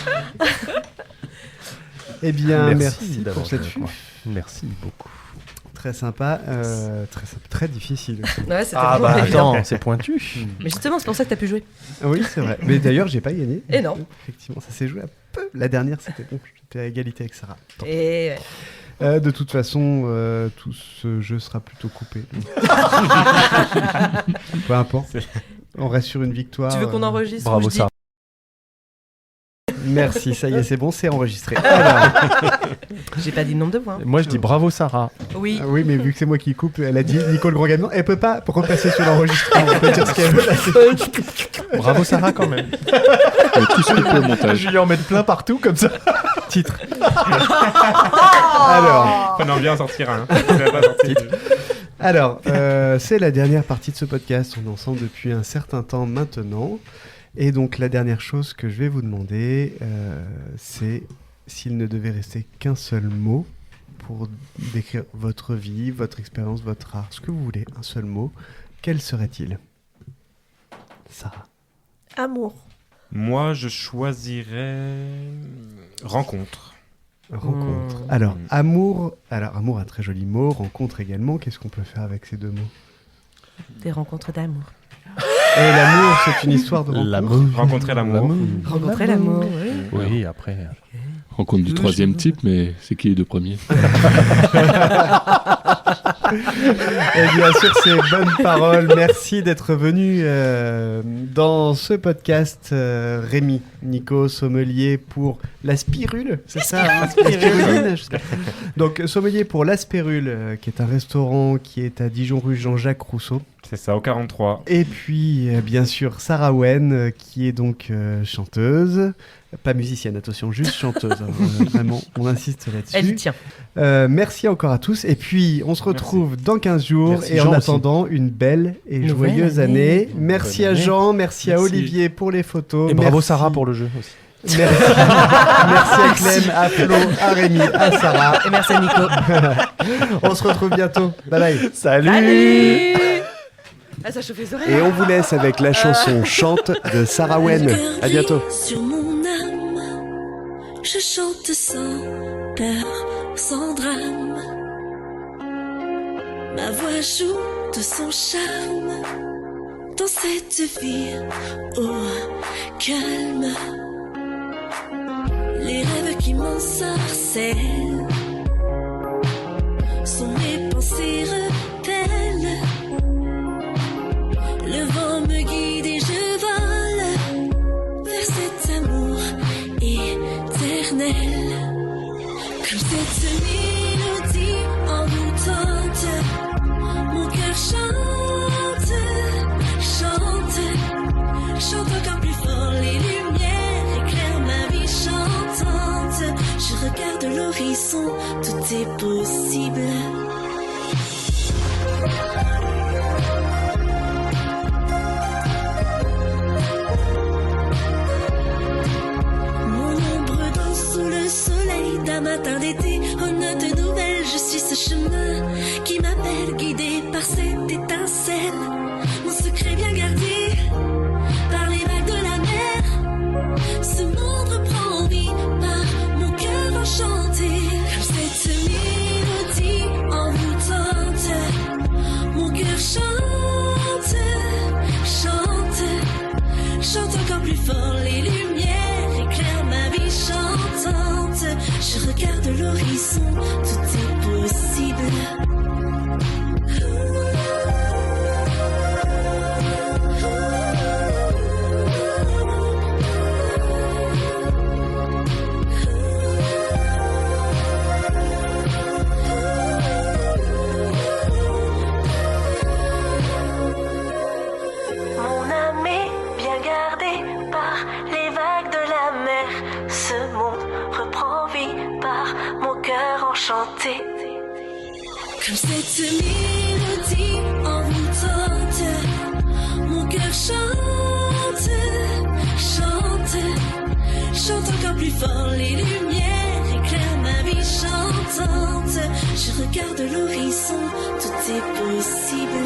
Eh bien, merci d'avoir pour cette joué avec moi. fuf. Merci beaucoup. Très sympa. Très difficile. Ouais, c'était Ah vraiment bah pas évident. attends, c'est pointu. Mais justement, c'est pour ça que t'as pu jouer. Oui, c'est vrai. Mais d'ailleurs, j'ai pas gagné. Et non. Effectivement, ça s'est joué un peu. La dernière, c'était bon. J'étais à égalité avec Sarah. Et De toute façon, tout ce jeu sera plutôt coupé. Peu importe. On reste sur une victoire. tu veux qu'on enregistre ou Bravo je dis Sarah. Merci, ça y est, c'est bon, c'est enregistré. Alors, J'ai pas dit le nombre de points. Moi je dis bravo Sarah. Oui. oui, mais vu que c'est moi qui coupe, elle a dit Nicole Gros-Gagnant, elle peut pas repasser sur l'enregistrement. On peut dire ce qu'elle veut. Là, Bravo Sarah quand même. Tout ce qu'il peut au montage. Je vais lui en mettre plein partout comme ça. Titre. Alors, On en vient en sortir un. Ça va pas sortir. Alors, c'est la dernière partie de ce podcast. On est ensemble depuis un certain temps maintenant. Et donc, la dernière chose que je vais vous demander, c'est s'il ne devait rester qu'un seul mot pour décrire votre vie, votre expérience, votre art, ce que vous voulez, un seul mot, quel serait-il? Sarah. Amour. Moi, je choisirais rencontre. Rencontre. Alors, amour, un très joli mot, rencontre également. Qu'est-ce qu'on peut faire avec ces deux mots? Des rencontres d'amour. Et l'amour, c'est une histoire de rencontre. L'amour. Rencontrer l'amour. Rencontrer l'amour, oui. Oui, après. Rencontre du troisième type, mais c'est qui les deux premiers? Et bien sûr, ces bonnes paroles. Merci d'être venu dans ce podcast, Rémi, Nico, sommelier pour la Spirule, c'est ça hein, la Spiruline, je sais pas. Donc, sommelier pour la Spirule, qui est un restaurant qui est à Dijon rue Jean-Jacques Rousseau. C'est ça, au 43. Et puis, bien sûr, Sarah Wen, qui est donc chanteuse. Pas musicienne, attention, juste chanteuse. Hein, vraiment, on insiste là-dessus. Elle y tient. Merci encore à tous. Et puis, on se retrouve dans 15 jours. Merci, et en Jean attendant, une belle et Nouvelle joyeuse année. Merci Bonne à année. Jean, merci à Merci. Olivier pour les photos. Et bravo merci. Sarah pour le jeu aussi. Merci, merci à Clem, à Flo, à Rémi, à Sarah. Et merci à Nico. On se retrouve bientôt. Bye bye. Salut. Ah, ça chauffe les oreilles. Et on vous laisse avec la chanson Chante de Sarah Wen. À bientôt. Sur mon âme, je chante sans peur, sans drame. Ma voix joue de son charme dans cette vie au calme. Les rêves qui m'ensorcellent sont mes pensées rebelles. Le vent me guide et je vole vers cet amour éternel. Comme cette mélodie envoûtante, mon cœur chante, chante, chante encore plus fort. Les lumières éclairent ma vie chantante. Je regarde l'horizon, tout est possible. Mon ombre danse sous le soleil d'un un matin d'été, aux notes nouvelles, je suis ce chemin qui m'appelle, guidé par cette étincelle. Mon secret bien gardé par les vagues de la mer. Ce monde reprend vie par mon cœur enchanté. Comme cette mélodie envoûtante, mon cœur chante, chante, chante encore plus fort. Les lumières éclairent ma vie chantante. Je regarde l'horizon, tout est possible. Mon âme est bien gardée par les vagues de la mer. Ce monde reprend vie par mon cœur enchanté. Comme cette mélodie envoûtante, mon cœur chante, chante, chante encore plus fort. Les lumières éclairent ma vie chantante. Je regarde l'horizon, tout est possible.